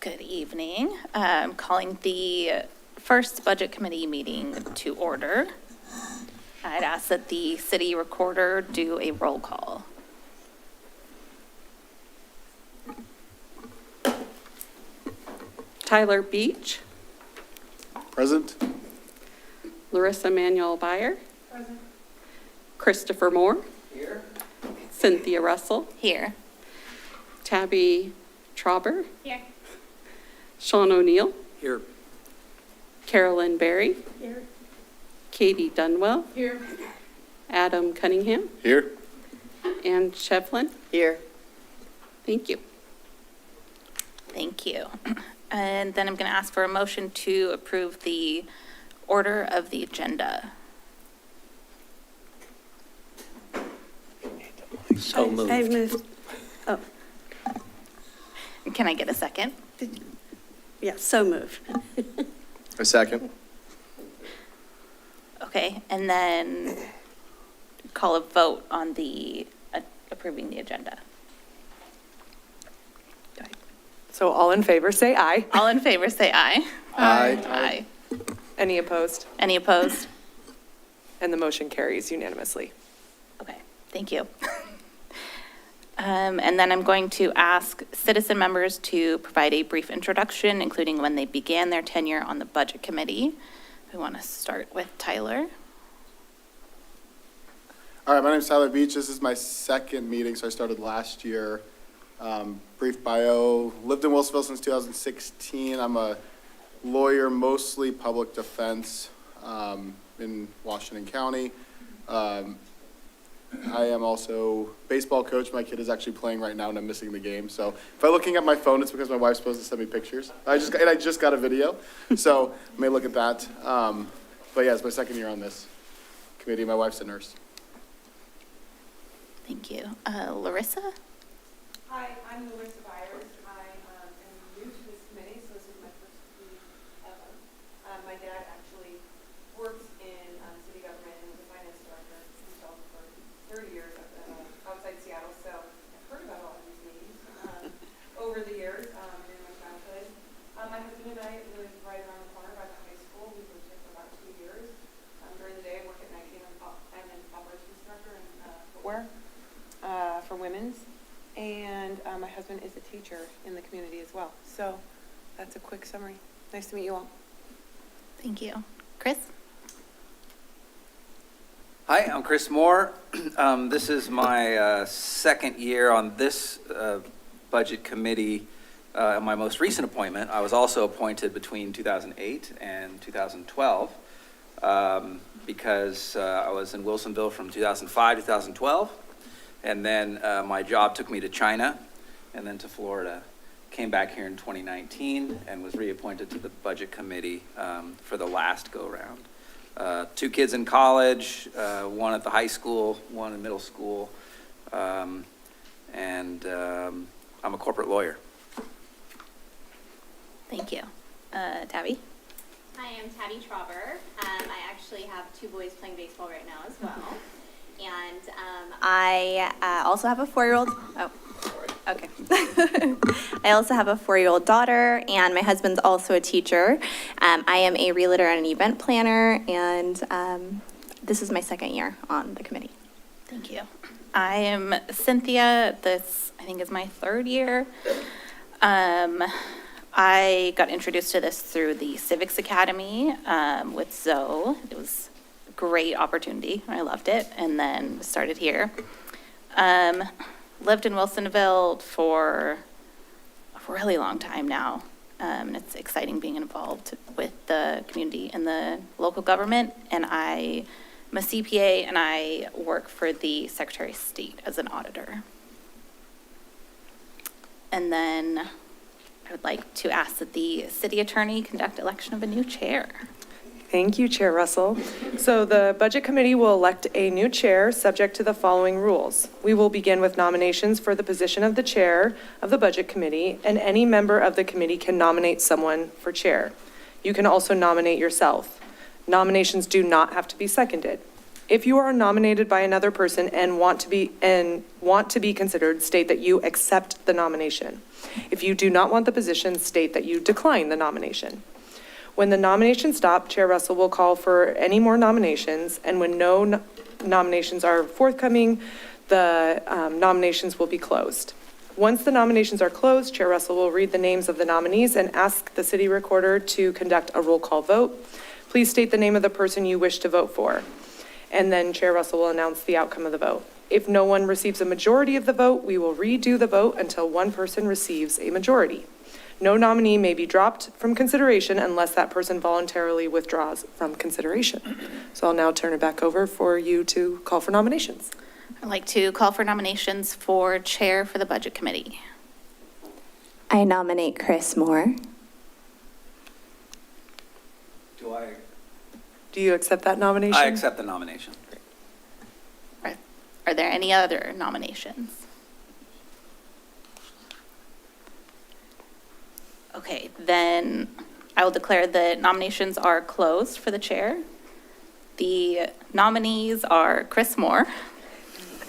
Good evening. I'm calling the first Budget Committee meeting to order. I'd ask that the city recorder do a roll call. Tyler Beach. Present. Larissa Manuel Byer. Present. Christopher Moore. Here. Cynthia Russell. Here. Tabby Trauber. Here. Sean O'Neill. Here. Carolyn Berry. Here. Katie Dunwell. Here. Adam Cunningham. Here. And Shevlin. Here. Thank you. Thank you. And then I'm going to ask for a motion to approve the order of the agenda. So moved. I moved. Oh, Can I get a second? yeah, so moved. A second. Okay, and then call a vote on the approving the agenda. Go ahead. So all in favor, say aye. All in favor, say aye. Aye. Aye. Any opposed? Any opposed? And the motion carries unanimously. Okay, thank you. And then I'm going to ask citizen members to provide a brief introduction, including when they began their tenure on the Budget Committee. We want to start with Tyler. All right, my name's Tyler Beach. This is my second meeting, so I started last year. Brief bio, lived in Wilsonville since 2016. I'm a lawyer, mostly public defense, in Washington County. I am also baseball coach. My kid is actually playing right now and I'm missing the game. So if I'm looking at my phone, it's because my wife's supposed to send me pictures. I just got a video, so I may look at that. But yeah, it's my second year on this committee. My wife's a nurse. Thank you. Larissa? Hi, I'm Larissa Byers. I am new to this committee, so this is my first meeting ever. My dad actually works in city government and was a finance director himself for 30 years outside Seattle, so I've heard about all of these meetings over the years in my childhood. My husband and I live right around the corner by the high school. We lived here for about 2 years. During the day, I work at night, I'm an operations director in footwear for women's. And my husband is a teacher in the community as well. So that's a quick summary. Nice to meet you all. Thank you. Chris? Hi, I'm Chris Moore. This is my second year on this budget committee. My most recent appointment, I was also appointed between 2008 and 2012 because I was in Wilsonville from 2005 to 2012. And then my job took me to China and then to Florida. Came back here in 2019 and was reappointed to the budget committee for the last go-round. 2 kids in college, 1 at the high school, 1 in middle school, and I'm a corporate lawyer. Thank you. Tabby? Hi, I'm Tabby Trauber. I actually have 2 boys playing baseball right now as well. And I also have a 4-year-old. Oh, okay. I also have a 4-year-old daughter, and my husband's also a teacher. I am a realtor and an event planner, and this is my second year on the committee. Thank you. I am Cynthia. This, I think, is my 3rd year. I got introduced to this through the Civics Academy with Zoe. It was great opportunity. I loved it, and then started here. Lived in Wilsonville for a really long time now, and it's exciting being involved with the community and the local government. And I'm a CPA, and I work for the Secretary of State as an auditor. And then I would like to ask that the city attorney conduct election of a new chair. Thank you, Chair Russell. So the Budget Committee will elect a new chair subject to the following rules. We will begin with nominations for the position of the chair of the Budget Committee, and any member of the committee can nominate someone for chair. You can also nominate yourself. Nominations do not have to be seconded. If you are nominated by another person and want to be considered, state that you accept the nomination. If you do not want the position, state that you decline the nomination. When the nominations stop, Chair Russell will call for any more nominations, and when no nominations are forthcoming, the nominations will be closed. Once the nominations are closed, Chair Russell will read the names of the nominees and ask the city recorder to conduct a roll call vote. Please state the name of the person you wish to vote for, and then Chair Russell will announce the outcome of the vote. If no one receives a majority of the vote, we will redo the vote until one person receives a majority. No nominee may be dropped from consideration unless that person voluntarily withdraws from consideration. So I'll now turn it back over for you to call for nominations. I'd like to call for nominations for chair for the Budget Committee. I nominate Chris Moore. Do you accept that nomination? I accept the nomination. Are there any other nominations? Okay, then I will declare that nominations are closed for the chair. The nominees are Chris Moore.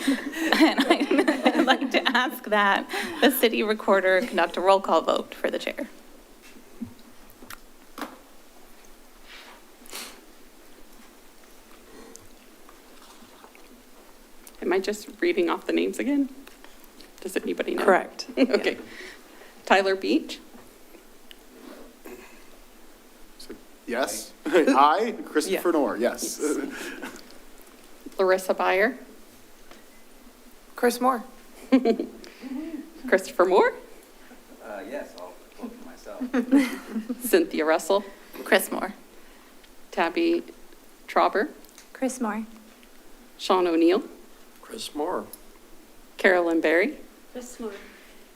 And I'd like to ask that the city recorder conduct a roll call vote for the chair. Am I just reading off the names again? Does anybody know? Correct. Okay. Tyler Beach, Yes. I, Christopher Yeah. Noor, yes. Larissa Byer, Chris Moore. Christopher Moore, Yes, I'll vote for myself. Cynthia Russell, Chris Moore. Tabby Trauber, Chris Moore. Sean O'Neill, Chris Moore. Carolyn Berry, Chris Moore.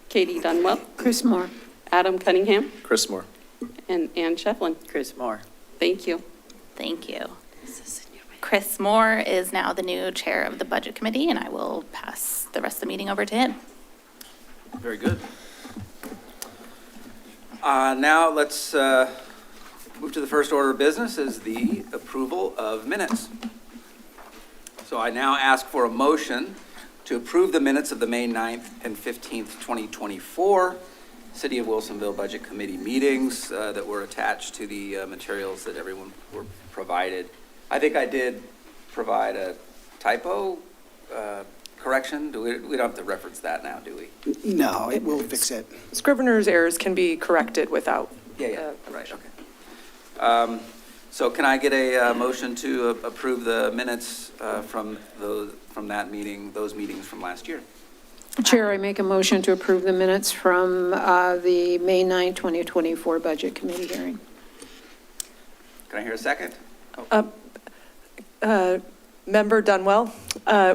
Katie Dunwell, Chris Moore. Adam Cunningham, Chris Moore. and Ann Shevlin. Chris Moore. Thank you. Thank you. Chris Moore is now the new chair of the Budget Committee, and I will pass the rest of the meeting over to him. Very good. Now let's move to the first order of business, is the approval of minutes. So I now ask for a motion to approve the minutes of the May 9th and 15th, 2024 City of Wilsonville Budget Committee meetings that were attached to the materials that everyone were provided. I think I did provide a typo correction. We don't have to reference that now, do we? No, it will fix it. Scrivener's errors can be corrected without. Yeah, right, okay. So can I get a motion to approve the minutes from that meeting, those meetings from last year? Chair, I make a motion to approve the minutes from the May 9, 2024 Budget Committee hearing. Can I hear a second? Member Dunwell,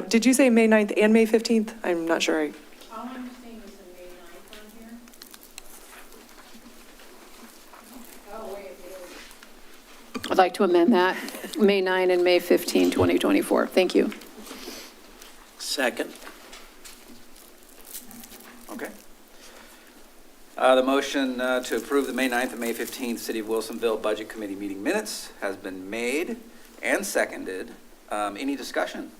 did you say May 9th and May 15th? I'm not sure. All I'm seeing is the May 9th on here. Oh, wait, it is. I'd like to amend that, May 9 and May 15, 2024. Thank you. Second. Okay. The motion to approve the May 9th and May 15th City of Wilsonville Budget Committee meeting minutes has been made and seconded. Any discussion?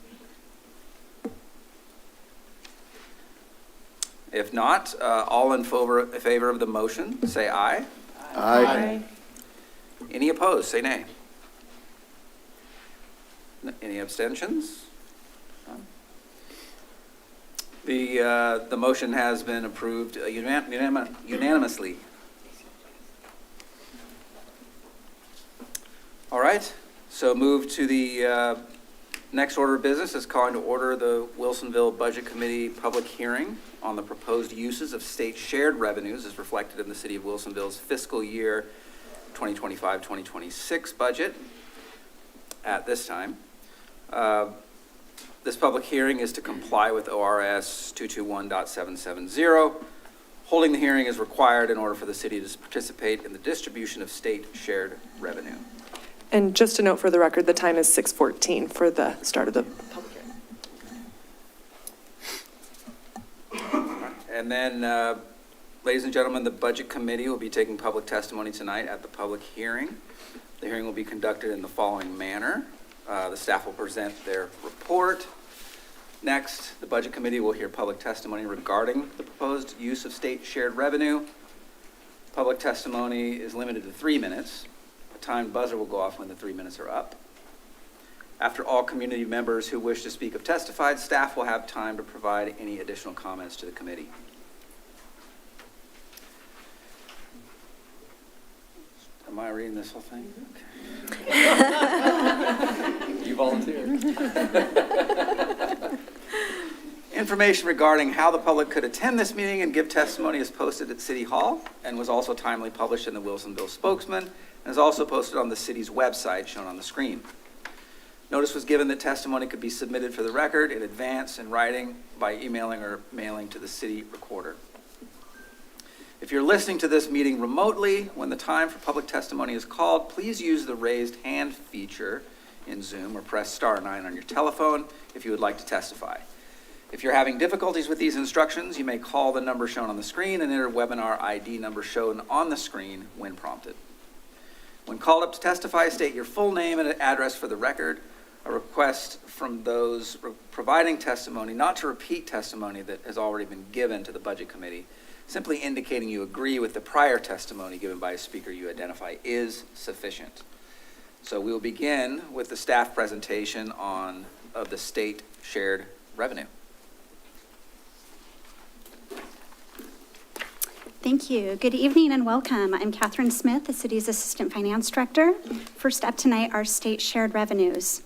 If not, all in favor of the motion, say aye. Aye. Any opposed, say nay. Any abstentions? The motion has been approved unanimously. All right, so move to the next order of business is calling to order the Wilsonville Budget Committee public hearing on the proposed uses of state shared revenues as reflected in the City of Wilsonville's fiscal year 2025-2026 budget at this time. This public hearing is to comply with ORS 221.770. Holding the hearing is required in order for the city to participate in the distribution of state shared revenue. And just to note for the record, the time is 6:14 for the start of the public hearing. And then, ladies and gentlemen, the Budget Committee will be taking public testimony tonight at the public hearing. The hearing will be conducted in the following manner. The staff will present their report. Next, the Budget Committee will hear public testimony regarding the proposed use of state shared revenue. Public testimony is limited to 3 minutes. A timed buzzer will go off when the 3 minutes are up. After all community members who wish to speak have testified, staff will have time to provide any additional comments to the committee. Am I reading this whole thing? Okay. You volunteered. Information regarding how the public could attend this meeting and give testimony is posted at City Hall and was also timely published in the Wilsonville Spokesman and is also posted on the city's website shown on the screen. Notice was given that testimony could be submitted for the record in advance in writing by emailing or mailing to the city recorder. If you're listening to this meeting remotely, when the time for public testimony is called, please use the raised hand feature in Zoom or press *9 on your telephone if you would like to testify. If you're having difficulties with these instructions, you may call the number shown on the screen and enter webinar ID number shown on the screen when prompted. When called up to testify, state your full name and address for the record. A request from those providing testimony not to repeat testimony that has already been given to the Budget Committee, simply indicating you agree with the prior testimony given by a speaker you identify is sufficient. So we will begin with the staff presentation of the state shared revenue. Thank you. Good evening and welcome. I'm Catherine Smith, the city's Assistant Finance Director. First up tonight are state shared revenues.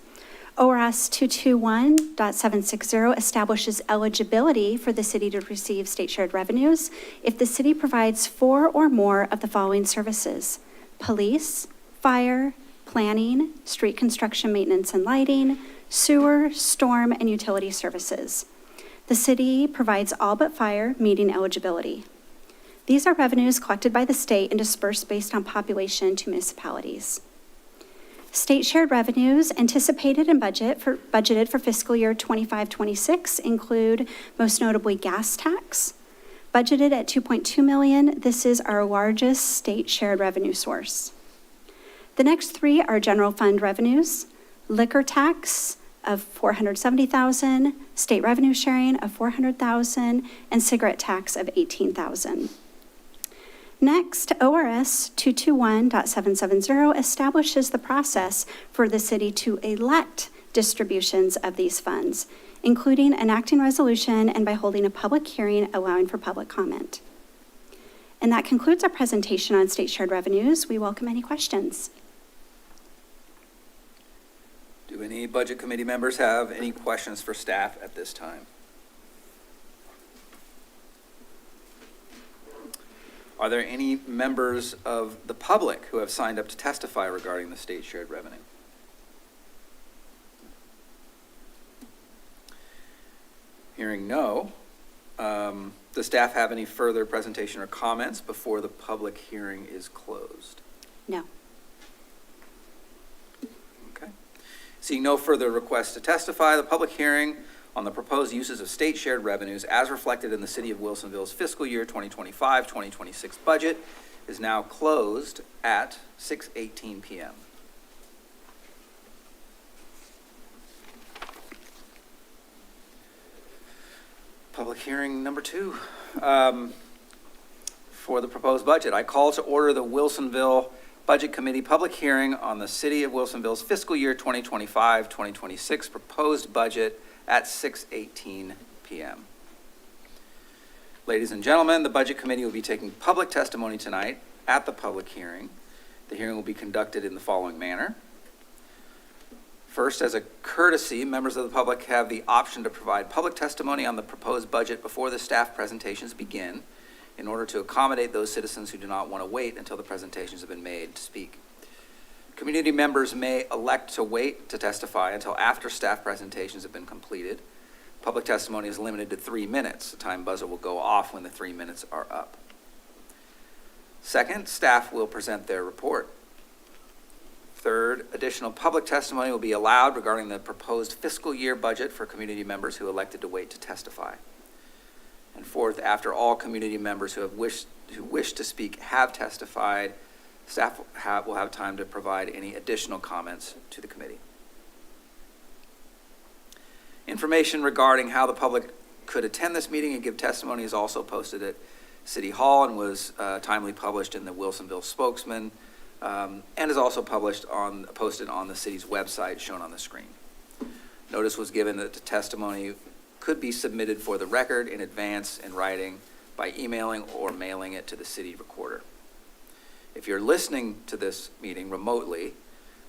ORS 221.760 establishes eligibility for the city to receive state shared revenues if the city provides 4 or more of the following services: police, fire, planning, street construction, maintenance and lighting, sewer, storm, and utility services. The city provides all but fire, meeting eligibility. These are revenues collected by the state and dispersed based on population to municipalities. State shared revenues anticipated and budgeted for fiscal year 25-26 include most notably gas tax, budgeted at $2.2 million. This is our largest state shared revenue source. The next 3 are general fund revenues: liquor tax of $470,000, state revenue sharing of $400,000, and cigarette tax of $18,000. Next, ORS 221.770 establishes the process for the city to elect distributions of these funds, including enacting resolution and by holding a public hearing allowing for public comment. And that concludes our presentation on state shared revenues. We welcome any questions. Do any Budget Committee members have any questions for staff at this time? Are there any members of the public who have signed up to testify regarding the state shared revenue? Hearing no, does staff have any further presentation or comments before the public hearing is closed? No. Okay. Seeing no further requests to testify, the public hearing on the proposed uses of state shared revenues as reflected in the City of Wilsonville's fiscal year 2025-2026 budget is now closed at 6:18 p.m. Public hearing number 2 for the proposed budget. I call to order the Wilsonville Budget Committee public hearing on the City of Wilsonville's fiscal year 2025-2026 proposed budget at 6:18 p.m. Ladies and gentlemen, the Budget Committee will be taking public testimony tonight at the public hearing. The hearing will be conducted in the following manner. First, as a courtesy, members of the public have the option to provide public testimony on the proposed budget before the staff presentations begin in order to accommodate those citizens who do not want to wait until the presentations have been made to speak. Community members may elect to wait to testify until after staff presentations have been completed. Public testimony is limited to 3 minutes. The time buzzer will go off when the 3 minutes are up. Second, staff will present their report. Third, additional public testimony will be allowed regarding the proposed fiscal year budget for community members who elected to wait to testify. And fourth, after all community members who wish to speak have testified, staff will have time to provide any additional comments to the committee. Information regarding how the public could attend this meeting and give testimony is also posted at City Hall and was timely published in the Wilsonville Spokesman, and is also posted on the city's website shown on the screen. Notice was given that the testimony could be submitted for the record in advance in writing by emailing or mailing it to the city recorder. If you're listening to this meeting remotely,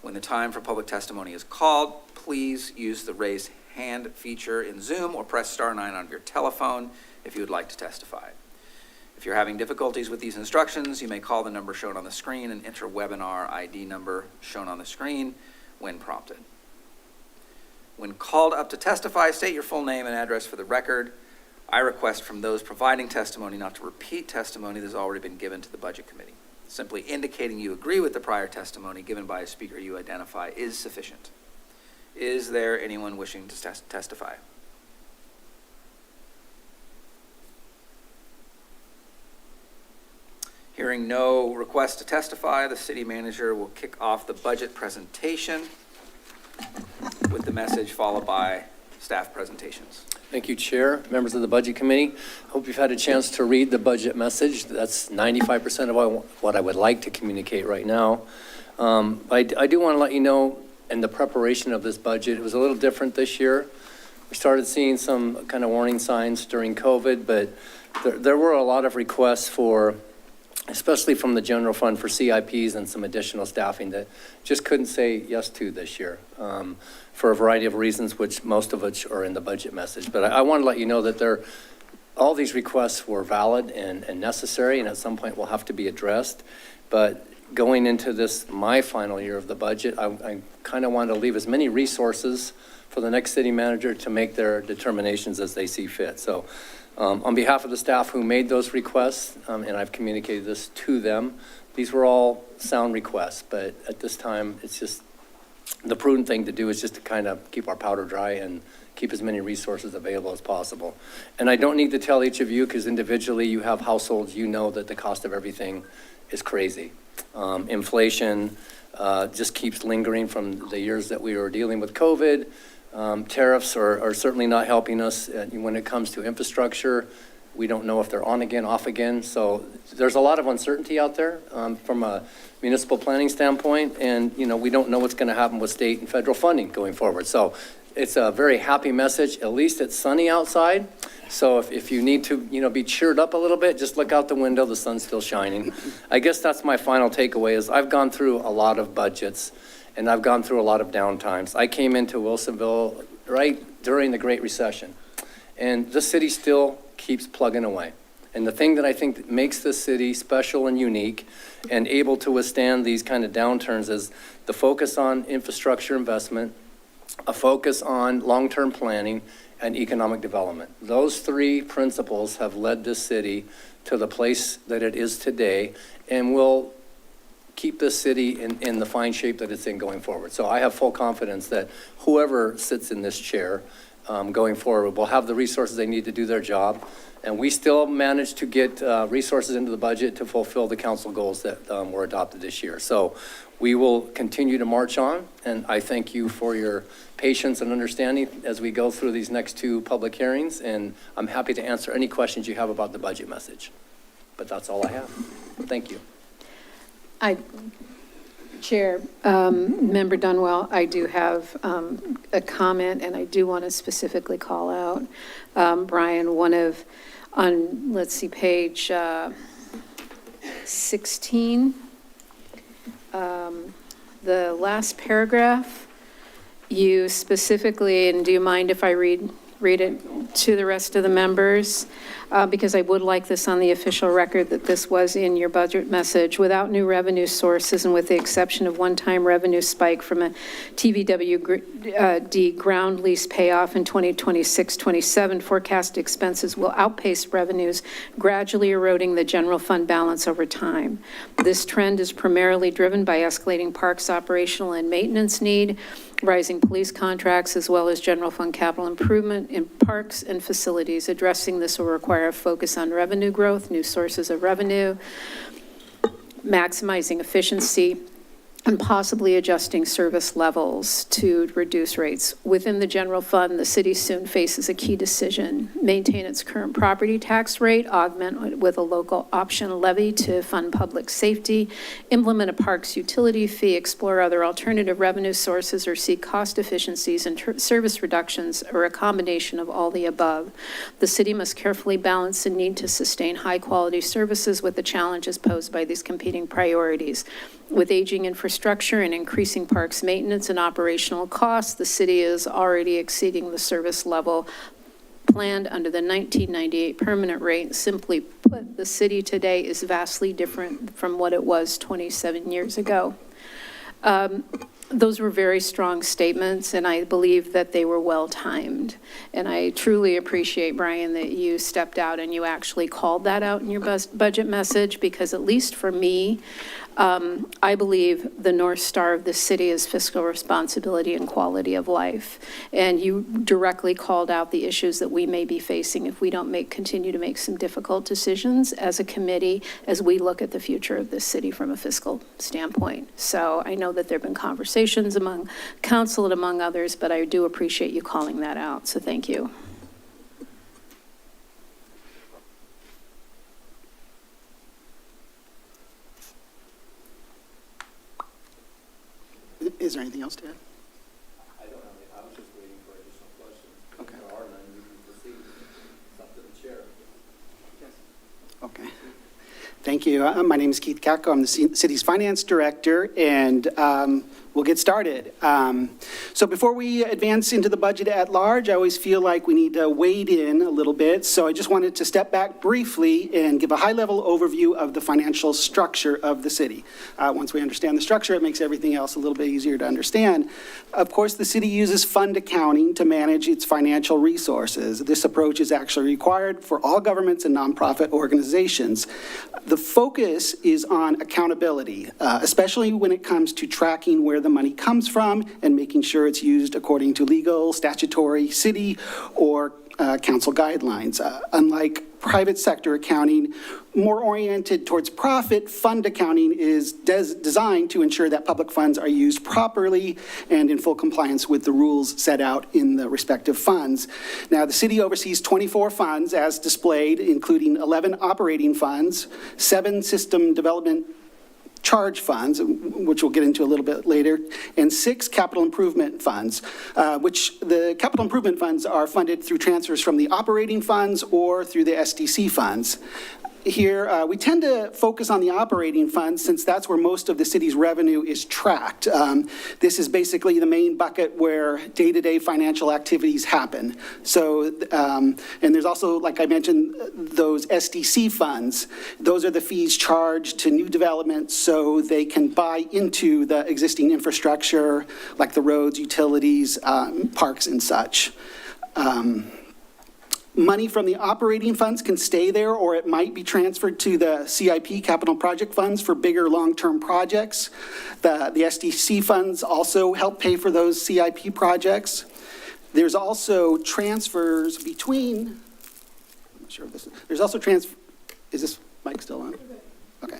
when the time for public testimony is called, please use the raise hand feature in Zoom or press *9 on your telephone if you would like to testify. If you're having difficulties with these instructions, you may call the number shown on the screen and enter webinar ID number shown on the screen when prompted. When called up to testify, state your full name and address for the record. I request from those providing testimony not to repeat testimony that has already been given to the Budget Committee. Simply indicating you agree with the prior testimony given by a speaker you identify is sufficient. Is there anyone wishing to testify? Hearing no request to testify, the city manager will kick off the budget presentation with the message followed by staff presentations. Thank you, Chair, members of the Budget Committee. Hope you've had a chance to read the budget message. That's 95% of what I would like to communicate right now. I do want to let you know, in the preparation of this budget, it was a little different this year. We started seeing some kind of warning signs during COVID, but there were a lot of requests for, especially from the general fund, for CIPs and some additional staffing that just couldn't say yes to this year for a variety of reasons, which most of which are in the budget message. But I want to let you know that all these requests were valid and necessary, and at some point will have to be addressed. But going into this, my final year of the budget, I kind of want to leave as many resources for the next city manager to make their determinations as they see fit. So on behalf of the staff who made those requests, and I've communicated this to them, these were all sound requests, but at this time, it's just the prudent thing to do is just to kind of keep our powder dry and keep as many resources available as possible. And I don't need to tell each of you, because individually you have households, you know that the cost of everything is crazy. Inflation just keeps lingering from the years that we were dealing with COVID. Tariffs are certainly not helping us when it comes to infrastructure. We don't know if they're on again, off again. So there's a lot of uncertainty out there from a municipal planning standpoint. And, we don't know what's going to happen with state and federal funding going forward. So it's a very happy message. At least it's sunny outside. So if you need to, be cheered up a little bit, just look out the window. The sun's still shining. I guess that's my final takeaway is I've gone through a lot of budgets and I've gone through a lot of downtimes. I came into Wilsonville right during the Great Recession, and the city still keeps plugging away. And the thing that I think that makes this city special and unique and able to withstand these kind of downturns is the focus on infrastructure investment, a focus on long-term planning, and economic development. Those three principles have led this city to the place that it is today and will keep this city in the fine shape that it's in going forward. So I have full confidence that whoever sits in this chair going forward will have the resources they need to do their job. And we still managed to get resources into the budget to fulfill the council goals that were adopted this year. So we will continue to march on, and I thank you for your patience and understanding as we go through these next two public hearings, and I'm happy to answer any questions you have about the budget message. But that's all I have. Thank you. Chair, Member Dunwell, I do have a comment, and I do want to specifically call out, Brian, let's see, page 16, the last paragraph, you specifically, and do you mind if I read it to the rest of the members? Because I would like this on the official record that this was in your budget message. Without new revenue sources and with the exception of one-time revenue spike from a TVWD ground lease payoff in 2026-27, forecast expenses will outpace revenues, gradually eroding the general fund balance over time. This trend is primarily driven by escalating parks operational and maintenance need, rising police contracts, as well as general fund capital improvement in parks and facilities. Addressing this will require a focus on revenue growth, new sources of revenue, maximizing efficiency, and possibly adjusting service levels to reduce rates. Within the general fund, the city soon faces a key decision: maintain its current property tax rate, augment with a local option levy to fund public safety, implement a parks utility fee, explore other alternative revenue sources, or seek cost efficiencies and service reductions, or a combination of all the above. The city must carefully balance the need to sustain high-quality services with the challenges posed by these competing priorities. With aging infrastructure and increasing parks maintenance and operational costs, the city is already exceeding the service level planned under the 1998 permanent rate. Simply put, the city today is vastly different from what it was 27 years ago. Those were very strong statements, and I believe that they were well-timed. And I truly appreciate, Brian, that you stepped out and you actually called that out in your budget message, because at least for me, I believe the North Star of this city is fiscal responsibility and quality of life. And you directly called out the issues that we may be facing if we don't continue to make some difficult decisions as a committee as we look at the future of this city from a fiscal standpoint. So I know that there have been conversations among council and among others, but I do appreciate you calling that out. So thank you. Is there anything else to add? I don't have any, I was just waiting for additional questions. Okay. If there are none, we can proceed. It's up to the chair. Yes. Okay. Thank you. My name is Keith Kako. I'm the city's finance director, and we'll get started. So before we advance into the budget at large, I always feel like we need to wade in a little bit. So I just wanted to step back briefly and give a high-level overview of the financial structure of the city. Once we understand the structure, it makes everything else a little bit easier to understand. Of course, the city uses fund accounting to manage its financial resources. This approach is actually required for all governments and nonprofit organizations. The focus is on accountability, especially when it comes to tracking where the money comes from and making sure it's used according to legal, statutory, city, or council guidelines. Unlike private sector accounting, more oriented towards profit, fund accounting is designed to ensure that public funds are used properly and in full compliance with the rules set out in the respective funds. Now, the city oversees 24 funds as displayed, including 11 operating funds, 7 system development charge funds, which we'll get into a little bit later, and 6 capital improvement funds, which the capital improvement funds are funded through transfers from the operating funds or through the SDC funds. Here, we tend to focus on the operating funds since that's where most of the city's revenue is tracked. This is basically the main bucket where day-to-day financial activities happen. So, and there's also, like I mentioned, those SDC funds. Those are the fees charged to new developments so they can buy into the existing infrastructure, like the roads, utilities, parks, and such. Money from the operating funds can stay there, or it might be transferred to the CIP capital project funds for bigger long-term projects. The SDC funds also help pay for those CIP projects. There's also transfers between, I'm not sure if this is, there's also is this mic still on? Okay.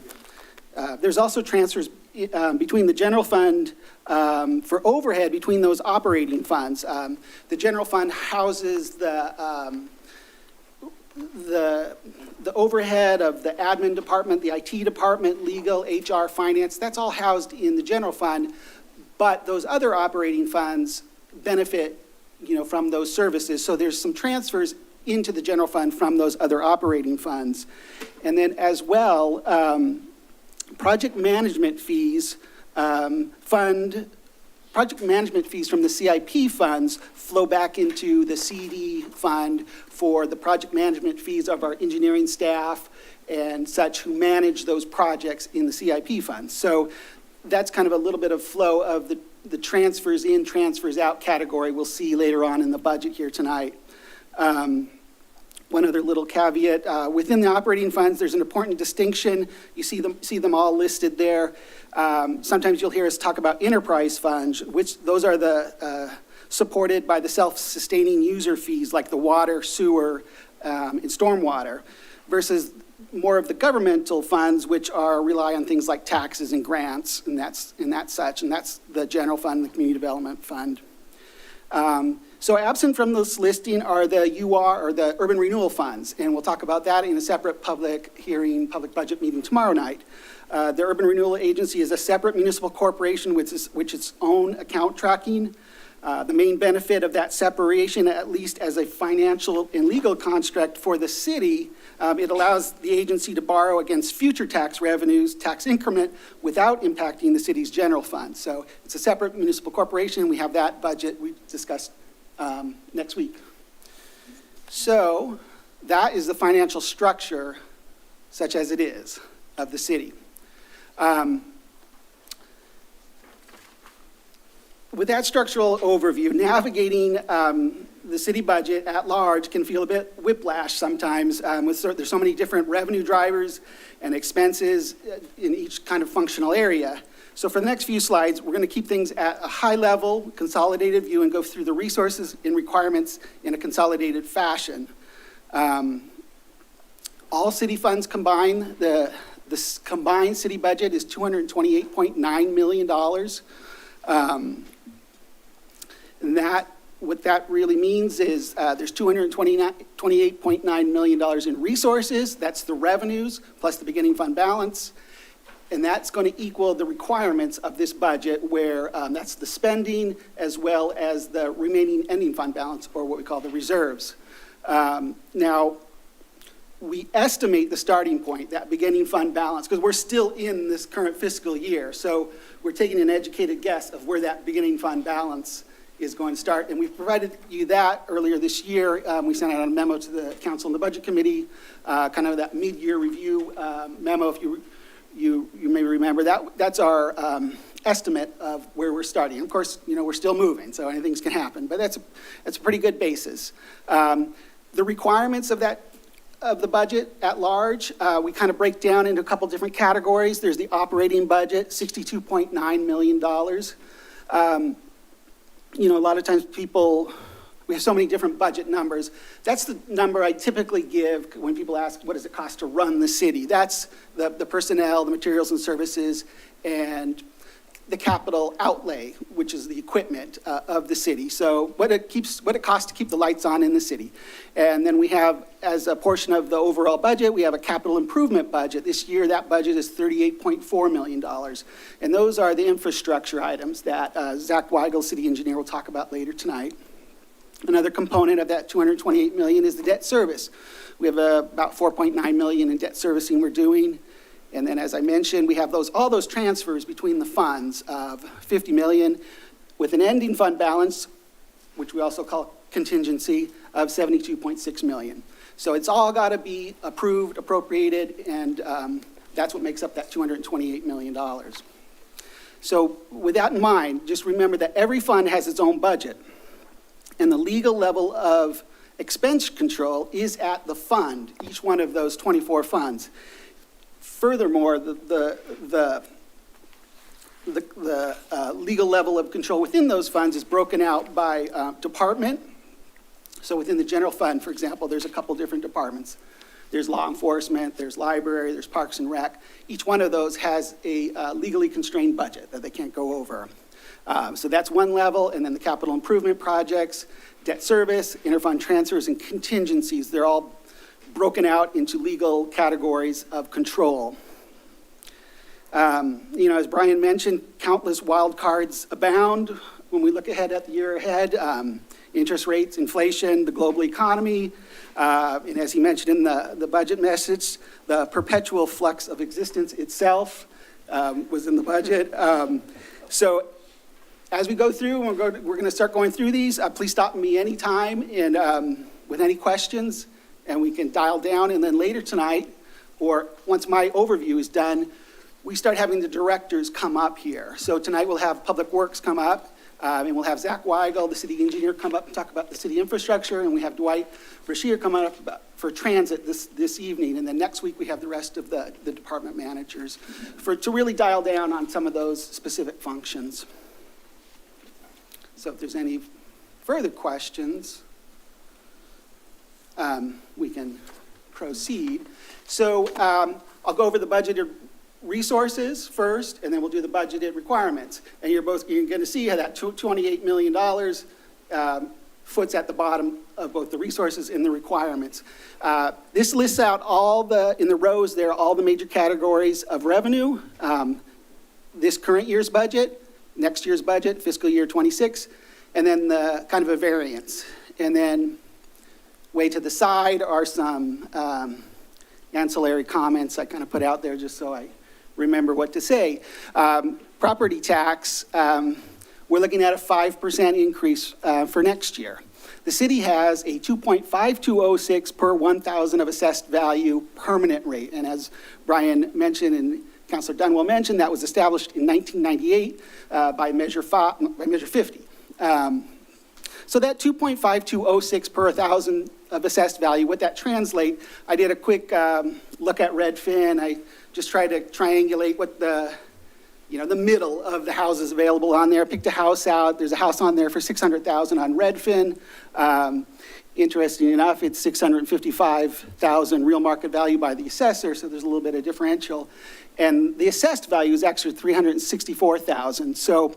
There's also transfers between the general fund for overhead between those operating funds. The general fund houses the overhead of the admin department, the IT department, legal, HR, finance. That's all housed in the general fund, but those other operating funds benefit, from those services. So there's some transfers into the general fund from those other operating funds. And then as well, project management fees project management fees from the CIP funds flow back into the CD fund for the project management fees of our engineering staff and such who manage those projects in the CIP funds. So that's kind of a little bit of flow of the transfers in, transfers out category we'll see later on in the budget here tonight. One other little caveat, within the operating funds, there's an important distinction. You see them all listed there. Sometimes you'll hear us talk about enterprise funds, which those are the supported by the self-sustaining user fees like the water, sewer, and stormwater. versus more of the governmental funds, which rely on things like taxes and grants, and that's the general fund, the community development fund. So absent from this listing are the UR, or the urban renewal funds, and we'll talk about that in a separate public hearing, public budget meeting tomorrow night. The Urban Renewal Agency is a separate municipal corporation with its own account tracking. The main benefit of that separation, at least as a financial and legal construct for the city, it allows the agency to borrow against future tax revenues, tax increment, without impacting the city's general fund. So it's a separate municipal corporation. We have that budget we discussed next week. So that is the financial structure, such as it is, of the city. With that structural overview, navigating the city budget at large can feel a bit whiplash sometimes. There's so many different revenue drivers and expenses in each kind of functional area. So for the next few slides, we're going to keep things at a high level, consolidated view, and go through the resources and requirements in a consolidated fashion. All city funds combined, the combined city budget is $228.9 million. And what that really means is there's $228.9 million in resources. That's the revenues plus the beginning fund balance. And that's going to equal the requirements of this budget, where that's the spending as well as the remaining ending fund balance, or what we call the reserves. Now, we estimate the starting point, that beginning fund balance, because we're still in this current fiscal year. So we're taking an educated guess of where that beginning fund balance is going to start. And we've provided you that earlier this year. We sent out a memo to the council and the budget committee, kind of that mid-year review memo. If you may remember, that's our estimate of where we're starting. Of course, we're still moving, so anything can happen, but that's a pretty good basis. The requirements of the budget at large, we kind of break down into a couple different categories. There's the operating budget, $62.9 million. A lot of times we have so many different budget numbers. That's the number I typically give when people ask, what does it cost to run the city? That's the personnel, the materials and services, and the capital outlay, which is the equipment of the city. So what it costs to keep the lights on in the city. And then we have, as a portion of the overall budget, we have a capital improvement budget. This year, that budget is $38.4 million. And those are the infrastructure items that Zach Weigel, city engineer, will talk about later tonight. Another component of that $228 million is the debt service. We have about $4.9 million in debt servicing we're doing. And then, as I mentioned, we have all those transfers between the funds of $50 million with an ending fund balance, which we also call contingency, of $72.6 million. So it's all got to be approved, appropriated, and that's what makes up that $228 million. So with that in mind, just remember that every fund has its own budget, and the legal level of expense control is at the fund, each one of those 24 funds. Furthermore, the legal level of control within those funds is broken out by department. So within the general fund, for example, there's a couple different departments. There's law enforcement, there's library, there's parks and rec. Each one of those has a legally constrained budget that they can't go over. So that's one level, and then the capital improvement projects, debt service, interfund transfers, and contingencies. They're all broken out into legal categories of control. As Brian mentioned, countless wild cards abound when we look ahead at the year ahead. Interest rates, inflation, the global economy, and as he mentioned in the budget message, the perpetual flux of existence itself was in the budget. So as we go through, we're going to start going through these. Please stop me anytime and with any questions, and we can dial down. And then later tonight, or once my overview is done, we start having the directors come up here. So tonight we'll have Public Works come up, and we'll have Zach Weigel, the city engineer, come up and talk about the city infrastructure, and we have Dwight Brashear come up for transit this evening. And then next week we have the rest of the department managers to really dial down on some of those specific functions. So if there's any further questions, we can proceed. So I'll go over the budgeted resources first, and then we'll do the budgeted requirements. And you're going to see how that $28 million foots at the bottom of both the resources and the requirements. This lists out in the rows there, all the major categories of revenue, this current year's budget, next year's budget, fiscal year 26, and then the kind of a variance. And then way to the side are some ancillary comments I kind of put out there just so I remember what to say. Property tax, we're looking at a 5% increase for next year. The city has a 2.5206 per 1,000 of assessed value permanent rate. And as Brian mentioned and Councilor Dunwell mentioned, that was established in 1998 by Measure 50. So that 2.5206 per 1,000 of assessed value, what that translate, I did a quick look at Redfin. I just tried to triangulate what the middle of the houses available on there. Picked a house out. There's a house on there for $600,000 on Redfin. Interesting enough, it's $655,000 real market value by the assessor, so there's a little bit of differential. And the assessed value is actually $364,000. So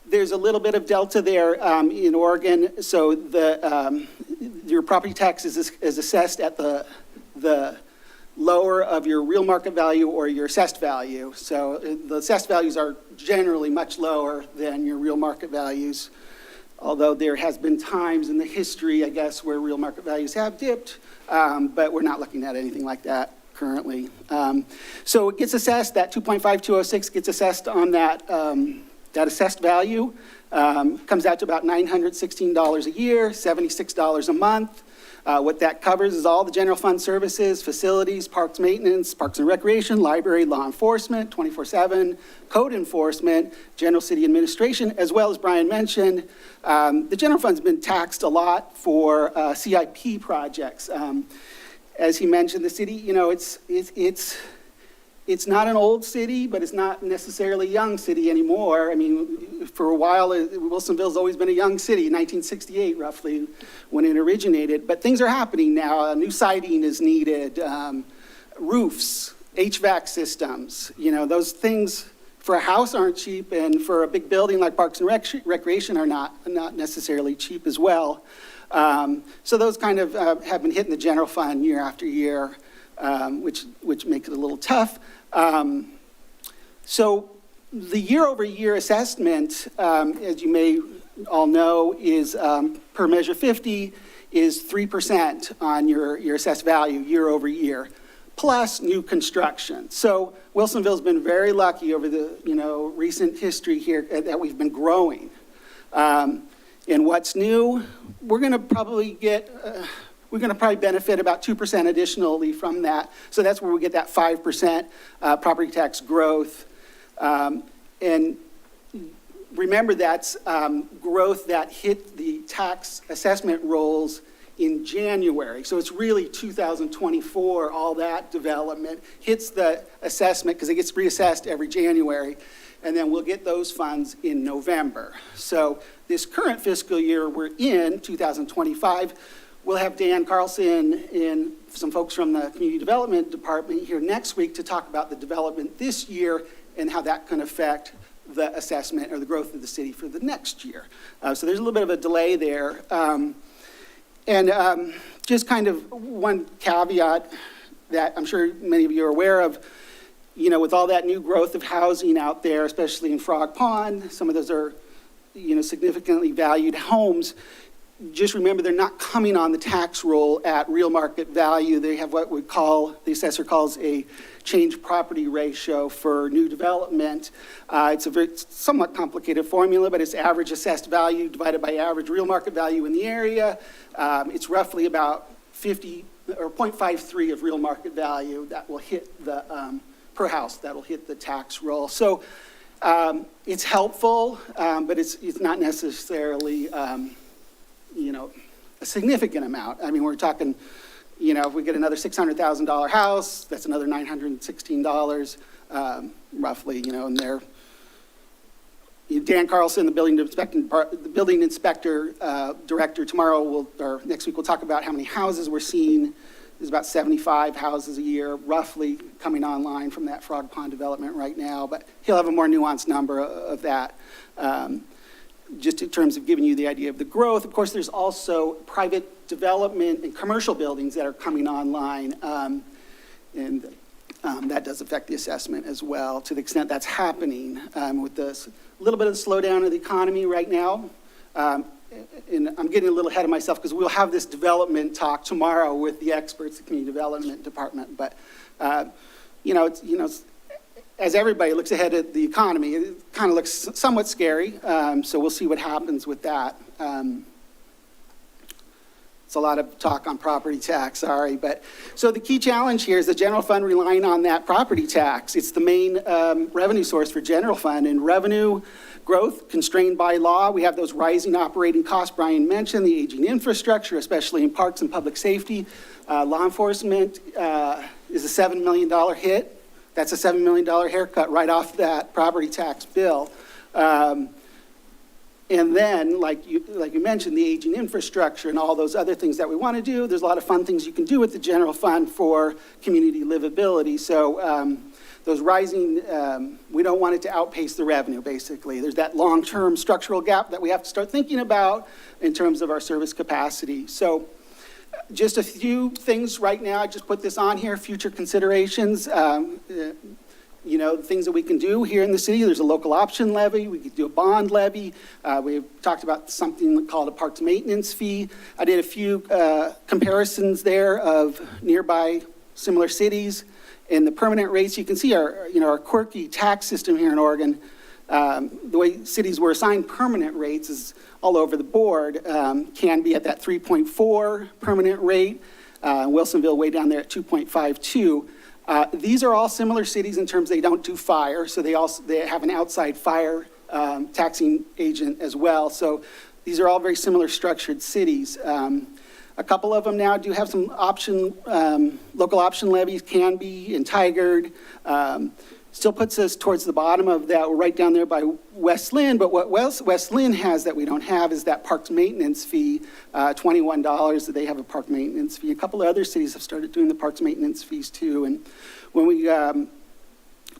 there's a little bit of delta there in Oregon. So your property tax is assessed at the lower of your real market value or your assessed value. So the assessed values are generally much lower than your real market values, although there has been times in the history, I guess, where real market values have dipped, but we're not looking at anything like that currently. So it gets assessed, that 2.5206 gets assessed on that assessed value, comes out to about $916 a year, $76 a month. What that covers is all the general fund services, facilities, parks maintenance, parks and recreation, library, law enforcement, 24/7, code enforcement, general city administration, as well as Brian mentioned, the general fund's been taxed a lot for CIP projects. As he mentioned, the city, it's not an old city, but it's not necessarily a young city anymore. I mean, for a while, Wilsonville's always been a young city, 1968 roughly, when it originated. But things are happening now. New siding is needed, roofs, HVAC systems. Those things for a house aren't cheap, and for a big building like Parks and Recreation are not necessarily cheap as well. So those kind of have been hitting the general fund year after year, which makes it a little tough. So the year-over-year assessment, as you may all know, is per Measure 50 is 3% on your assessed value year over year, plus new construction. So Wilsonville's been very lucky over the recent history here that we've been growing. And what's new, we're going to probably benefit about 2% additionally from that. So that's where we get that 5% property tax growth. And remember, that's growth that hit the tax assessment rolls in January. So it's really 2024, all that development hits the assessment because it gets reassessed every January. And then we'll get those funds in November. So this current fiscal year we're in, 2025, we'll have Dan Carlson and some folks from the Community Development Department here next week to talk about the development this year and how that can affect the assessment or the growth of the city for the next year. So there's a little bit of a delay there. Just kind of one caveat that I'm sure many of you are aware of, with all that new growth of housing out there, especially in Frog Pond, some of those are, significantly valued homes. Just remember, they're not coming on the tax roll at real market value. They have what the assessor calls a change property ratio for new development. It's a somewhat complicated formula, but it's average assessed value divided by average real market value in the area. It's roughly about 50 or 0.53 of real market value that will hit the per house that'll hit the tax roll. So it's helpful, but it's not necessarily a significant amount. I mean, we're talking, if we get another $600,000 house, that's another $916 roughly, and there. Dan Carlson, the building inspector director, tomorrow or next week we'll talk about how many houses we're seeing There's about 75 houses a year roughly coming online from that Frog Pond development right now, but he'll have a more nuanced number of that. Just in terms of giving you the idea of the growth. Of course, there's also private development and commercial buildings that are coming online, and that does affect the assessment as well, to the extent that's happening with this little bit of the slowdown of the economy right now. And I'm getting a little ahead of myself because we'll have this development talk tomorrow with the experts, the Community Development Department. But, as everybody looks ahead at the economy, it kind of looks somewhat scary. So we'll see what happens with that. It's a lot of talk on property tax, sorry. But so the key challenge here is the general fund relying on that property tax. It's the main revenue source for general fund, and revenue growth constrained by law. We have those rising operating costs Brian mentioned, the aging infrastructure, especially in parks and public safety. Law enforcement is a $7 million hit. That's a $7 million haircut right off that property tax bill. And then, like you mentioned, the aging infrastructure and all those other things that we want to do. There's a lot of fun things you can do with the general fund for community livability. So those rising, we don't want it to outpace the revenue, basically. There's that long-term structural gap that we have to start thinking about in terms of our service capacity. So just a few things right now. I just put this on here, future considerations. Things that we can do here in the city. There's a local option levy. We could do a bond levy. We've talked about something called a parks maintenance fee. I did a few comparisons there of nearby similar cities. And the permanent rates you can see are, our quirky tax system here in Oregon. The way cities were assigned permanent rates is all over the board. Can be at that 3.4 permanent rate. Wilsonville way down there at 2.52. These are all similar cities in terms they don't do fire, so they have an outside fire taxing agent as well. So these are all very similar structured cities. A couple of them now do have some local option levies, Canby and Tigard. Still puts us towards the bottom of that. We're right down there by West Lynn, but what West Lynn has that we don't have is that parks maintenance fee, $21 that they have a park maintenance fee. A couple of other cities have started doing the parks maintenance fees too. And when we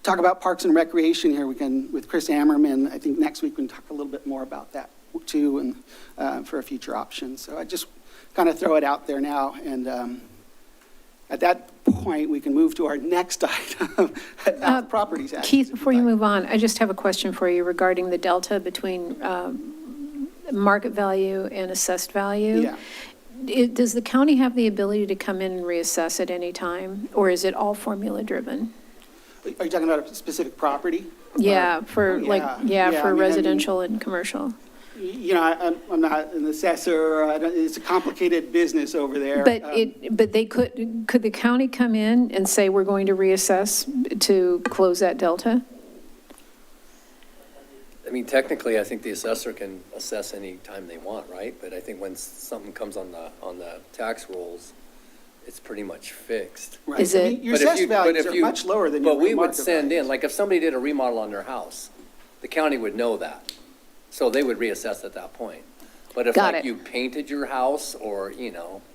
talk about parks and recreation here, we can, with Chris Ammerman, I think next week we can talk a little bit more about that too, and for a future option. So I just kind of throw it out there now, and at that point, we can move to our next item, property taxes. Keith, before you move on, I just have a question for you regarding the delta between market value and assessed value. Yeah. Does the county have the ability to come in and reassess at any time, or is it all formula driven? Are you talking about a specific property? Yeah, for for residential and commercial. I'm not an assessor. It's a complicated business over there. But they could the county come in and say, we're going to reassess to close that delta? I mean, technically, I think the assessor can assess any time they want, right? But I think when something comes on the tax rolls, it's pretty much fixed. Right. Is it? Your assessed values are much lower than your But we would market send values. in, like if somebody did a remodel on their house, the county would know that. So they would reassess at that point. But if Got like it. you painted your house or,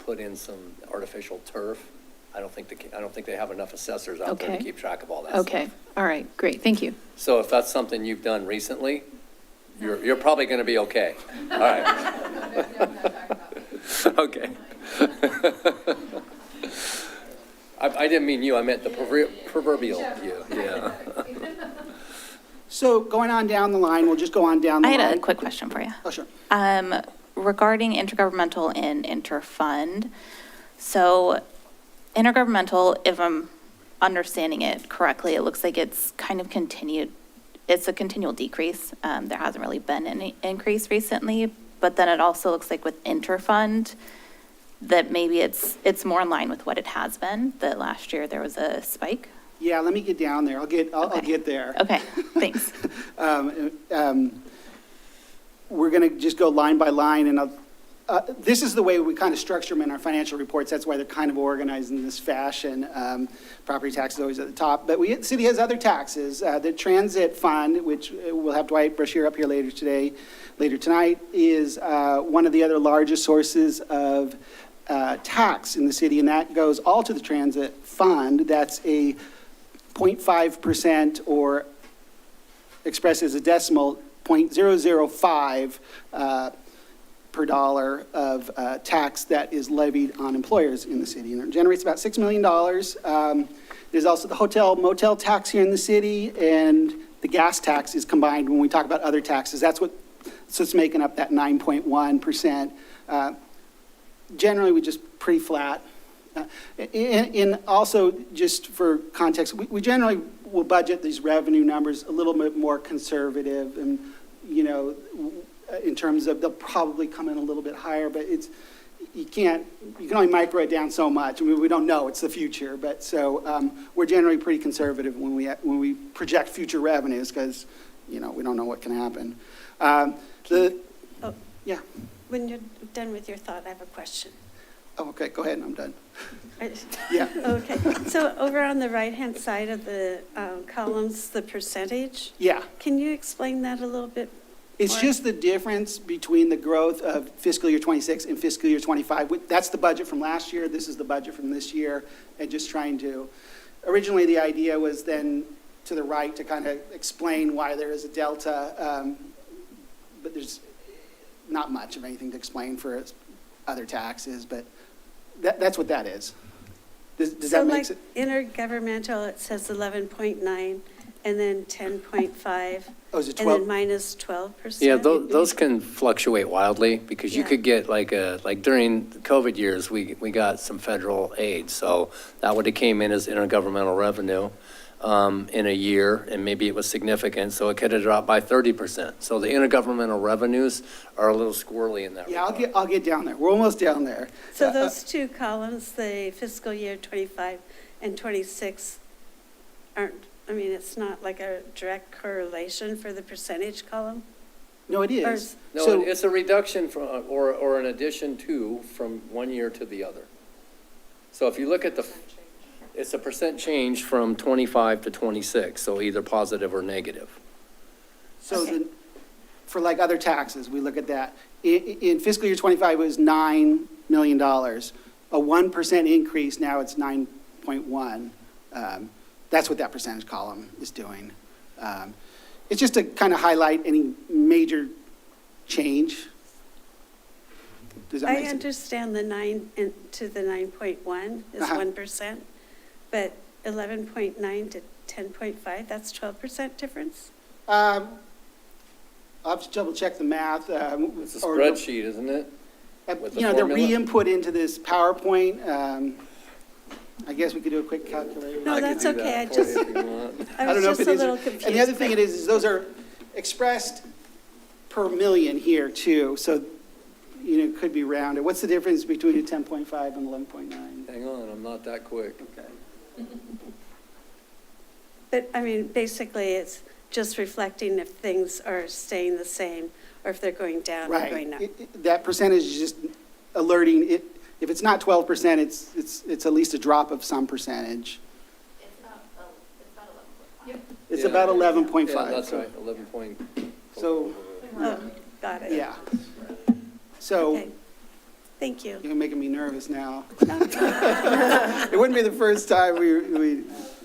put in some artificial turf, I don't think they have enough assessors out there Okay. to keep track of all that stuff. Okay, all right, great, thank you. So if that's something you've done recently, you're probably going to be okay. All right. Okay. I didn't mean you, I meant the proverbial you, yeah. So going on down the line, we'll just go on down the I line. had a quick question for you. Oh, sure. Regarding intergovernmental and interfund. So intergovernmental, if I'm understanding it correctly, it looks like it's kind of continued. It's a continual decrease. There hasn't really been any increase recently, but then it also looks like with interfund that maybe it's more in line with what it has been, that last year there was a spike. Yeah, let me get down there. I'll get there. Okay, thanks. We're going to just go line by line, and this is the way we kind of structure them in our financial reports. That's why they're kind of organized in this fashion. Property tax is always at the top, but the city has other taxes. The transit fund, which we'll have Dwight Brashear up here later tonight, is one of the other largest sources of tax in the city, and that goes all to the transit fund. That's a 0.5%, or expressed as a decimal, 0.005 per dollar of tax that is levied on employers in the city. And it generates about $6 million. There's also the hotel motel tax here in the city, and the gas tax is combined when we talk about other taxes. That's what's making up that 9.1%. Generally, we just pretty flat. And also, just for context, we generally will budget these revenue numbers a little bit more conservative, and, you know, in terms of they'll probably come in a little bit higher, but you can only micro it down so much. I mean, we don't know, it's the future, but so we're generally pretty conservative when we project future revenues, because, you know, we don't know what can happen. Yeah. When you're done with your thought, I have a question. Oh, okay, go ahead, I'm done. I- Yeah. Okay, so over on the right-hand side of the columns, the percentage, Yeah. can you explain that a little bit? It's more? just the difference between the growth of fiscal year 26 and fiscal year 25. That's the budget from last year. This is the budget from this year. And just trying to, originally the idea was then to the right to kind of explain why there is a delta, but there's not much of anything to explain for other taxes, but that's what that is. Does that make sense? So like intergovernmental, it says 11.9, and then 10.5. Oh, is it And 12? then minus 12%? Yeah, those can fluctuate wildly, because you Yeah. could get like during the COVID years, we got some federal aid. So that would have came in as intergovernmental revenue in a year, and maybe it was significant, so it could have dropped by 30%. So the intergovernmental revenues are a little squirrely in that Yeah, regard. I'll get down there. We're almost down there. So those two columns, the fiscal year 25 and 26, aren't, I mean, it's not like a direct correlation for the percentage column? No, it Or is. No, So- it's a reduction from, or an addition to, from one year to the other. So if you look at it's a percent change from 25 to 26, so either positive or negative. So for like other taxes, we look at that. In fiscal year 25, it was $9 million. A 1% increase, now it's 9.1. That's what that percentage column is doing. It's just to kind of highlight any major change. Does that I make sense? understand the 9 to the 9.1 is Uh-huh. 1%, but 11.9 to 10.5, that's 12% difference? I'll have to double check the math. It's a or- spreadsheet, isn't it? With the You know, they're formula? re-input into this PowerPoint. I guess we could do a quick calculator. No, I could that's do okay, that for you if you want. I don't was know if just it a is. little confused. And the other thing it is those are expressed per million here too. So, you know, it could be rounded. What's the difference between a 10.5 and 11.9? Hang on, I'm not that quick. Okay. But, I mean, basically, it's just reflecting if things are staying the same, or if they're going down or going up. Right. That percentage is just alerting it. If it's not 12%, it's at least a drop of some percentage. It's about 11.5. Yeah, that's right, 11 point. So, Oh, got it. yeah. So. Okay. Thank you. You're making me nervous now. It wouldn't be the first time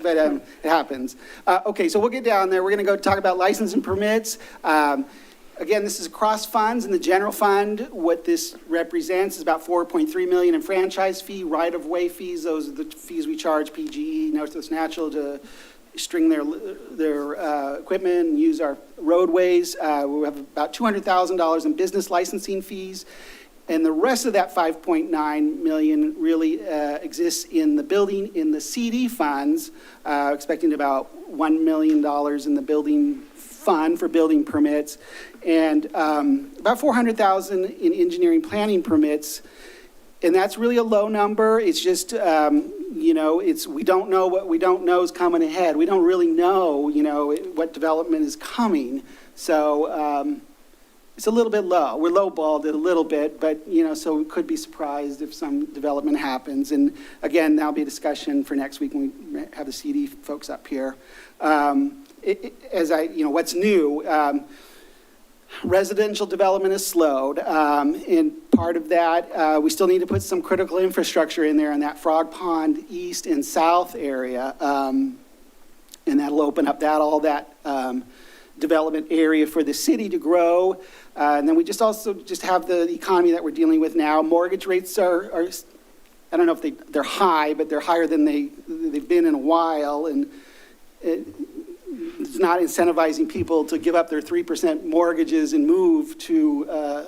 but it happens. Okay, so we'll get down there. We're going to go talk about license and permits. Again, this is across funds. In the general fund, what this represents is about $4.3 million in franchise fee, right-of-way fees. Those are the fees we charge PGE, Northwest Natural, to string their equipment and use our roadways. We have about $200,000 in business licensing fees. And the rest of that 5.9 million really exists in the building, in the CD funds, expecting about $1 million in the building fund for building permits, and about 400,000 in engineering planning permits. And that's really a low number. It's just, you know, we don't know what we don't know is coming ahead. We don't really know, you know, what development is coming. So it's a little bit low. We're lowballed it a little bit, but, you know, so we could be surprised if some development happens. And again, that'll be a discussion for next week when we have the CD folks up here. What's new, Residential development has slowed, and part of that, we still need to put some critical infrastructure in there in that Frog Pond East and South area, and that'll open up all that development area for the city to grow. And then we also have the economy that we're dealing with now. Mortgage rates are I don't know if they're high, but they're higher than they've been in a while, and it's not incentivizing people to give up their 3% mortgages and move to a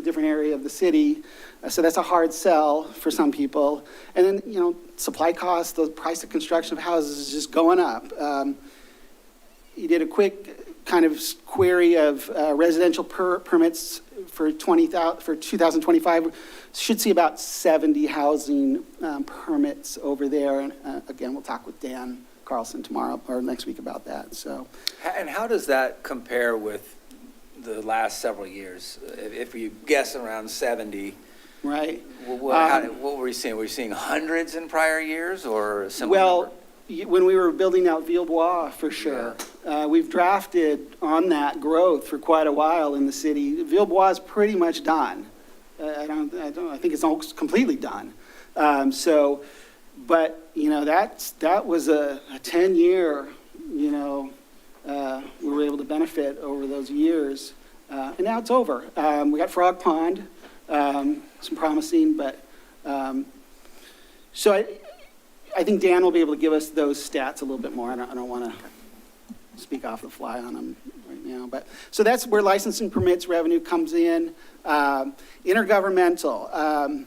different area of the city. So that's a hard sell for some people. And then, supply costs, the price of construction of houses is just going up. You did a quick kind of query of residential permits for 2025. Should see about 70 housing permits over there. And again, we'll talk with Dan Carlson tomorrow or next week about that. So, And how does that compare with the last several years? If you guess around 70, right. what were we seeing? Were we seeing hundreds in prior years or a similar number? When we were building out Villebois, for sure. We've drafted on that growth for quite a while in the city. Villebois is pretty much done. I think it's almost completely done. But that was a 10-year, we were able to benefit over those years. And now it's over. We got Frog Pond, some promising, but, so I think Dan will be able to give us those stats a little bit more. I don't want to speak off the fly on them right now, but, so that's where licensing permits revenue comes in. Intergovernmental.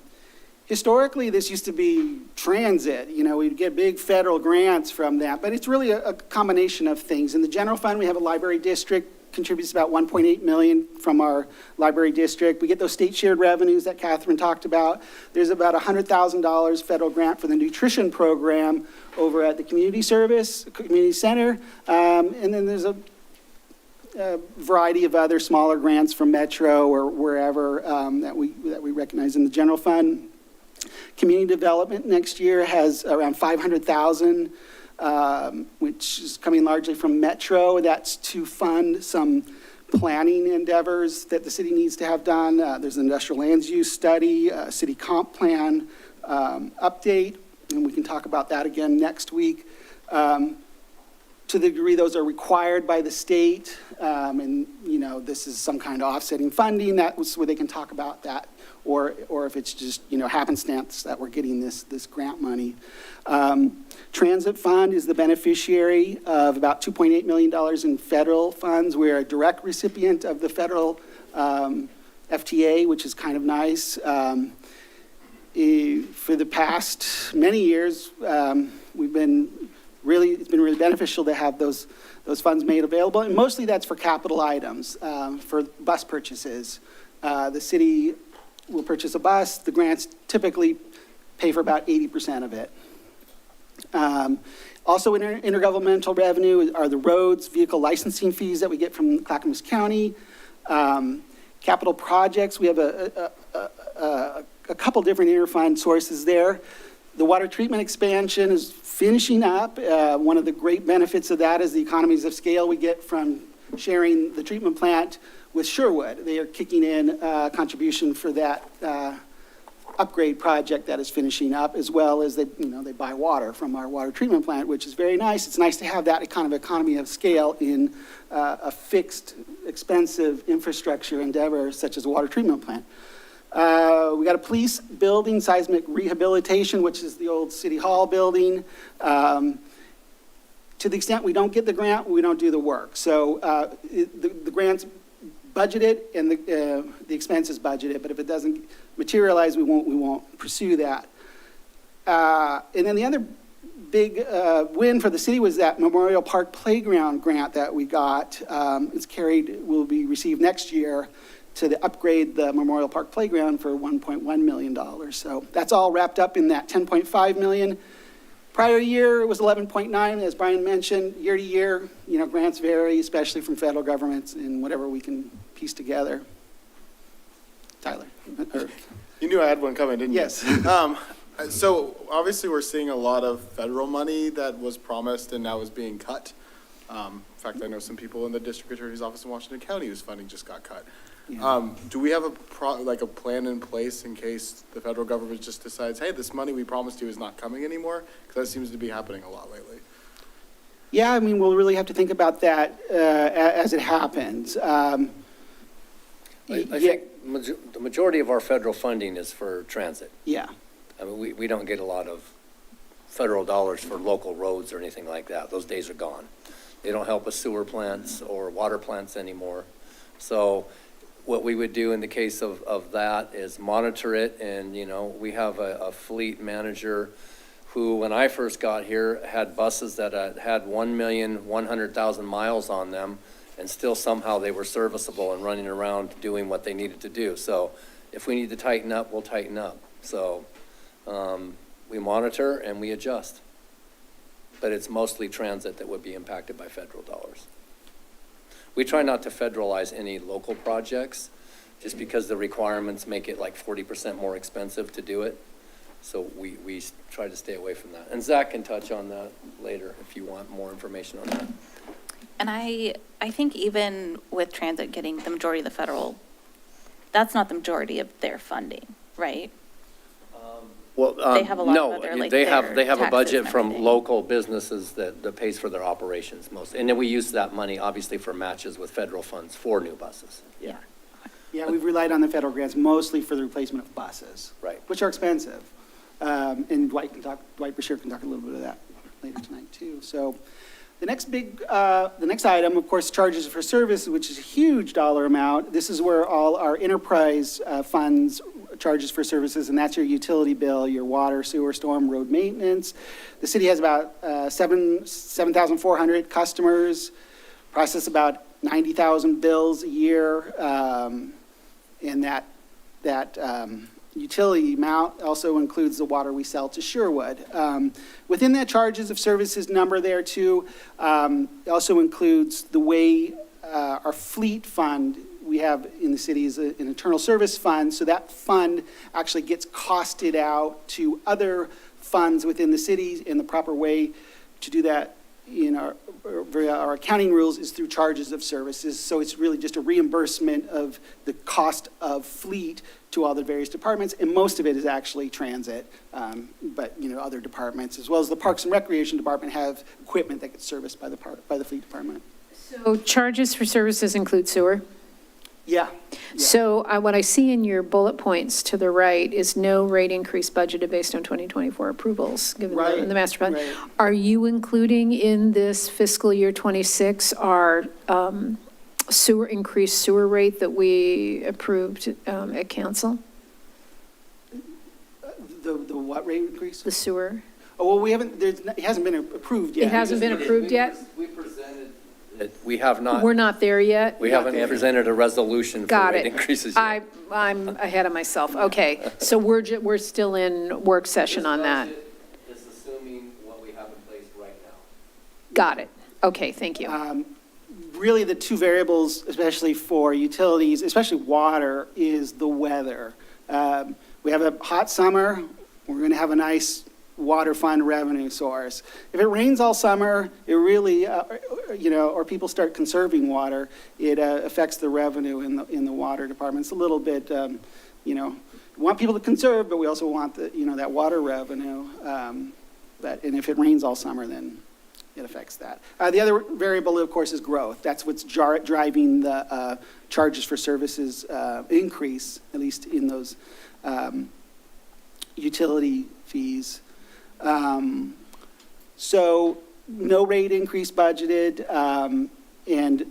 Historically, this used to be transit. We'd get big federal grants from that, but it's really a combination of things. In the general fund, we have a library district, contributes about $1.8 million from our library district. We get those state shared revenues that Catherine talked about. There's about $100,000 federal grant for the nutrition program over at the community center. And then there's a variety of other smaller grants from Metro or wherever that we recognize in the general fund. Community development next year has around $500,000, which is coming largely from Metro. That's to fund some planning endeavors that the city needs to have done. There's an industrial land use study, city comp plan update, and we can talk about that again next week. To the degree those are required by the state, and this is some kind of offsetting funding, that was where they can talk about that, or if it's just happenstance that we're getting this grant money. Transit fund is the beneficiary of about $2.8 million in federal funds. We're a direct recipient of the federal FTA, which is kind of nice. For the past many years, it's been really beneficial to have those funds made available, and mostly that's for capital items, for bus purchases. The city will purchase a bus. The grants typically pay for about 80% of it. Also intergovernmental revenue are the roads, vehicle licensing fees that we get from Clackamas County. Capital projects, we have a couple different interfund sources there. The water treatment expansion is finishing up. One of the great benefits of that is the economies of scale we get from sharing the treatment plant with Sherwood. They are kicking in contribution for that upgrade project that is finishing up, as well as they buy water from our water treatment plant, which is very nice. It's nice to have that kind of economy of scale in a fixed, expensive infrastructure endeavor such as a water treatment plant. We got a police building, seismic rehabilitation, which is the old City Hall building. To the extent we don't get the grant, we don't do the work. So the grant's budgeted and the expense is budgeted, but if it doesn't materialize, we won't pursue that. And then the other big win for the city was that Memorial Park Playground grant that we got. Will be received next year to upgrade the Memorial Park Playground for $1.1 million. So that's all wrapped up in that $10.5 million. Prior year, it was 11.9, as Brian mentioned. Year to year, grants vary, especially from federal governments and whatever we can piece together. Tyler. You knew I had one coming, didn't you? Yes. So obviously we're seeing a lot of federal money that was promised and now is being cut. In fact, I know some people in the district attorney's office in Washington County whose funding just got cut. Yeah. Do we have a plan in place in case the federal government just decides, hey, this money we promised you is not coming anymore? Because that seems to be happening a lot lately. Yeah, I mean, we'll really have to think about that as it happens. I think the majority of our federal funding is for transit. Yeah. I mean, we don't get a lot of federal dollars for local roads or anything like that. Those days are gone. They don't help with sewer plants or water plants anymore. So what we would do in the case of that is monitor it. And, you know, we have a fleet manager who, when I first got here, had buses that had 1,100,000 miles on them, and still somehow they were serviceable and running around doing what they needed to do. So if we need to tighten up, we'll tighten up. So we monitor and we adjust. But it's mostly transit that would be impacted by federal dollars. We try not to federalize any local projects just because the requirements make it like 40% more expensive to do it. So we try to stay away from that. And Zach can touch on that later if you want more information on that. And I think even with transit getting the majority of the federal, that's not the majority of their funding, right? Well, They have a lot of no, other, like, they have their a taxes budget and from everything. local businesses that pays for their operations most. And then we use that money obviously for matches with federal funds for new buses. Yeah. Yeah, we've relied on the federal grants mostly for the replacement of buses. Right. Which are expensive. And Dwight Brashear can talk a little bit of that later tonight too. So the next item, of course, charges for service, which is a huge dollar amount. This is where all our enterprise funds, charges for services, and that's your utility bill, your water, sewer, storm, road maintenance. The city has about 7,400 customers, process about 90,000 bills a year, and that utility amount also includes the water we sell to Sherwood. Within that charges of services number there too, it also includes the way our fleet fund we have in the city is an internal service fund. So that fund actually gets costed out to other funds within the city, in the proper way to do that in our accounting rules is through charges of services. So it's really just a reimbursement of the cost of fleet to all the various departments, and most of it is actually transit. But other departments, as well as the Parks and Recreation Department, have equipment that gets serviced by the fleet department. So charges for services include sewer? Yeah. So what I see in your bullet points to the right is no rate increase budgeted based on 2024 approvals, given the master plan. Right. Are you including in this fiscal year 26 our increased sewer rate that we approved at council? The what rate increase? The sewer? Oh, well, it hasn't been approved yet. It hasn't been approved yet? We presented it. We have not. We're not there yet? We haven't presented a resolution for Got rate it. increases yet. I'm ahead of myself. Okay, so we're still in work session on that. It's assuming what we have in place right now. Got it. Okay, thank you. Really, the two variables, especially for utilities, especially water, is the weather. We have a hot summer, we're going to have a nice water fund revenue source. If it rains all summer, it really, or people start conserving water, it affects the revenue in the water department. It's a little bit, we want people to conserve, but we also want that water revenue. And if it rains all summer, then it affects that. The other variable, of course, is growth. That's what's driving the charges for services increase, at least in those utility fees. So no rate increase budgeted, and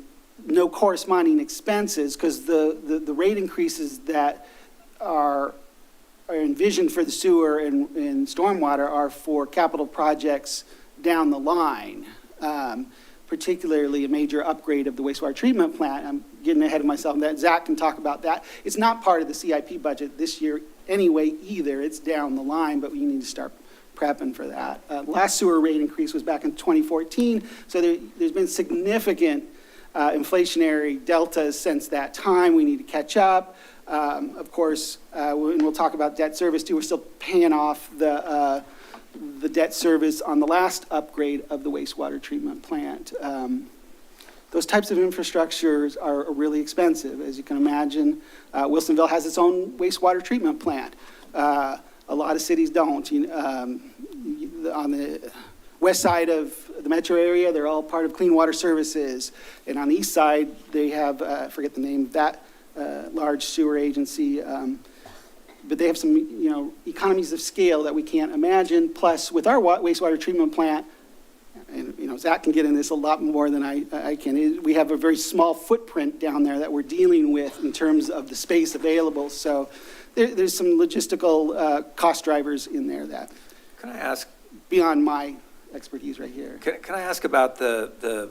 no corresponding expenses, because the rate increases that are envisioned for the sewer and stormwater are for capital projects down the line, particularly a major upgrade of the wastewater treatment plant. I'm getting ahead of myself. That Zach can talk about that. It's not part of the CIP budget this year anyway either. It's down the line, but we need to start prepping for that. Last sewer rate increase was back in 2014, so there's been significant inflationary deltas since that time. We need to catch up. Of course, and we'll talk about debt service too. We're still paying off the the debt service on the last upgrade of the wastewater treatment plant. Those types of infrastructures are really expensive. As you can imagine, Wilsonville has its own wastewater treatment plant. A lot of cities don't. On the west side of the metro area, they're all part of Clean Water Services. And on the east side, they have, I forget the name of that large sewer agency. But they have some, economies of scale that we can't imagine. Plus, with our wastewater treatment plant, and Zach can get in this a lot more than I can. We have a very small footprint down there that we're dealing with in terms of the space available. So there's some logistical cost drivers in there that. Can I ask? Beyond my expertise right here. Can I ask about the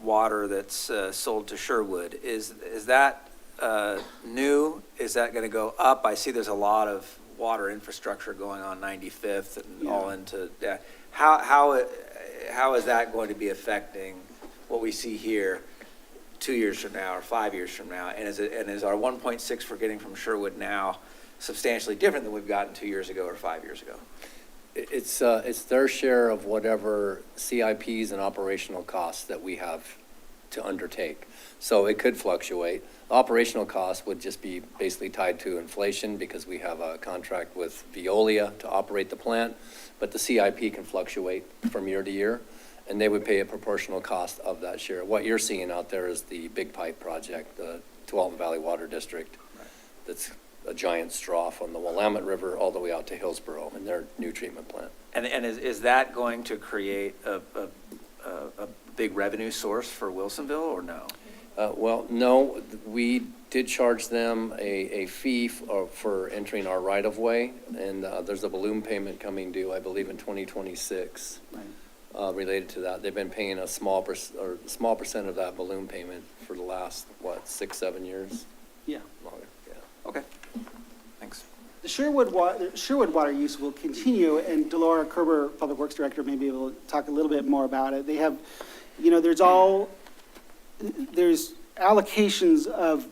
water that's sold to Sherwood? Is that new? Is that going to go up? I see there's a lot of water infrastructure going on 95th and all into that. How is that going to be affecting what we see here 2 years from now or 5 years from now? And is our 1.6 we're getting from Sherwood now substantially different than we've gotten 2 years ago or 5 years ago? It's their share of whatever CIPs and operational costs that we have to undertake. So it could fluctuate. Operational costs would just be basically tied to inflation because we have a contract with Veolia to operate the plant, but the CIP can fluctuate from year to year, and they would pay a proportional cost of that share. What you're seeing out there is the Big Pipe project, the Tualatin Valley Water District. That's a giant straw from the Willamette River all the way out to Hillsborough and their new treatment plant. And is that going to create a big revenue source for Wilsonville or no? Well, no, we did charge them a fee for entering our right-of-way, and there's a balloon payment coming due, I believe, in 2026 related to that. They've been paying a small percent of that balloon payment for the last, 6-7 years? Yeah. Longer, yeah. Okay, thanks. The Sherwood water use will continue, and Delora Kerber, Public Works Director, may be able to talk a little bit more about it. They have, there's allocations of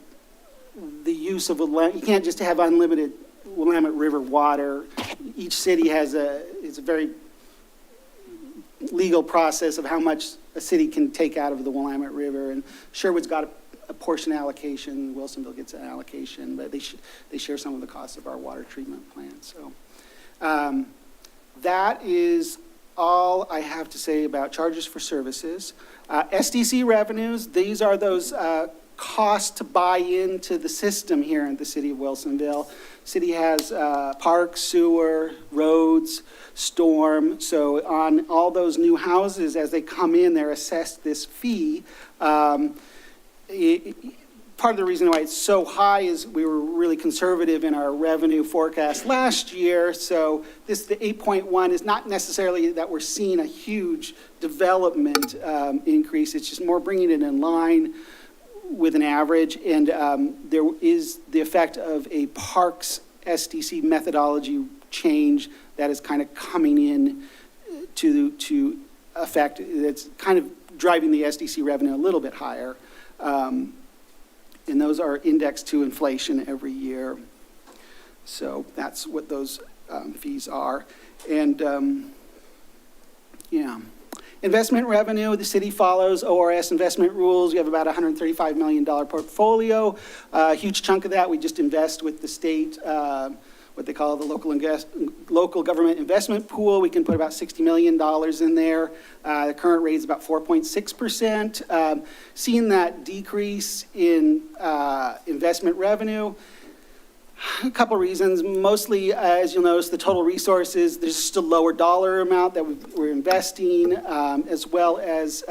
the use of Willamette. You can't just have unlimited Willamette River water. Each city has it's a very legal process of how much a city can take out of the Willamette River, and Sherwood's got a portion allocation. Wilsonville gets an allocation, but they share some of the costs of our water treatment plant. So that is all I have to say about charges for services. SDC revenues, these are those costs to buy into the system here in the city of Wilsonville. City has parks, sewer, roads, storm. So on all those new houses, as they come in, they're assessed this fee. Part of the reason why it's so high is we were really conservative in our revenue forecast last year. So the 8.1 is not necessarily that we're seeing a huge development increase. It's just more bringing it in line with an average. And there is the effect of a parks SDC methodology change that is kind of coming in to effect. It's kind of driving the SDC revenue a little bit higher. And those are indexed to inflation every year. So that's what those fees are. And investment revenue, the city follows ORS investment rules. We have about $135 million portfolio. A huge chunk of that we just invest with the state, what they call the local government investment pool. We can put about $60 million in there. The current rate is about 4.6%. Seeing that decrease in investment revenue, a couple reasons. Mostly, as you'll notice, the total resources, there's just a lower dollar amount that we're investing, as well as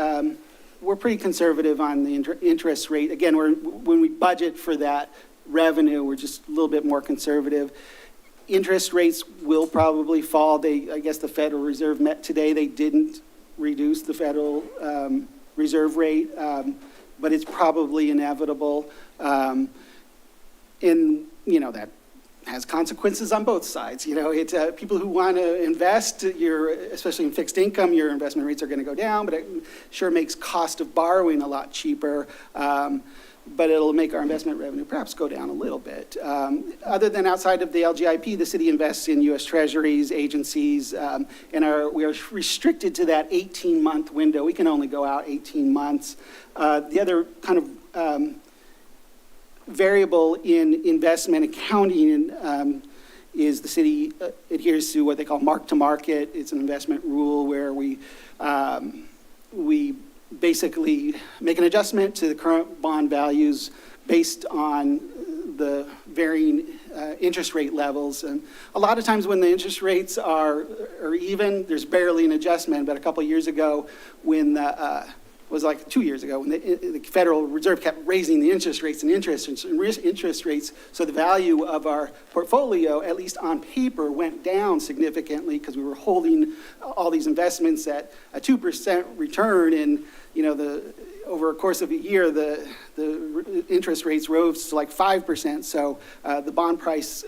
we're pretty conservative on the interest rate. Again, when we budget for that revenue, we're just a little bit more conservative. Interest rates will probably fall. I guess the Federal Reserve met today. They didn't reduce the Federal Reserve rate, but it's probably inevitable. That has consequences on both sides. People who want to invest, especially in fixed income, your investment rates are going to go down, but it sure makes cost of borrowing a lot cheaper. but it'll make our investment revenue perhaps go down a little bit. Other than outside of the LGIP, the city invests in U.S. Treasuries, agencies, and we are restricted to that 18-month window. We can only go out 18 months. The other kind of variable in investment accounting is the city adheres to what they call mark-to-market. It's an investment rule where we basically make an adjustment to the current bond values based on the varying interest rate levels. And a lot of times when the interest rates are even, there's barely an adjustment. But a couple of years ago, when was like 2 years ago, when the Federal Reserve kept raising the interest rates, so the value of our portfolio, at least on paper, went down significantly because we were holding all these investments at a 2% return, and over a course of a year, the interest rates rose to like 5%. So the bond price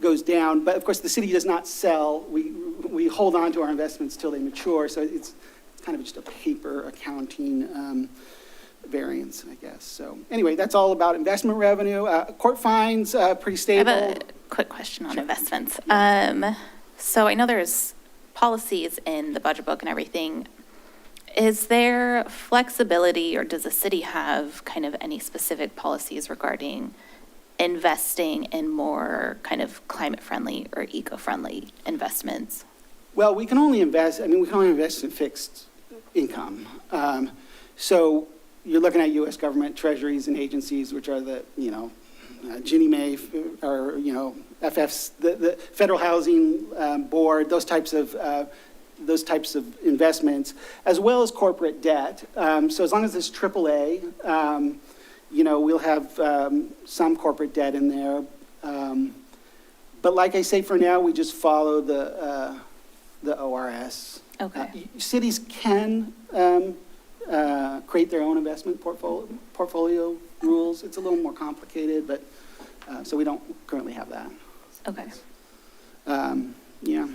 goes down, but of course the city does not sell. We hold on to our investments till they mature. So it's kind of just a paper accounting variance, I guess. So anyway, that's all about investment revenue. Court fines, pretty stable. I have a quick question on investments. So I know there's policies in the budget book and everything. Is there flexibility, or does the city have kind of any specific policies regarding investing in more kind of climate-friendly or eco-friendly investments? Well, we can only invest in fixed income. So you're looking at U.S. government treasuries and agencies, which are the, Ginnie Mae, or, FFs, the Federal Housing Board, those types of investments, as well as corporate debt. So as long as it's AAA, we'll have some corporate debt in there. But like I say, for now, we just follow the ORS. Okay. Cities can create their own investment portfolio rules. It's a little more complicated, but so we don't currently have that. Okay. Yeah.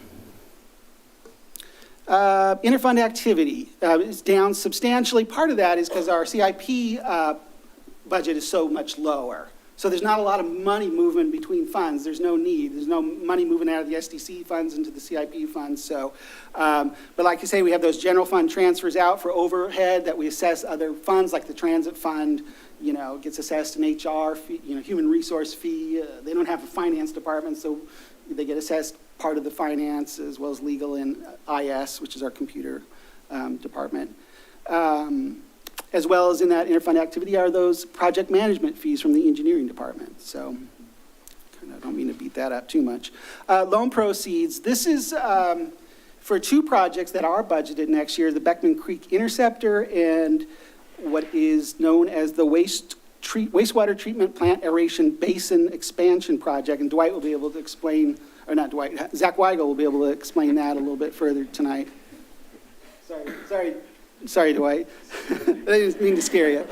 Interfund activity is down substantially. Part of that is because our CIP budget is so much lower. So there's not a lot of money moving between funds. There's no need. There's no money moving out of the SDC funds into the CIP funds. So, but like I say, we have those general fund transfers out for overhead that we assess other funds, like the transit fund, gets assessed an HR fee, human resource fee. They don't have a finance department, so they get assessed part of the finance, as well as legal and IS, which is our computer department. As well as in that interfund activity are those project management fees from the engineering department. So I don't mean to beat that up too much. Loan proceeds. This is for two projects that are budgeted next year, the Beckman Creek Interceptor and what is known as the wastewater treatment plant aeration basin expansion project. And Dwight will be able to explain, or not Dwight, Zach Weigel will be able to explain that a little bit further tonight. Sorry, Dwight. I didn't mean to scare you.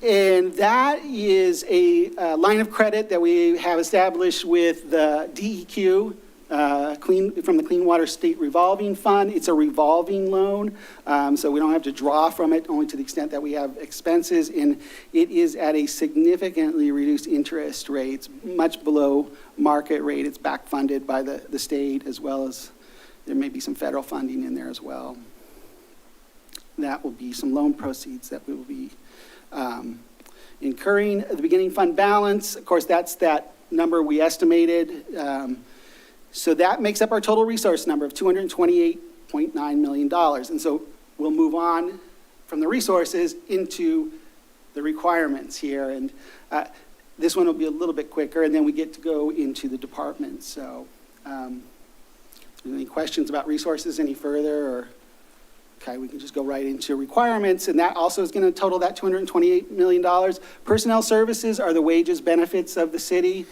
And that is a line of credit that we have established with the DEQ, from the Clean Water State Revolving Fund. It's a revolving loan, so we don't have to draw from it, only to the extent that we have expenses. And it is at a significantly reduced interest rate, much below market rate. It's back funded by the state, as well as there may be some federal funding in there as well. That will be some loan proceeds that we will be incurring. The beginning fund balance, of course, that's that number we estimated. So that makes up our total resource number of $228.9 million. And so we'll move on from the resources into the requirements here. And this one will be a little bit quicker, and then we get to go into the departments. So any questions about resources any further? Or okay, we can just go right into requirements, and that also is going to total that $228 million. Personnel services are the wages, benefits of the city,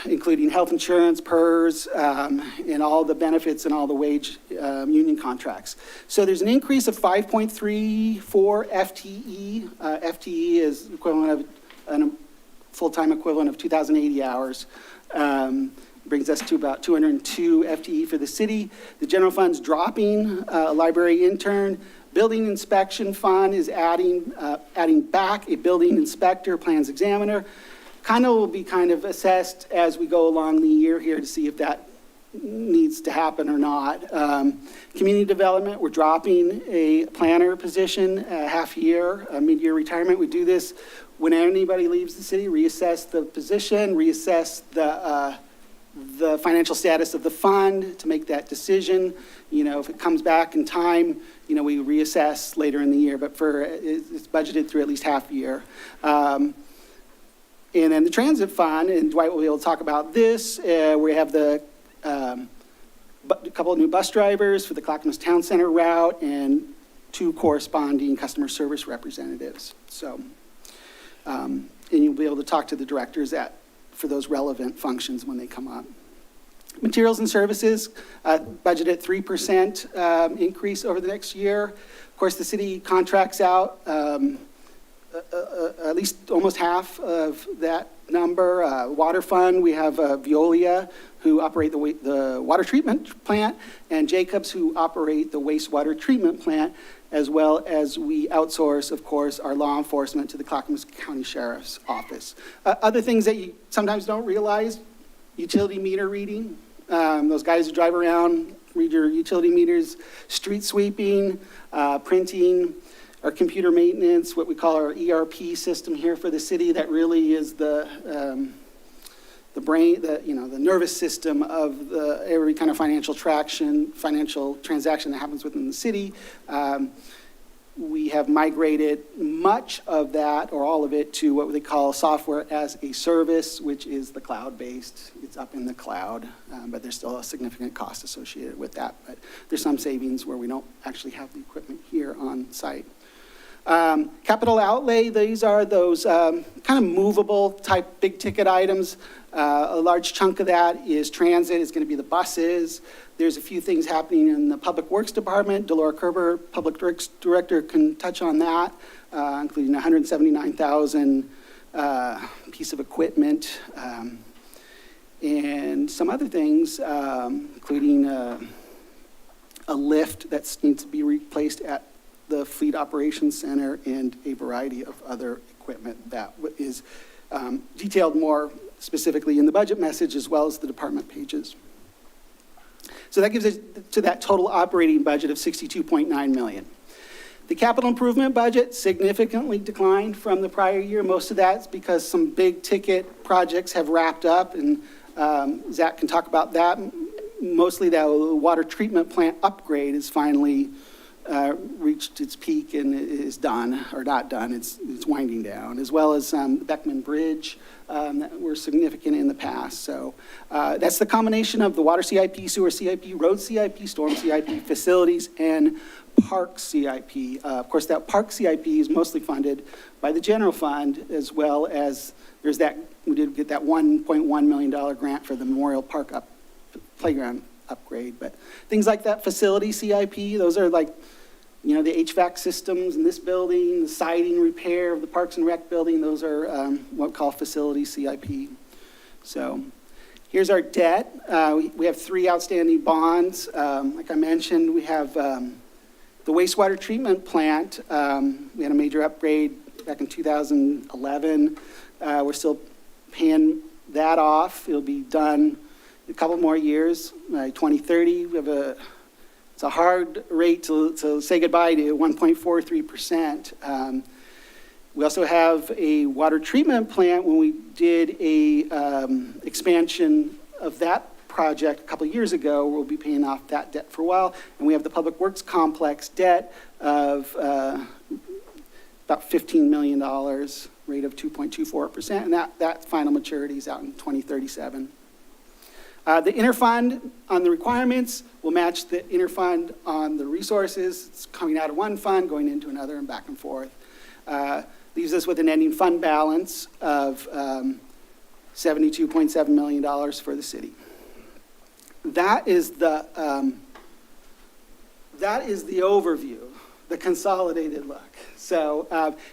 including health insurance, PERS, and all the benefits and all the wage union contracts. So there's an increase of 5.34 FTE. FTE is equivalent of a full-time equivalent of 2,080 hours. brings us to about 202 FTE for the city. The general fund's dropping a library intern. Building inspection fund is adding back a building inspector, plans examiner. Kind of will be kind of assessed as we go along the year here to see if that needs to happen or not. Community development, we're dropping a planner position, half year, mid-year retirement. We do this when anybody leaves the city, reassess the position, reassess the financial status of the fund to make that decision. You know, if it comes back in time, you know, we reassess later in the year, but it's budgeted through at least half year. And then the transit fund, and Dwight will be able to talk about this. We have a couple of new bus drivers for the Clackamas Town Center route and 2 corresponding customer service representatives. So, and you'll be able to talk to the directors for those relevant functions when they come up. Materials and services, budgeted 3% increase over the next year. Of course, the city contracts out at least almost half of that number. Water fund, we have Veolia, who operate the water treatment plant, and Jacobs, who operate the wastewater treatment plant, as well as we outsource, of course, our law enforcement to the Clackamas County Sheriff's Office. Other things that you sometimes don't realize, utility meter reading. Those guys who drive around, read your utility meters, street sweeping, printing, our computer maintenance, what we call our ERP system here for the city. That really is the brain, the nervous system of every kind of financial transaction that happens within the city. We have migrated much of that, or all of it, to what they call software as a service, which is the cloud-based. It's up in the cloud, but there's still a significant cost associated with that. But there's some savings where we don't actually have the equipment here on site. Capital outlay, these are those kind of movable type big ticket items. A large chunk of that is transit, is going to be the buses. There's a few things happening in the Public Works Department. Delora Kerber, Public Works Director, can touch on that, including $179,000 piece of equipment, and some other things, including a lift that needs to be replaced at the Fleet Operations Center, and a variety of other equipment that is detailed more specifically in the budget message, as well as the department pages. So that gives us to that total operating budget of $62.9 million. The capital improvement budget significantly declined from the prior year. Most of that's because some big ticket projects have wrapped up, and Zach can talk about that. Mostly the water treatment plant upgrade is finally reached its peak and is done, or not done, it's winding down, as well as Beckman Bridge that were significant in the past. So that's the combination of the water CIP, sewer CIP, road CIP, storm CIP, facilities, and park CIP. Of course, that park CIP is mostly funded by the general fund, as well as we did get that $1.1 million grant for the Memorial Park playground upgrade. But things like that facility CIP, those are like, the HVAC systems in this building, the siding repair of the Parks and Rec building, those are what we call facility CIP. So here's our debt. We have 3 outstanding bonds. Like I mentioned, we have the wastewater treatment plant. We had a major upgrade back in 2011. We're still paying that off. It'll be done a couple more years, 2030. It's a hard rate to say goodbye to, 1.43%. We also have a water treatment plant. When we did a expansion of that project a couple years ago, we'll be paying off that debt for a while. And we have the Public Works Complex debt of about $15 million, rate of 2.24%, and that final maturity is out in 2037. The interfund on the requirements will match the interfund on the resources. It's coming out of one fund, going into another, and back and forth. Leaves us with an ending fund balance of $72.7 million for the city. That is the overview, the consolidated look. So,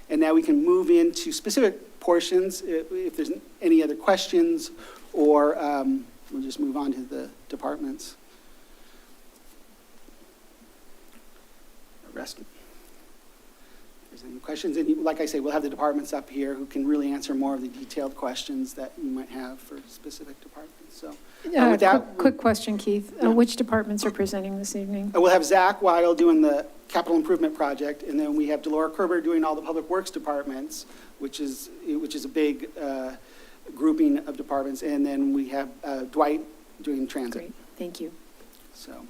and now we can move into specific portions if there's any other questions or we'll just move on to the departments. Rest. If there's any questions, and like I say, we'll have the departments up here who can really answer more of the detailed questions that you might have for specific departments. So with that, Quick question, Keith. Yeah. Which departments are presenting this evening? we'll have Zach Weigel doing the capital improvement project, and then we have Delora Kerber doing all the public works departments, which is a big grouping of departments, and then we have Dwight doing transit. Great, thank you. So,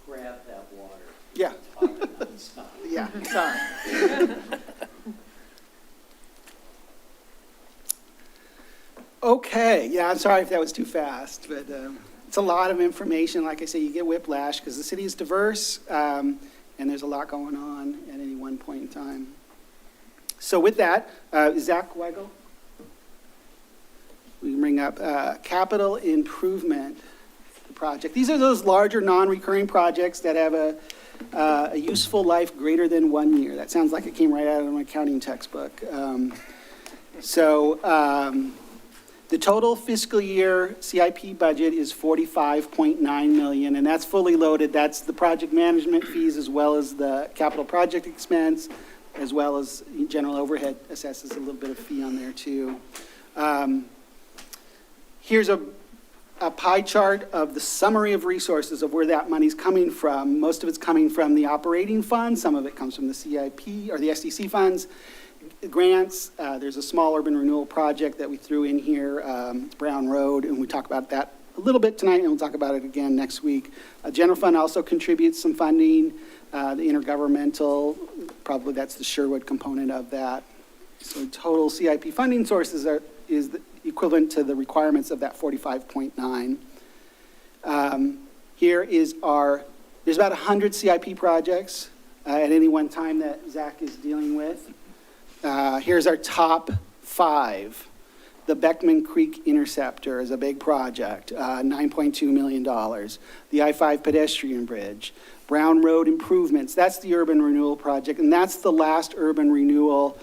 Grab that water. yeah. Yeah, sorry. Okay, yeah, I'm sorry if that was too fast, but it's a lot of information. Like I say, you get whiplash because the city is diverse, and there's a lot going on at any one point in time. So with that, Zach Weigel, we can bring up capital improvement project. These are those larger non-recurring projects that have a useful life greater than 1 year. That sounds like it came right out of an accounting textbook. The total fiscal year CIP budget is $45.9 million, and that's fully loaded. That's the project management fees as well as the capital project expense, as well as general overhead assesses a little bit of fee on there too. Here's a pie chart of the summary of resources of where that money's coming from. Most of it's coming from the operating fund. Some of it comes from the CIP or the SDC funds. Grants, there's a small urban renewal project that we threw in here, it's Brown Road, and we talk about that a little bit tonight, and we'll talk about it again next week. General fund also contributes some funding. The intergovernmental, probably that's the Sherwood component of that. So total CIP funding sources is the equivalent to the requirements of that 45.9. Here is there's about 100 CIP projects at any one time that Zach is dealing with. Here's our top 5. The Beckman Creek Interceptor is a big project, $9.2 million. The I-5 pedestrian bridge. Brown Road improvements, that's the urban renewal project, and that's the last urban renewal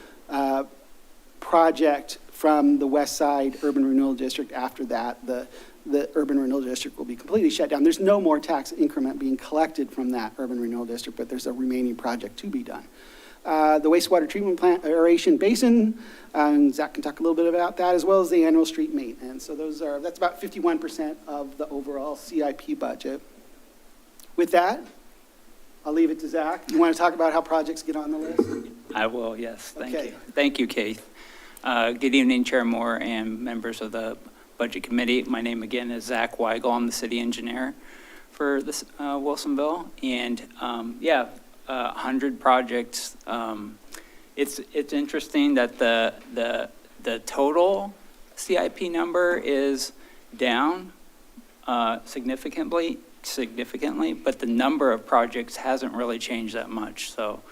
project from the West Side Urban Renewal District. After that, the urban renewal district will be completely shut down. There's no more tax increment being collected from that urban renewal district, but there's a remaining project to be done. The wastewater treatment plant aeration basin, Zach can talk a little bit about that, as well as the annual street maintenance. So that's about 51% of the overall CIP budget. With that, I'll leave it to Zach. You want to talk about how projects get on the list? I will, yes, thank Okay. you. Thank you, Keith. Good evening, Chair Moore and members of the Budget Committee. My name again is Zach Weigel. I'm the city engineer for this Wilsonville. And 100 projects. It's interesting that the total CIP number is down significantly, but the number of projects hasn't really changed that much. So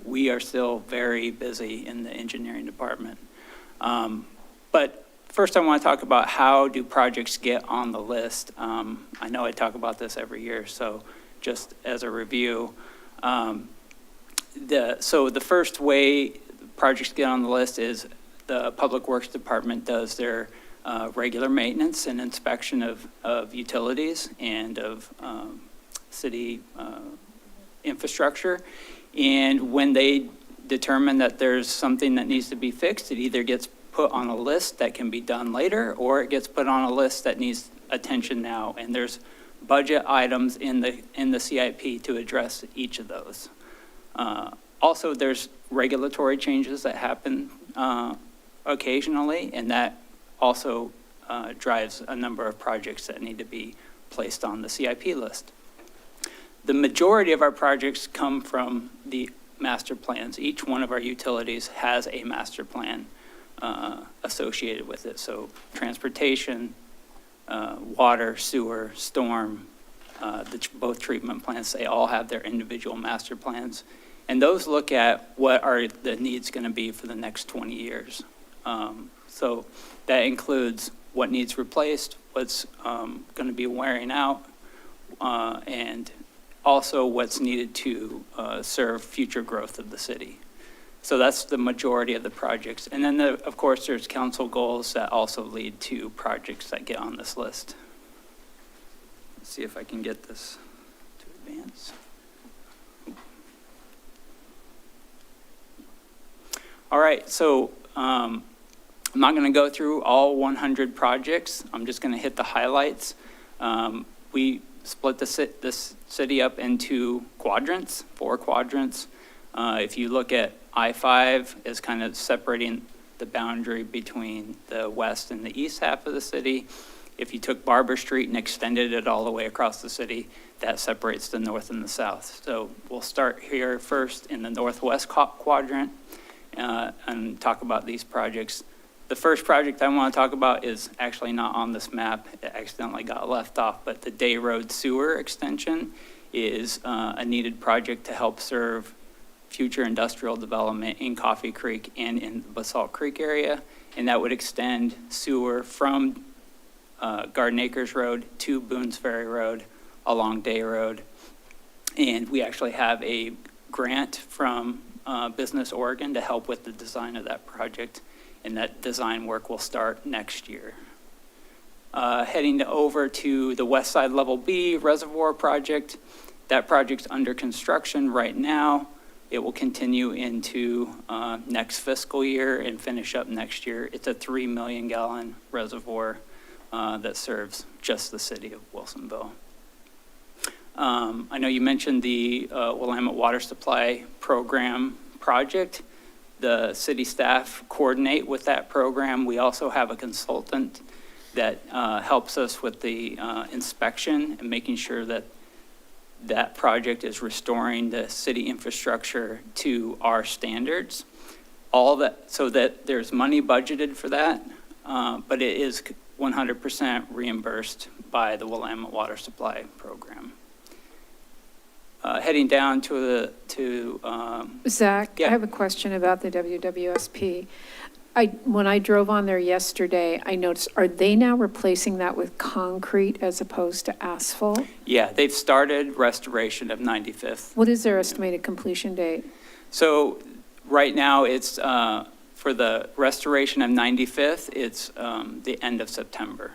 we are still very busy in the engineering department. But first I want to talk about how do projects get on the list. I know I talk about this every year, so just as a review, the first way projects get on the list is the Public Works Department does their regular maintenance and inspection of utilities and of city infrastructure. And when they determine that there's something that needs to be fixed, it either gets put on a list that can be done later, or it gets put on a list that needs attention now. And there's budget items in the CIP to address each of those. Also, there's regulatory changes that happen occasionally, and that also drives a number of projects that need to be placed on the CIP list. The majority of our projects come from the master plans. Each one of our utilities has a master plan associated with it. So transportation, water, sewer, storm, both treatment plants, they all have their individual master plans. And those look at what are the needs going to be for the next 20 years. So that includes what needs replaced, what's going to be wearing out, and also what's needed to serve future growth of the city. So that's the majority of the projects. And then, of course, there's council goals that also lead to projects that get on this list. Let's see if I can get this to advance. All right, so I'm not going to go through all 100 projects. I'm just going to hit the highlights. We split this city up into quadrants, 4 quadrants. If you look at I-5 is kind of separating the boundary between the west and the east half of the city. If you took Barber Street and extended it all the way across the city, that separates the north and the south. So we'll start here first in the northwest quadrant and talk about these projects. The first project I want to talk about is actually not on this map. It accidentally got left off, but the Day Road Sewer Extension is a needed project to help serve future industrial development in Coffee Creek and in the Basalt Creek area. And that would extend sewer from Garden Acres Road to Boone's Ferry Road along Day Road. And we actually have a grant from Business Oregon to help with the design of that project. And that design work will start next year. Heading over to the West Side Level B Reservoir Project. That project's under construction right now. It will continue into next fiscal year and finish up next year. It's a 3 million gallon reservoir that serves just the city of Wilsonville. I know you mentioned the Willamette Water Supply Program project. The city staff coordinate with that program. We also have a consultant that helps us with the inspection and making sure that that project is restoring the city infrastructure to our standards. All that, so that there's money budgeted for that, but it is 100% reimbursed by the Willamette Water Supply Program. Heading down to Zach, Yeah. I have a question about the WWSP. When I drove on there yesterday, I noticed, are they now replacing that with concrete as opposed to asphalt? yeah, they've started restoration of 95th. What is their estimated completion date? So right now it's, for the restoration of 95th, it's the end of September.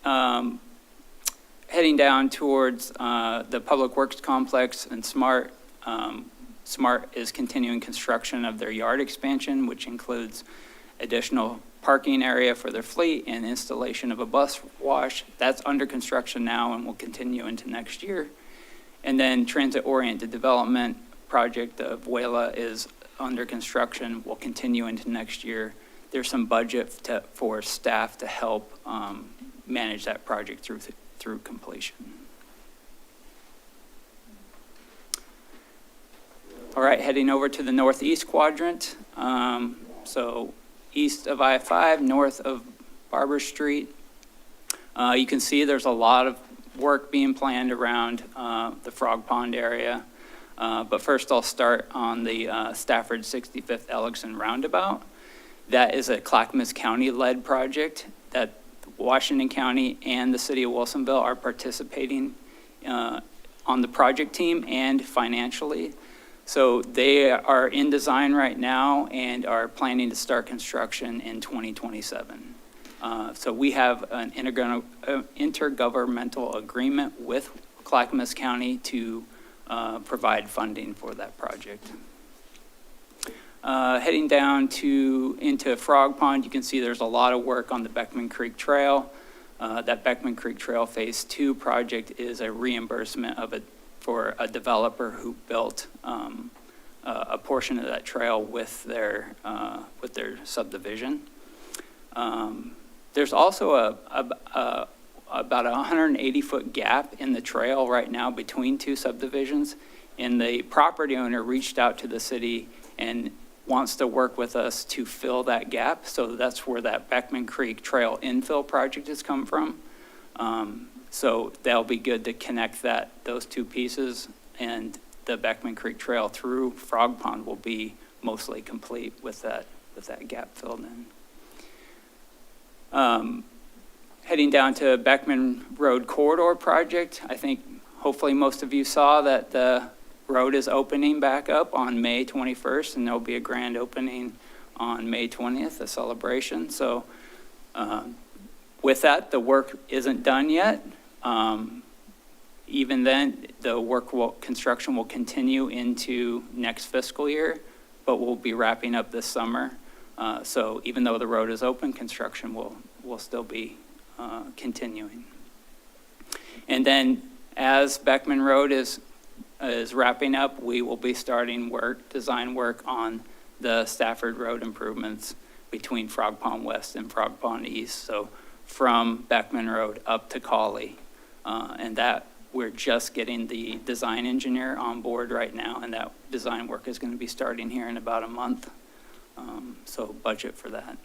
Heading down towards the Public Works Complex and Smart. Smart is continuing construction of their yard expansion, which includes additional parking area for their fleet and installation of a bus wash. That's under construction now and will continue into next year. And then transit-oriented development project of Wela is under construction, will continue into next year. There's some budget for staff to help manage that project through completion. All right, heading over to the northeast quadrant. So east of I-5, north of Barber Street. You can see there's a lot of work being planned around the Frog Pond area. But first I'll start on the Stafford 65th Ellickson Roundabout. That is a Clackamas County-led project that Washington County and the city of Wilsonville are participating on the project team and financially. So they are in design right now and are planning to start construction in 2027. So we have an intergovernmental agreement with Clackamas County to provide funding for that project. Heading down into Frog Pond, you can see there's a lot of work on the Beckman Creek Trail. That Beckman Creek Trail Phase 2 project is a reimbursement for a developer who built a portion of that trail with their subdivision. There's also about a 180-foot gap in the trail right now between two subdivisions, and the property owner reached out to the city and wants to work with us to fill that gap. So that's where that Beckman Creek Trail infill project has come from. So that'll be good to connect those two pieces, and the Beckman Creek Trail through Frog Pond will be mostly complete with that gap filled in. Heading down to Beckman Road Corridor project, I think hopefully most of you saw that the road is opening back up on May 21st, and there'll be a grand opening on May 20th, a celebration. So with that, the work isn't done yet. Even then, the construction will continue into next fiscal year, but we'll be wrapping up this summer. So even though the road is open, construction will still be continuing. And then as Beckman Road is wrapping up, we will be starting design work on the Stafford Road improvements between Frog Pond West and Frog Pond East. So from Beckman Road up to Cawley. And that we're just getting the design engineer on board right now, and that design work is going to be starting here in about a month. So budget for that.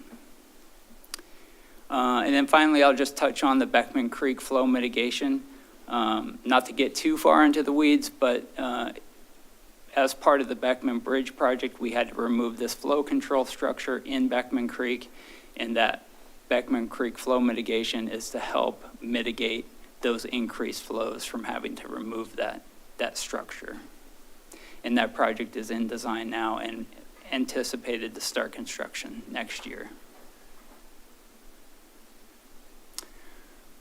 And then finally, I'll just touch on the Beckman Creek flow mitigation. Not to get too far into the weeds, but as part of the Beckman Bridge project, we had to remove this flow control structure in Beckman Creek, and that Beckman Creek flow mitigation is to help mitigate those increased flows from having to remove that structure. And that project is in design now and anticipated to start construction next year.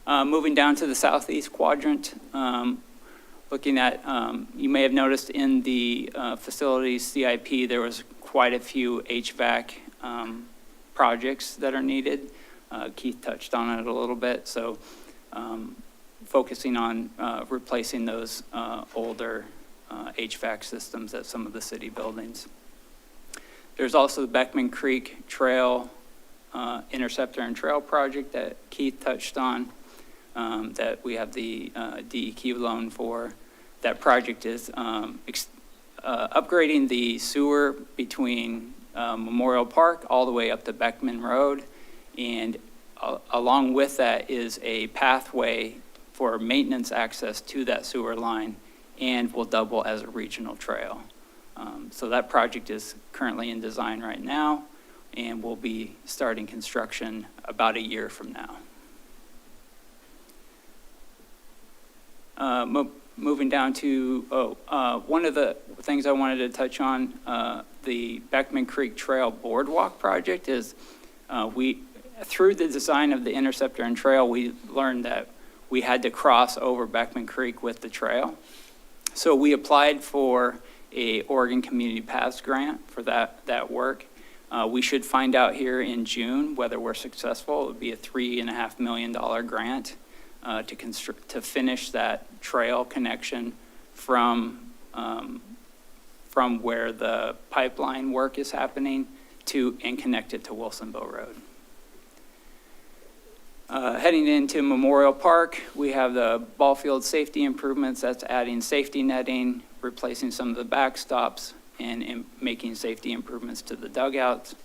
Moving down to the southeast quadrant, looking at, you may have noticed in the facilities CIP, there was quite a few HVAC projects that are needed. Keith touched on it a little bit. So focusing on replacing those older HVAC systems at some of the city buildings. There's also the Beckman Creek Trail Interceptor and Trail project that Keith touched on, that we have the DEQ loan for. That project is upgrading the sewer between Memorial Park all the way up to Beckman Road, and along with that is a pathway for maintenance access to that sewer line, and will double as a regional trail. So that project is currently in design right now, and will be starting construction about a year from now. Moving down to, one of the things I wanted to touch on, the Beckman Creek Trail Boardwalk project is, through the design of the interceptor and trail, we learned that we had to cross over Beckman Creek with the trail. So we applied for a Oregon Community Paths grant for that work. We should find out here in June whether we're successful. It would be a $3.5 million grant to finish that trail connection from where the pipeline work is happening and connect it to Wilsonville Road. Heading into Memorial Park, we have the ball field safety improvements. That's adding safety netting, replacing some of the backstops, and making safety improvements to the dugouts.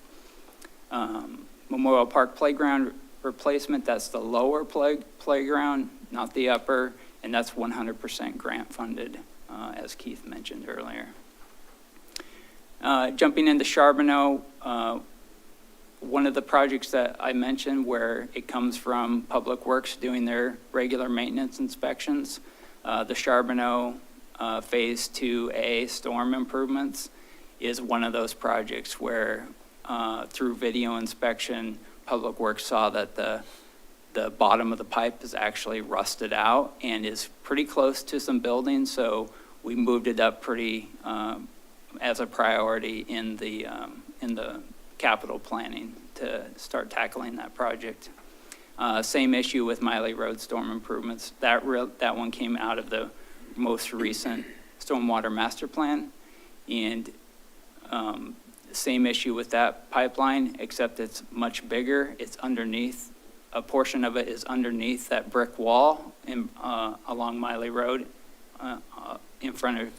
Memorial Park playground replacement, that's the lower playground, not the upper, and that's 100% grant funded, as Keith mentioned earlier. Jumping into Charbonneau, one of the projects that I mentioned where it comes from Public Works doing their regular maintenance inspections, the Charbonneau Phase 2A storm improvements is one of those projects where through video inspection, Public Works saw that the bottom of the pipe is actually rusted out and is pretty close to some buildings, so we moved it up pretty as a priority in the capital planning to start tackling that project. Same issue with Miley Road storm improvements. That one came out of the most recent stormwater master plan, and same issue with that pipeline, except it's much bigger. It's underneath, a portion of it is underneath that brick wall along Miley Road in front of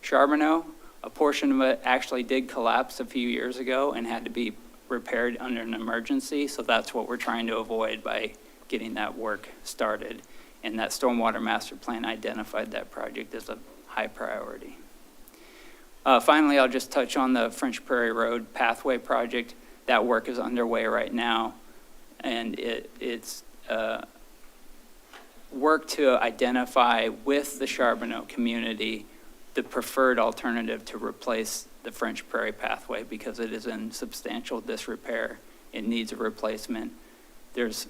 Charbonneau. A portion of it actually did collapse a few years ago and had to be repaired under an emergency. So that's what we're trying to avoid by getting that work started. And that stormwater master plan identified that project as a high priority. Finally, I'll just touch on the French Prairie Road pathway project. That work is underway right now. And it's work to identify with the Charbonneau community the preferred alternative to replace the French Prairie pathway because it is in substantial disrepair. It needs a replacement. There's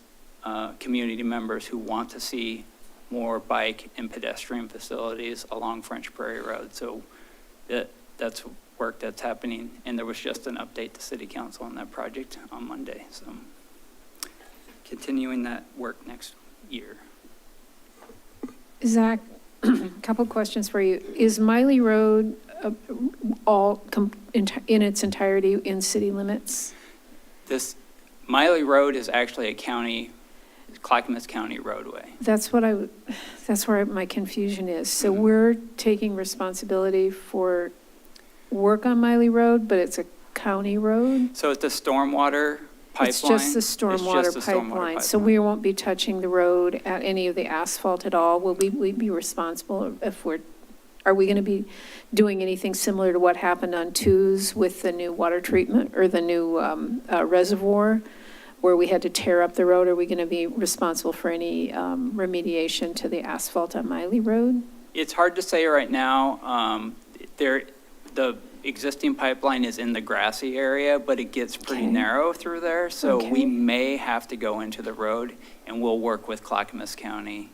community members who want to see more bike and pedestrian facilities along French Prairie Road. So that's work that's happening. And there was just an update to City Council on that project on Monday. So continuing that work next year. Zach, a couple questions for you. Is Miley Road in its entirety in city limits? This Miley Road is actually a county, Clackamas County roadway. That's where my confusion is. So we're taking responsibility for work on Miley Road, but it's a county road? So it's a stormwater pipeline. It's just the stormwater pipeline. So we won't be touching the road at any of the asphalt at all? Will we be responsible if are we going to be doing anything similar to what happened on Twos with the new water treatment or the new reservoir where we had to tear up the road? Are we going to be responsible for any remediation to the asphalt on Miley Road? It's hard to say right now. The existing pipeline is in the grassy area, but it gets pretty narrow through there. So we may have to go into the road, and we'll work with Clackamas County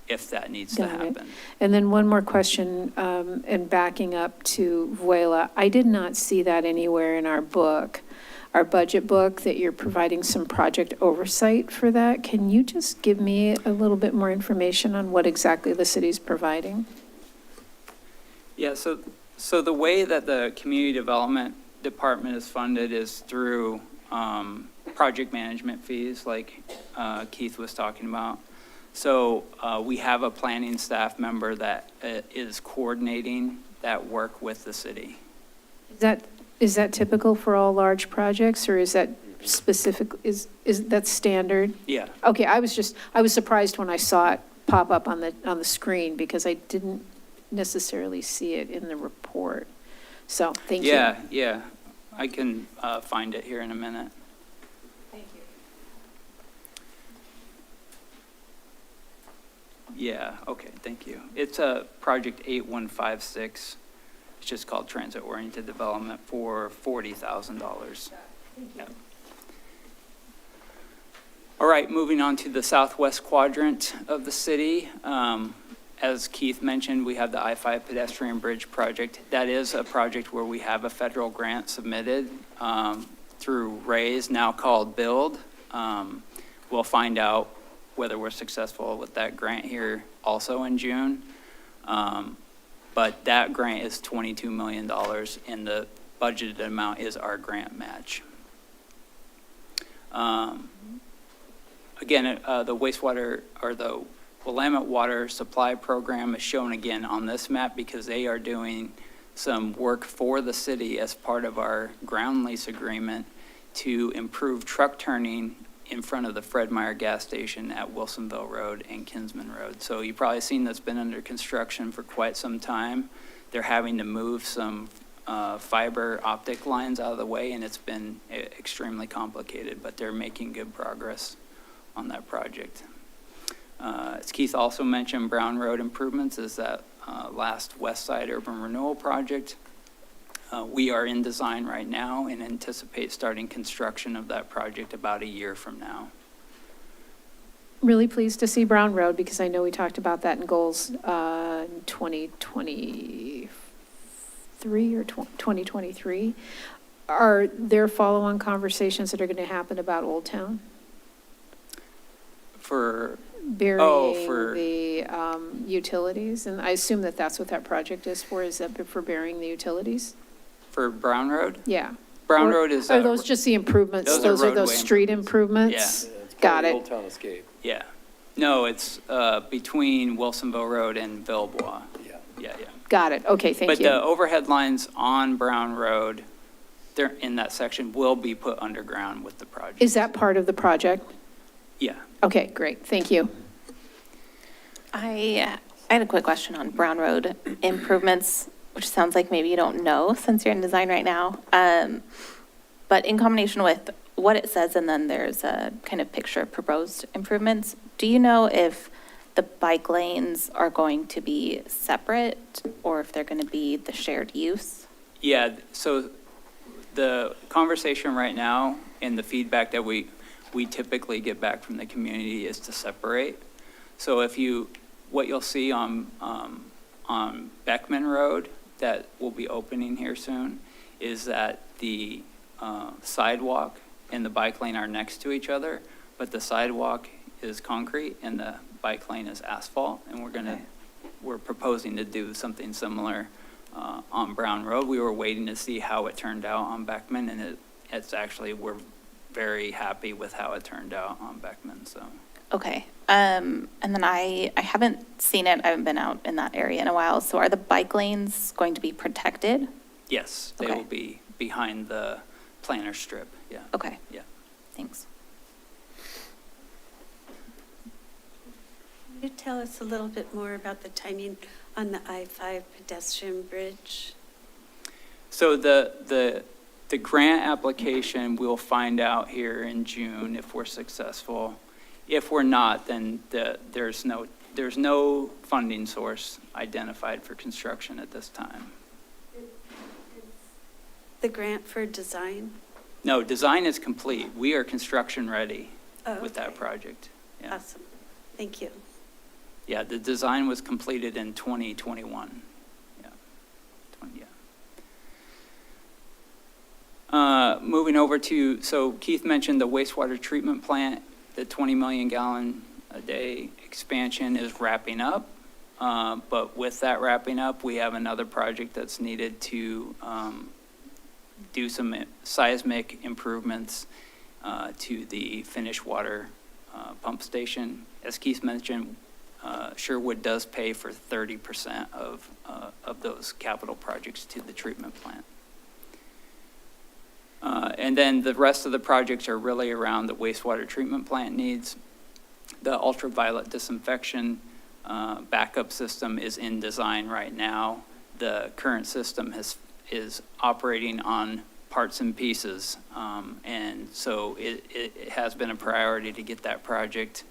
if that needs to happen. And then one more question, and backing up to Vuela, I did not see that anywhere in our book, our budget book, that you're providing some project oversight for that. Can you just give me a little bit more information on what exactly the city's providing? Yeah, so the way that the community development department is funded is through project management fees, like Keith was talking about. So we have a planning staff member that is coordinating that work with the city. Is that typical for all large projects, or is that specific, is that standard? Yeah. Okay, I was surprised when I saw it pop up on the screen because I didn't necessarily see it in the report. So, thank you. Yeah. I can find it here in a minute. Thank you. Yeah, okay, thank you. It's project 8156. It's just called Transit-Oriented Development for $40,000. Yeah. All right, moving on to the southwest quadrant of the city. As Keith mentioned, we have the I-5 pedestrian bridge project. That is a project where we have a federal grant submitted through RAISE, now called BUILD. We'll find out whether we're successful with that grant here also in June. But that grant is $22 million, and the budgeted amount is our grant match. Again, the wastewater, or the Willamette Water Supply Program is shown again on this map because they are doing some work for the city as part of our ground lease agreement to improve truck turning in front of the Fred Meyer gas station at Wilsonville Road and Kinsman Road. So you've probably seen that's been under construction for quite some time. They're having to move some fiber optic lines out of the way, and it's been extremely complicated, but they're making good progress on that project. As Keith also mentioned, Brown Road improvements is that last West Side Urban Renewal project. We are in design right now and anticipate starting construction of that project about a year from now. Really pleased to see Brown Road because I know we talked about that in goals 2023 or 2023. Are there follow-on conversations that are going to happen about Old Town? For burying the utilities, and I assume that that's what that project is for. Is that for burying the utilities? For Brown Road? Yeah. Brown Road is. Are those just the improvements? Those are those street improvements? Yeah. It's Got it. Old Town Escape. Yeah. No, it's between Wilsonville Road and Villebois. Yeah. Got it. Okay, thank you. But the overhead lines on Brown Road, they're in that section, will be put underground with the project. Is that part of the project? Yeah. Okay, great. Thank you. I had a quick question on Brown Road improvements, which sounds like maybe you don't know since you're in design right now. But in combination with what it says, and then there's a kind of picture of proposed improvements, do you know if the bike lanes are going to be separate or if they're going to be the shared use? Yeah, so the conversation right now and the feedback that we typically get back from the community is to separate. So what you'll see on Beckman Road that will be opening here soon is that the sidewalk and the bike lane are next to each other, but the sidewalk is concrete and the bike lane is asphalt, and we're proposing to do something similar on Brown Road. We were waiting to see how it turned out on Beckman, and it's actually, we're very happy with how it turned out on Beckman, so. Okay. And then I haven't seen it. I haven't been out in that area in a while. So are the bike lanes going to be protected? Yes, they Okay. will be behind the planter strip, yeah. Okay. Yeah. Thanks. Can you tell us a little bit more about the timing on the I-5 pedestrian bridge? So the grant application, we'll find out here in June if we're successful. If we're not, then there's no funding source identified for construction at this time. The grant for design? No, design is complete. We are construction ready Oh, with that okay. project. Yeah. Awesome. Thank you. Yeah, the design was completed in 2021. Yeah. Moving over to, so Keith mentioned the wastewater treatment plant, the 20 million gallon a day expansion is wrapping up. But with that wrapping up, we have another project that's needed to do some seismic improvements to the finished water pump station. As Keith mentioned, Sherwood does pay for 30% of those capital projects to the treatment plant. And then the rest of the projects are really around the wastewater treatment plant needs. The ultraviolet disinfection backup system is in design right now. The current system is operating on parts and pieces. And so it has been a priority to get that project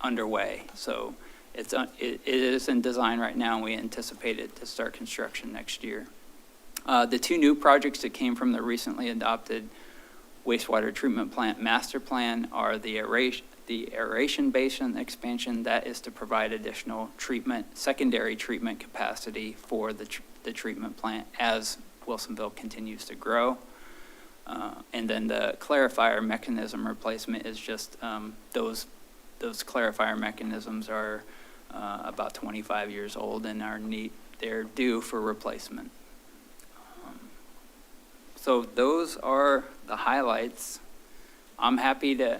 underway. So it is in design right now, and we anticipate it to start construction next year. The two new projects that came from the recently adopted wastewater treatment plant master plan are the aeration basin expansion. That is to provide additional secondary treatment capacity for the treatment plant as Wilsonville continues to grow. And then the clarifier mechanism replacement is just those clarifier mechanisms are about 25 years old and they're due for replacement. So those are the highlights. I'm happy to,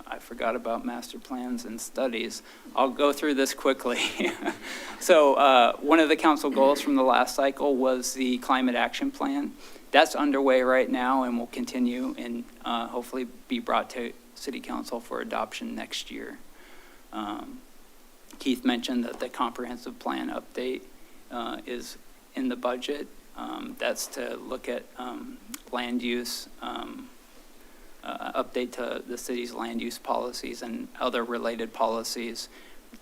I forgot about master plans and studies. I'll go through this quickly. So one of the council goals from the last cycle was the climate action plan. That's underway right now and will continue and hopefully be brought to City Council for adoption next year. Keith mentioned that the comprehensive plan update is in the budget. That's to look at land use, update to the city's land use policies and other related policies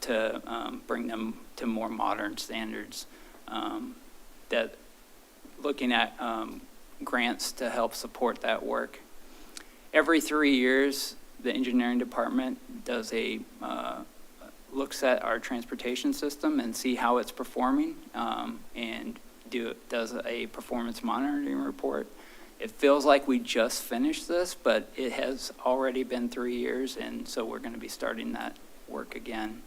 to bring them to more modern standards. That looking at grants to help support that work. Every 3 years, the engineering department does looks at our transportation system and see how it's performing and does a performance monitoring report. It feels like we just finished this, but it has already been 3 years, and so we're going to be starting that work again.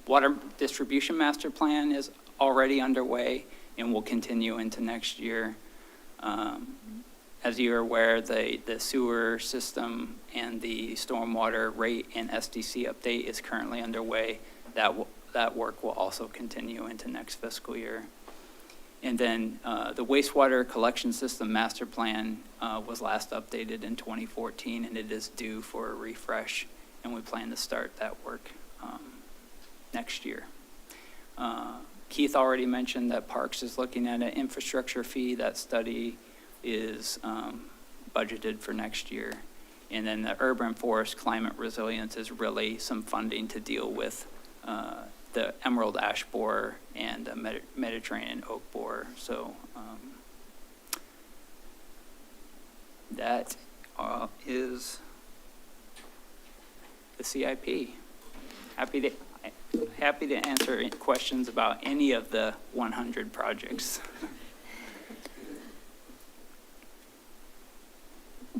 Water distribution master plan is already underway and will continue into next year. As you're aware, the sewer system and the stormwater rate and SDC update is currently underway. That work will also continue into next fiscal year. And then the wastewater collection system master plan was last updated in 2014, and it is due for a refresh, and we plan to start that work next year. Keith already mentioned that Parks is looking at an infrastructure fee. That study is budgeted for next year. And then the urban forest climate resilience is really some funding to deal with the emerald ash borer and the Mediterranean oak borer. So that is the CIP. Happy to answer any questions about any of the 100 projects.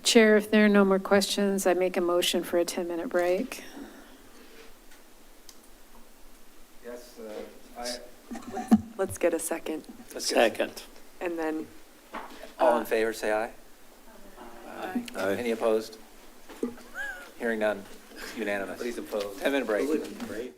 Chair, if there are no more questions, I make a motion for a 10-minute break. Yes, Let's get a second, Second. and then, all in favor, say aye. Aye. Any opposed? Hearing none, it's unanimous. Please oppose. 10-minute break.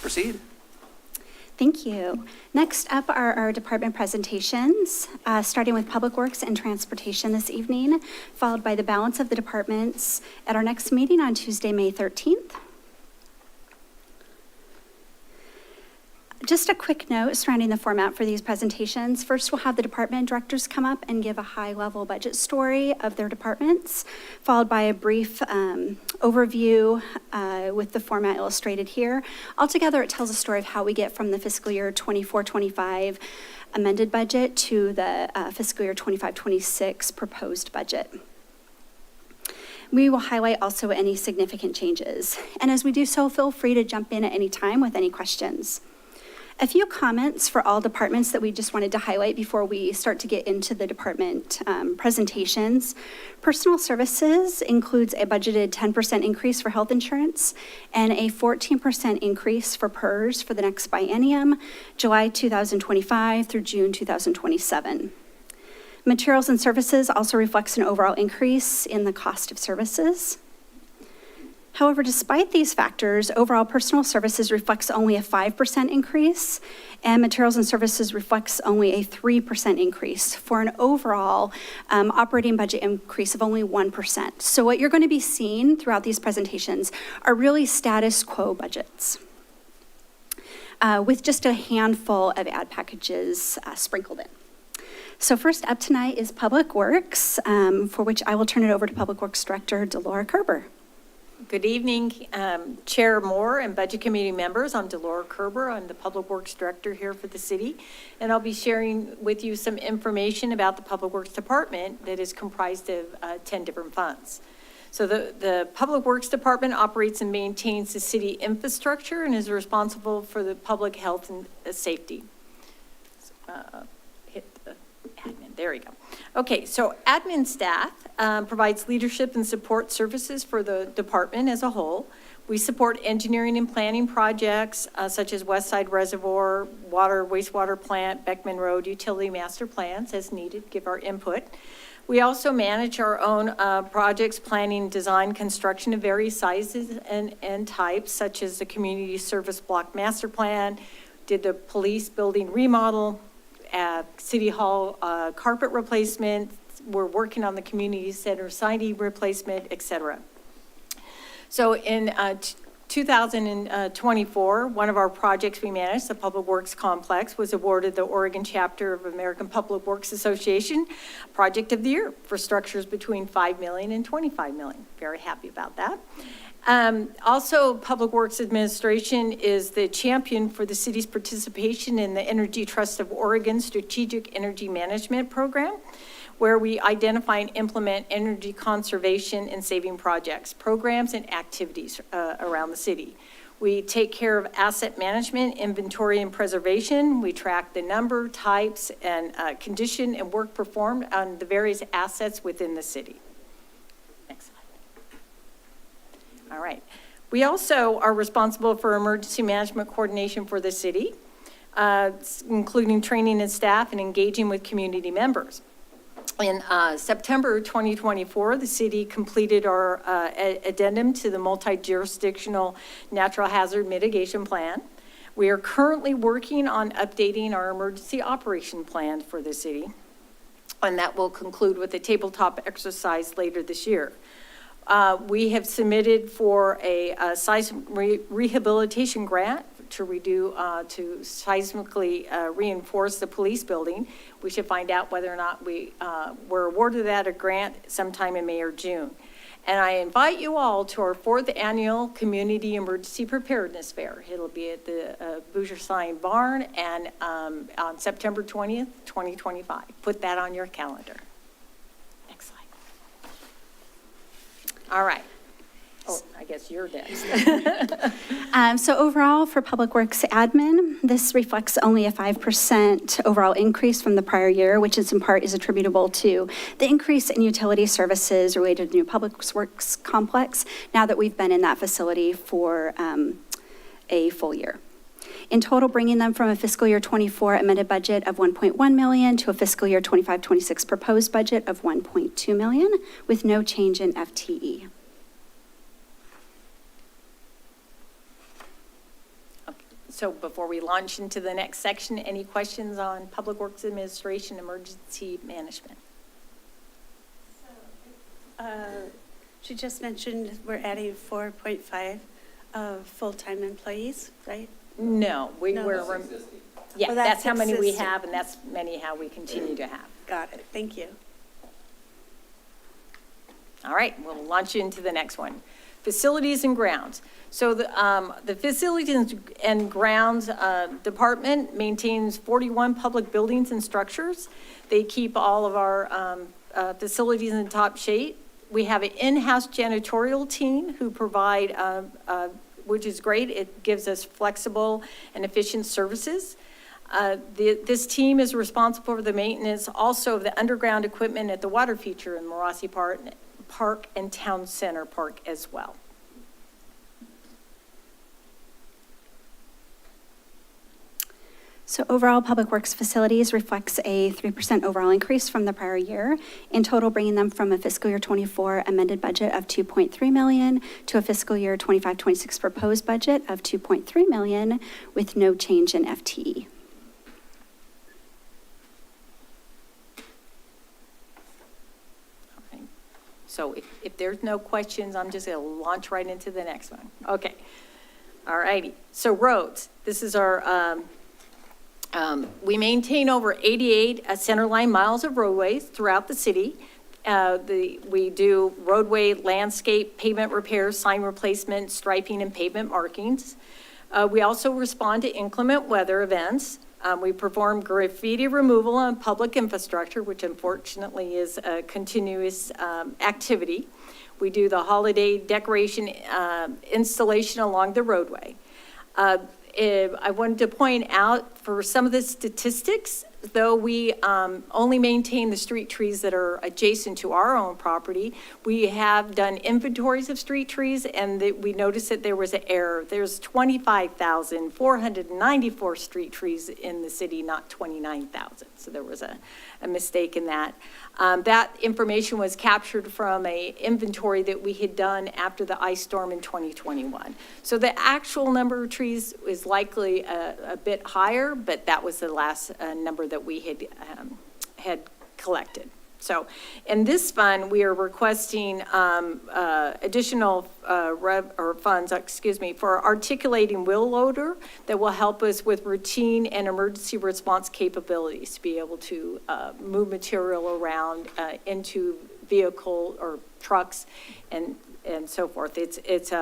proceed. Thank you. Next up are our department presentations, starting with Public Works and Transportation this evening, followed by the balance of the departments at our next meeting on Tuesday, May 13th. Just a quick note surrounding the format for these presentations. First, we'll have the department directors come up and give a high-level budget story of their departments, followed by a brief overview with the format illustrated here. Altogether, it tells a story of how we get from the fiscal year 24-25 amended budget to the fiscal year 25-26 proposed budget. We will highlight also any significant changes. And as we do so, feel free to jump in at any time with any questions. A few comments for all departments that we just wanted to highlight before we start to get into the department presentations. Personal services includes a budgeted 10% increase for health insurance and a 14% increase for PERS for the next biennium, July 2025 through June 2027. Materials and services also reflects an overall increase in the cost of services. However, despite these factors, overall personal services reflects only a 5% increase, and materials and services reflects only a 3% increase for an overall operating budget increase of only 1%. So what you're going to be seeing throughout these presentations are really status quo budgets with just a handful of ad packages sprinkled in. So first up tonight is Public Works, for which I will turn it over to Public Works Director Delora Kerber. Good evening, Chair Moore and Budget Committee members. I'm Delora Kerber. I'm the Public Works Director here for the city, and I'll be sharing with you some information about the Public Works Department that is comprised of 10 different funds. So the Public Works Department operates and maintains the city infrastructure and is responsible for the public health and safety. Hit the admin, there we go. Okay, so admin staff provides leadership and support services for the department as a whole. We support engineering and planning projects such as West Side Reservoir, water, wastewater plant, Beckman Road, utility master plans as needed, give our input. We also manage our own projects, planning, design, construction of various sizes and types, such as the community service block master plan, did the police building remodel, City Hall carpet replacement. We're working on the community center siding replacement, et cetera. So in 2024, one of our projects we managed, the Public Works Complex, was awarded the Oregon chapter of American Public Works Association Project of the Year for structures between $5 million and $25 million. Very happy about that. Also, Public Works Administration is the champion for the city's participation in the Energy Trust of Oregon Strategic Energy Management Program, where we identify and implement energy conservation and saving projects, programs, and activities around the city. We take care of asset management, inventory, and preservation. We track the number, types, and condition and work performed on the various assets within the city. Next slide. All right. We also are responsible for emergency management coordination for the city, including training and staff and engaging with community members. In September 2024, the city completed our addendum to the multi-jurisdictional natural hazard mitigation plan. We are currently working on updating our emergency operation plan for the city, and that will conclude with a tabletop exercise later this year. We have submitted for a seismic rehabilitation grant to seismically reinforce the police building. We should find out whether or not we were awarded that a grant sometime in May or June. And I invite you all to our 4th annual Community Emergency Preparedness Fair. It'll be at the Boucher Sign Barn and on September 20th, 2025. Put that on your calendar. Next slide. All right. Oh, I guess you're next. So overall, for Public Works admin, this reflects only a 5% overall increase from the prior year, which is in part is attributable to the increase in utility services related to the new Public Works complex, now that we've been in that facility for a full year. In total, bringing them from a fiscal year 24 amended budget of $1.1 million to a fiscal year 25-26 proposed budget of $1.2 million, with no change in FTE. So before we launch into the next section, any questions on Public Works Administration, emergency management? She just mentioned we're adding 4.5 full-time employees, right? No, No. yeah, Well, that's how many we existing. have, and that's many how we continue to have. Got it, thank you. All right, we'll launch into the next one. Facilities and grounds. So the Facilities and Grounds Department maintains 41 public buildings and structures. They keep all of our facilities in top shape. We have an in-house janitorial team who provide, which is great. It gives us flexible and efficient services. This team is responsible for the maintenance also of the underground equipment at the water feature in Marossi Park and Town Center Park as well. So overall, Public Works Facilities reflects a 3% overall increase from the prior year, in total bringing them from a fiscal year 24 amended budget of $2.3 million to a fiscal year 25-26 proposed budget of $2.3 million with no change in FTE. Okay. So if there's no questions, I'm just going to launch right into the next one. Okay. All righty. So roads. This is our, we maintain over 88 centerline miles of roadways throughout the city. We do roadway, landscape, pavement repairs, sign replacement, striping, and pavement markings. We also respond to inclement weather events. We perform graffiti removal on public infrastructure, which unfortunately is a continuous activity. We do the holiday decoration installation along the roadway. I wanted to point out for some of the statistics, though we only maintain the street trees that are adjacent to our own property, we have done inventories of street trees, and we noticed that there was an error. There's 25,494 street trees in the city, not 29,000. So there was a mistake in that. That information was captured from an inventory that we had done after the ice storm in 2021. So the actual number of trees is likely a bit higher, but that was the last number that we had collected. So in this fund, we are requesting additional funds, for articulating wheel loader that will help us with routine and emergency response capabilities to be able to move material around into vehicle or trucks and so forth. It's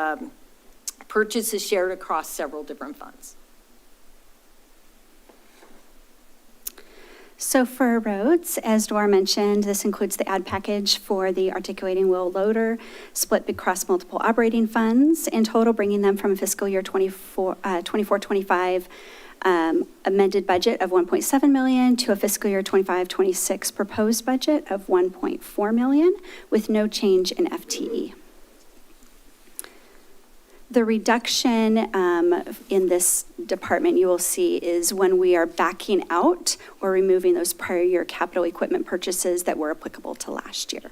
purchase is shared across several different funds. So for roads, as Dora mentioned, this includes the ad package for the articulating wheel loader, split across multiple operating funds, in total bringing them from a fiscal year 24-25 amended budget of $1.7 million to a fiscal year 25-26 proposed budget of $1.4 million with no change in FTE. The reduction in this department you will see is when we are backing out or removing those prior year capital equipment purchases that were applicable to last year.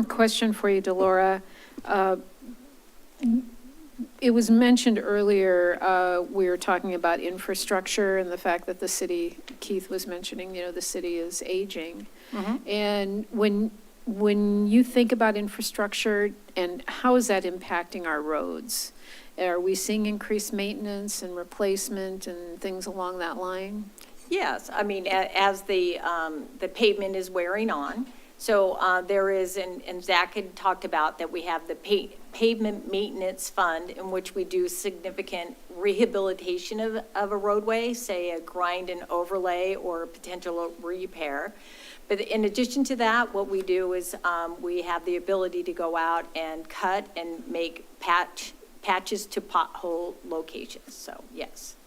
Question for you, Delora. It was mentioned earlier, we were talking about infrastructure and the fact that the city, Keith was mentioning, the city is aging. Mm-hmm. And when you think about infrastructure and how is that impacting our roads? Are we seeing increased maintenance and replacement and things along that line? Yes, I mean, as the pavement is wearing on, so there is, and Zach had talked about that we have the pavement maintenance fund in which we do significant rehabilitation of a roadway, say a grind and overlay or potential repair. But in addition to that, what we do is we have the ability to go out and cut and make patches to pothole locations, so yes.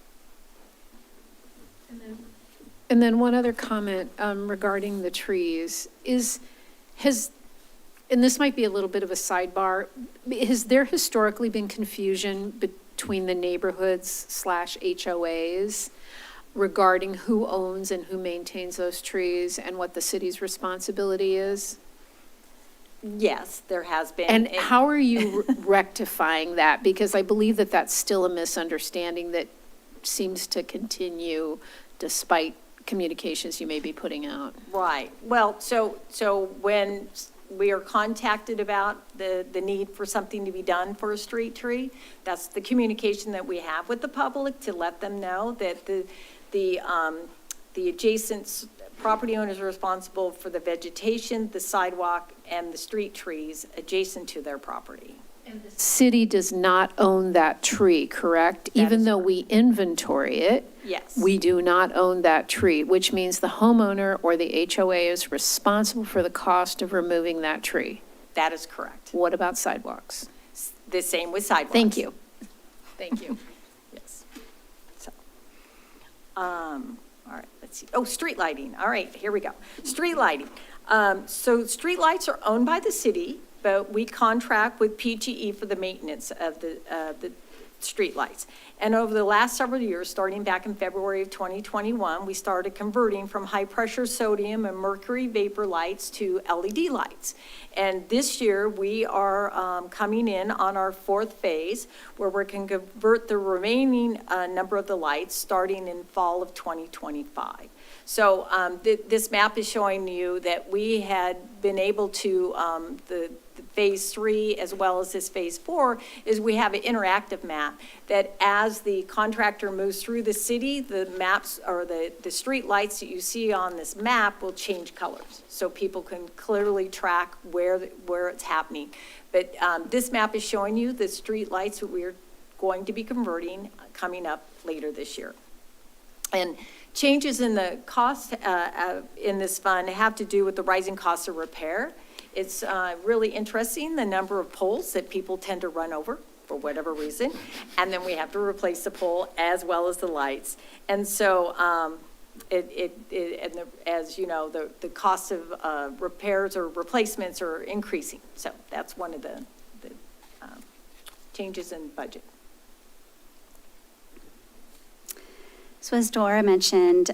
And then one other comment regarding the trees and this might be a little bit of a sidebar, has there historically been confusion between the neighborhoods / HOAs regarding who owns and who maintains those trees and what the city's responsibility is? Yes, there has been. And how are you rectifying that? Because I believe that that's still a misunderstanding that seems to continue despite communications you may be putting out. Right. Well, so when we are contacted about the need for something to be done for a street tree, that's the communication that we have with the public to let them know that the adjacent property owners are responsible for the vegetation, the sidewalk, and the street trees adjacent to their property. City does not own that tree, correct? Even though we inventory it, Yes. we do not own that tree, which means the homeowner or the HOA is responsible for the cost of removing that tree. That is correct. What about sidewalks? The same with sidewalks. Thank you. Thank you. Yes. So, all right, let's see. Oh, street lighting. All right, here we go. Street lighting. So street lights are owned by the city, but we contract with PGE for the maintenance of the street lights. And over the last several years, starting back in February of 2021, we started converting from high-pressure sodium and mercury vapor lights to LED lights. And this year, we are coming in on our fourth phase, where we can convert the remaining number of the lights starting in fall of 2025. So this map is showing you that we had been able to, the phase 3 as well as this phase 4, is we have an interactive map that as the contractor moves through the city, the maps or the street lights that you see on this map will change colors. So people can clearly track where it's happening. But this map is showing you the street lights that we're going to be converting coming up later this year. And changes in the cost in this fund have to do with the rising cost of repair. It's really interesting, the number of poles that people tend to run over for whatever reason. And then we have to replace the pole as well as the lights. And so as you know, the cost of repairs or replacements are increasing. So that's one of the changes in budget. So as Dora mentioned,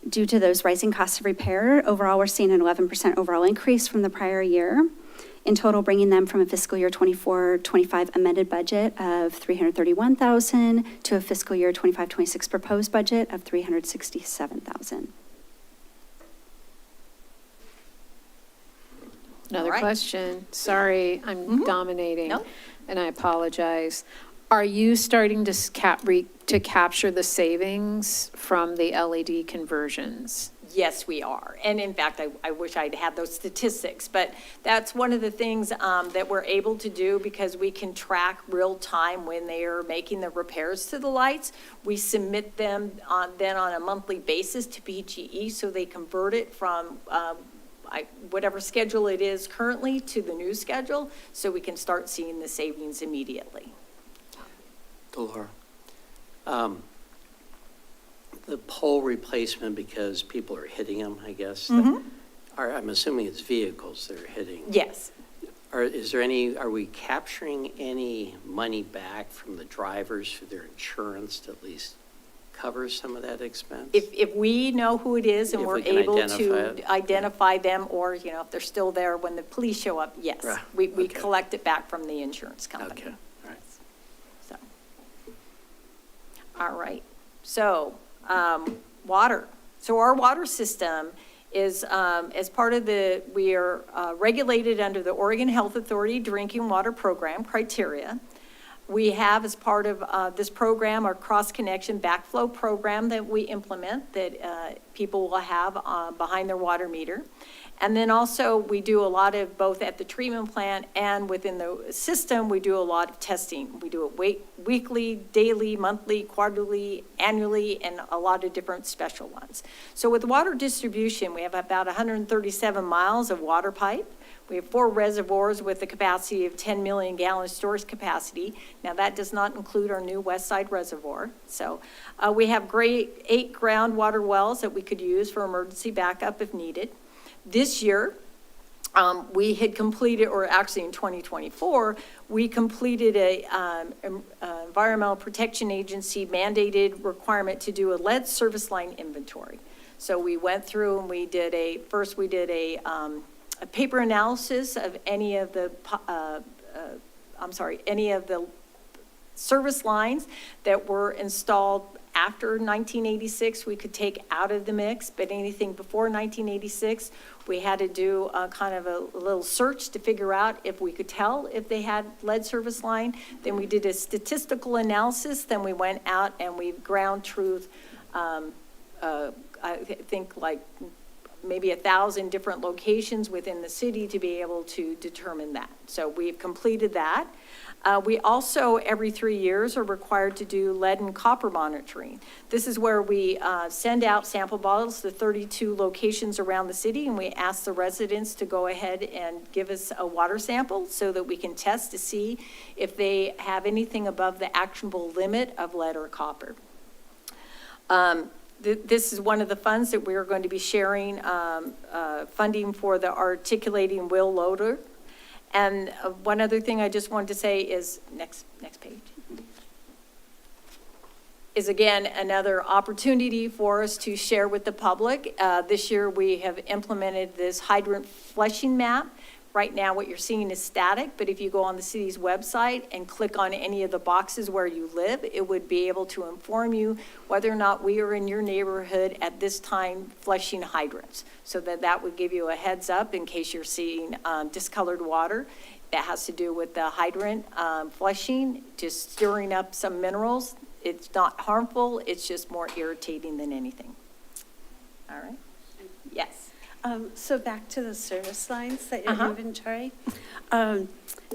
due to those rising costs of repair, overall, we're seeing an 11% overall increase from the prior year. In total, bringing them from a fiscal year 24-25 amended budget of $331,000 to a fiscal year 25-26 proposed budget of $367,000. Another All right. question. Sorry, I'm dominating, No. and I apologize. Are you starting to capture the savings from the LED conversions? Yes, we are. And in fact, I wish I'd had those statistics, but that's one of the things that we're able to do because we can track real time when they are making the repairs to the lights. We submit them then on a monthly basis to PGE, so they convert it from whatever schedule it is currently to the new schedule, so we can start seeing the savings immediately. Laura, the pole replacement, because people are hitting them, I guess. I'm assuming it's vehicles that are hitting. Yes. Are we capturing any money back from the drivers for their insurance to at least cover some of that expense? If we know who it is and If we're we can able identify to it. identify them, or, if they're still there when the police show up, yes. Right. We Okay. collect it back from the insurance company. Okay, all right. So, all right. So, water. So our water system is, as part of we are regulated under the Oregon Health Authority Drinking Water Program criteria. We have, as part of this program, our cross-connection backflow program that we implement that people will have behind their water meter. And then also, we do a lot of, both at the treatment plant and within the system, we do a lot of testing. We do it weekly, daily, monthly, quarterly, annually, and a lot of different special ones. So with water distribution, we have about 137 miles of water pipe. We have 4 reservoirs with a capacity of 10 million gallon storage capacity. Now, that does not include our new West Side Reservoir. So we have 8 groundwater wells that we could use for emergency backup if needed. This year, we had completed, or actually in 2024, we completed a Environmental Protection Agency mandated requirement to do a lead service line inventory. So we went through and we did a a paper analysis of any of the, any of the service lines that were installed after 1986, we could take out of the mix, but anything before 1986, we had to do a kind of a little search to figure out if we could tell if they had lead service line. Then we did a statistical analysis, then we went out and we ground truth, I think like maybe 1,000 different locations within the city to be able to determine that. So we've completed that. We also, every 3 years, are required to do lead and copper monitoring. This is where we send out sample bottles to 32 locations around the city, and we ask the residents to go ahead and give us a water sample so that we can test to see if they have anything above the actionable limit of lead or copper. This is one of the funds that we are going to be sharing funding for the articulating wheel loader. And one other thing I just wanted to say is, next page, is again, another opportunity for us to share with the public. This year we have implemented this hydrant flushing map. Right now what you're seeing is static, but if you go on the city's website and click on any of the boxes where you live, it would be able to inform you whether or not we are in your neighborhood at this time flushing hydrants. So that would give you a heads up in case you're seeing discolored water. That has to do with the hydrant flushing, just stirring up some minerals. It's not harmful, it's just more irritating than anything. All right? Yes. So back to the service lines that you inventory.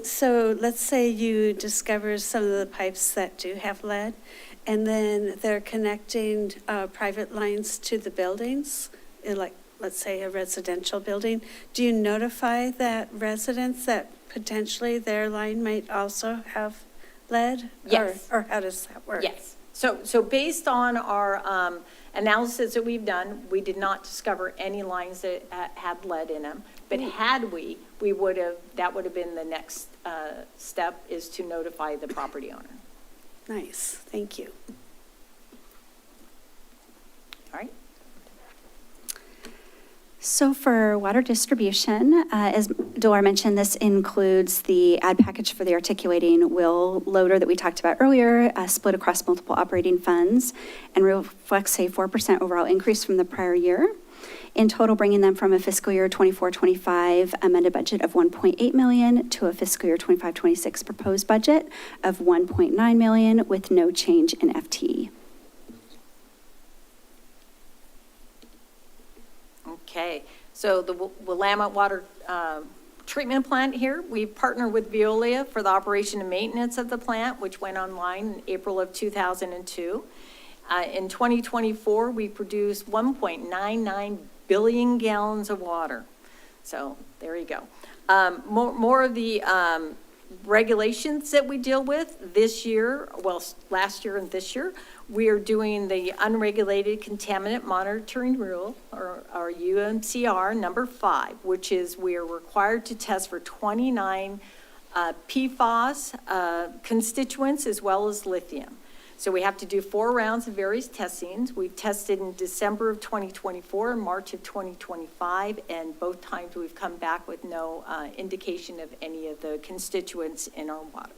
So let's say you discover some of the pipes that do have lead, and then they're connecting private lines to the buildings, like let's say a residential building. Do you notify that residents that potentially their line might also have lead? Yes. Or how does that work? Yes. So based on our analysis that we've done, we did not discover any lines that had lead in them. But had we would have, that would have been the next step, is to notify the property owner. Nice, thank you. All right. So for water distribution, as Delora mentioned, this includes the ad package for the articulating wheel loader that we talked about earlier, split across multiple operating funds, and reflects a 4% overall increase from the prior year. In total, bringing them from a fiscal year 24-25 amended budget of $1.8 million to a fiscal year 25-26 proposed budget of $1.9 million with no change in FTE. Okay, so the Willamette Water Treatment Plant here, we partnered with Veolia for the operation and maintenance of the plant, which went online in April of 2002. In 2024, we produced 1.99 billion gallons of water. So there you go. More of the regulations that we deal with this year, well, last year and this year, we are doing the unregulated contaminant monitoring rule, or UMCR number 5, which is we are required to test for 29 PFAS constituents as well as lithium. So we have to do 4 rounds of various testings. We've tested in December of 2024 and March of 2025, and both times we've come back with no indication of any of the constituents in our water.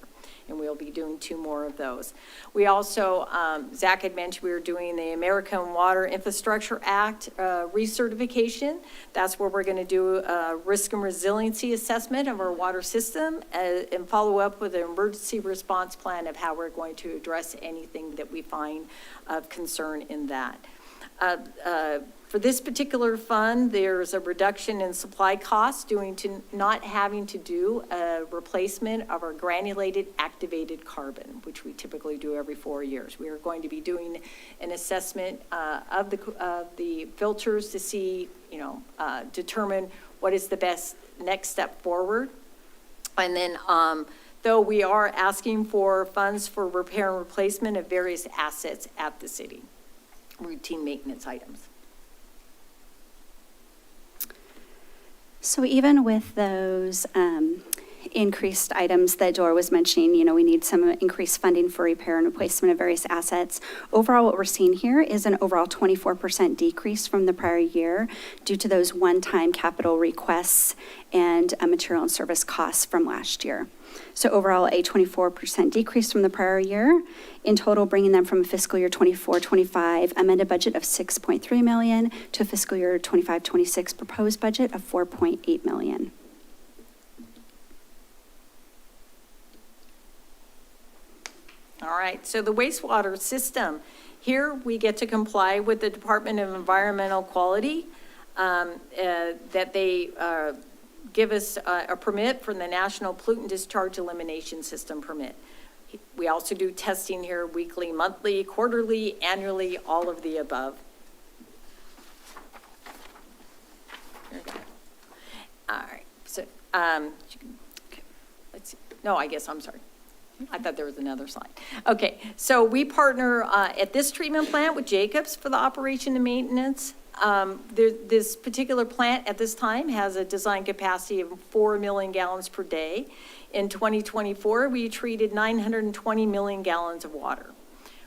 And we'll be doing 2 more of those. We also, Zach had mentioned we were doing the American Water Infrastructure Act recertification. That's where we're going to do a risk and resiliency assessment of our water system and follow up with an emergency response plan of how we're going to address anything that we find of concern in that. For this particular fund, there's a reduction in supply costs due to not having to do a replacement of our granulated activated carbon, which we typically do every 4 years. We are going to be doing an assessment of the filters to see, determine what is the best next step forward. And then, though we are asking for funds for repair and replacement of various assets at the city, routine maintenance items. So even with those increased items that Dora was mentioning. We need some increased funding for repair and replacement of various assets. Overall, what we're seeing here is an overall 24% decrease from the prior year due to those one-time capital requests and material and service costs from last year. So overall, a 24% decrease from the prior year, in total bringing them from a fiscal year 24-25 amended budget of $6.3 million to a fiscal year 25-26 proposed budget of $4.8 million. All right, so the wastewater system. Here, we get to comply with the Department of Environmental Quality, that they give us a permit for the National Pollutant Discharge Elimination System permit. We also do testing here weekly, monthly, quarterly, annually, all of the above. All right, so, let's see. No, I guess, I'm sorry. I thought there was another slide. Okay, so we partner at this treatment plant with Jacobs for the operation and maintenance. This particular plant at this time has a design capacity of 4 million gallons per day. In 2024, we treated 920 million gallons of water.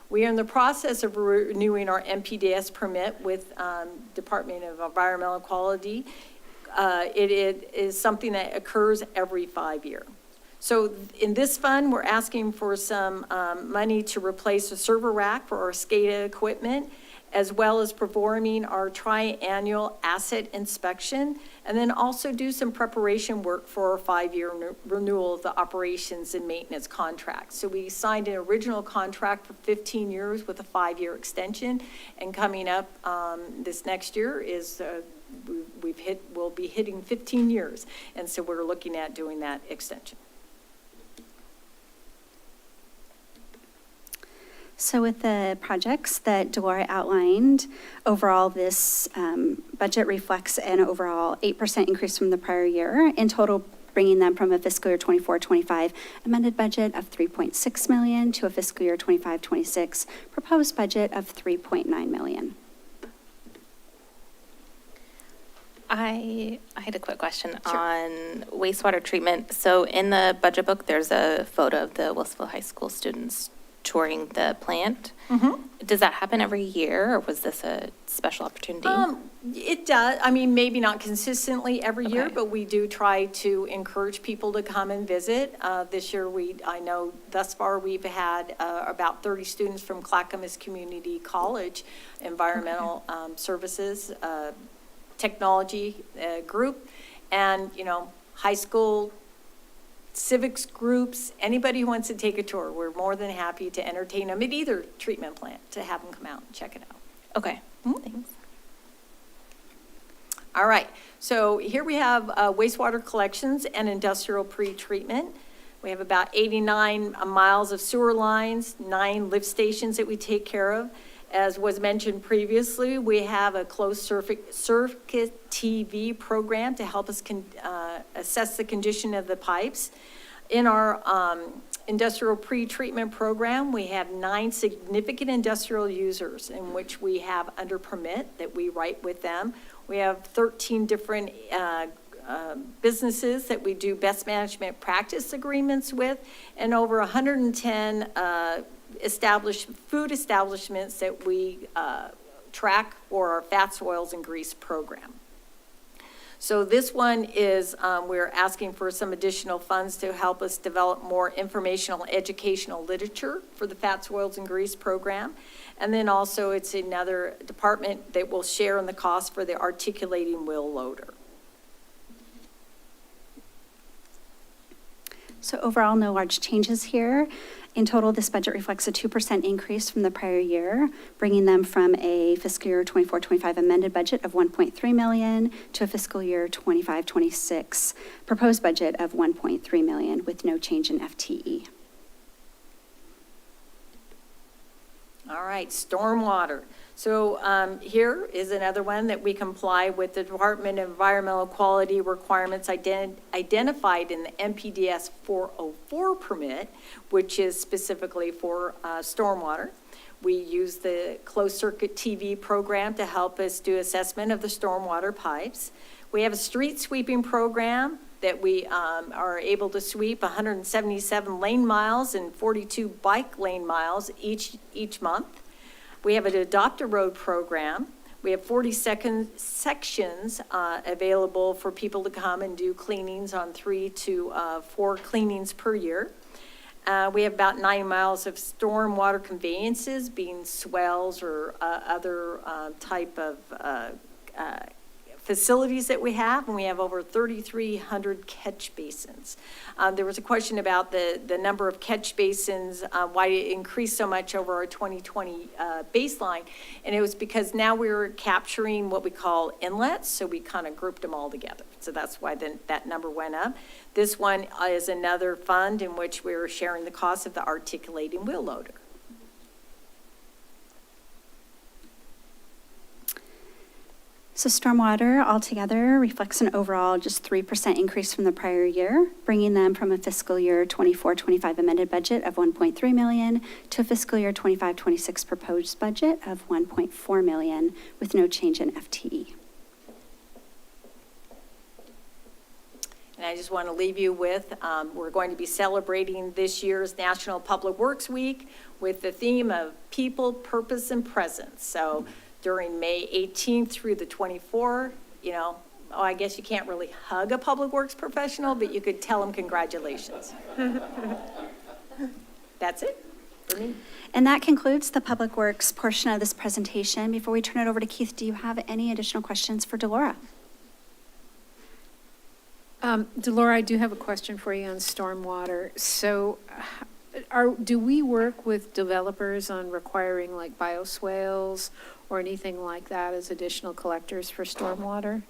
We are in the process of renewing our MPDS permit with Department of Environmental Quality. It is something that occurs every 5 years. So in this fund, we're asking for some money to replace a server rack for our SCADA equipment, as well as performing our triannual asset inspection, and then also do some preparation work for our 5-year renewal of the operations and maintenance contract. So we signed an original contract for 15 years with a 5-year extension, and coming up this next year is we'll be hitting 15 years, and so we're looking at doing that extension. So with the projects that Delora outlined, overall this budget reflects an overall 8% increase from the prior year, in total bringing them from a fiscal year 24-25 amended budget of $3.6 million to a fiscal year 25-26 proposed budget of $3.9 million. I had a quick question on wastewater treatment. So in the budget book, there's a photo of the Wilsonville High School students touring the plant. Mm-hmm. Does that happen every year, or was this a special opportunity? It does. I mean, maybe not consistently every year, but we do try to encourage people to come and visit. This year, I know thus far we've had about 30 students from Clackamas Community College Environmental Services Technology group, and high school civics groups, anybody who wants to take a tour, we're more than happy to entertain them at either treatment plant to have them come out and check it out. Okay, thanks. All right, so here we have wastewater collections and industrial pre-treatment. We have about 89 miles of sewer lines, 9 lift stations that we take care of. As was mentioned previously, we have a closed circuit TV program to help us assess the condition of the pipes. In our industrial pre-treatment program, we have 9 significant industrial users in which we have under permit that we write with them. We have 13 different businesses that we do best management practice agreements with, and over 110 food establishments that we track for our fats, oils, and grease program. So this one is, we're asking for some additional funds to help us develop more informational educational literature for the fats, oils, and grease program. And then also it's another department that will share in the cost for the articulating wheel loader. So overall, no large changes here. In total, this budget reflects a 2% increase from the prior year, bringing them from a fiscal year 24-25 amended budget of $1.3 million to a fiscal year 25-26 proposed budget of $1.3 million with no change in FTE. All right, stormwater. So here is another one that we comply with the Department of Environmental Quality requirements identified in the MPDS 404 permit, which is specifically for stormwater. We use the closed circuit TV program to help us do assessment of the stormwater pipes. We have a street sweeping program that we are able to sweep 177 lane miles and 42 bike lane miles each month. We have an Adopt a Road program. We have 40 sections available for people to come and do cleanings on 3 to 4 cleanings per year. We have about 9 miles of stormwater conveyances, being swells or other type of facilities that we have, and we have over 3,300 catch basins. There was a question about the number of catch basins, why it increased so much over our 2020 baseline, and it was because now we're capturing what we call inlets, so we kind of grouped them all together. So that's why that number went up. This one is another fund in which we're sharing the cost of the articulating wheel loader. So stormwater altogether reflects an overall just 3% increase from the prior year, bringing them from a fiscal year 24-25 amended budget of $1.3 million to a fiscal year 25-26 proposed budget of $1.4 million with no change in FTE. And I just want to leave you with, we're going to be celebrating this year's National Public Works Week with the theme of people, purpose, and presence. So during May 18th through the 24th, I guess you can't really hug a public works professional, but you could tell them congratulations. That's it for me. And that concludes the Public Works portion of this presentation. Before we turn it over to Keith, do you have any additional questions for Delora? Delora, I do have a question for you on stormwater. So do we work with developers on requiring like bioswales or anything like that as additional collectors for stormwater?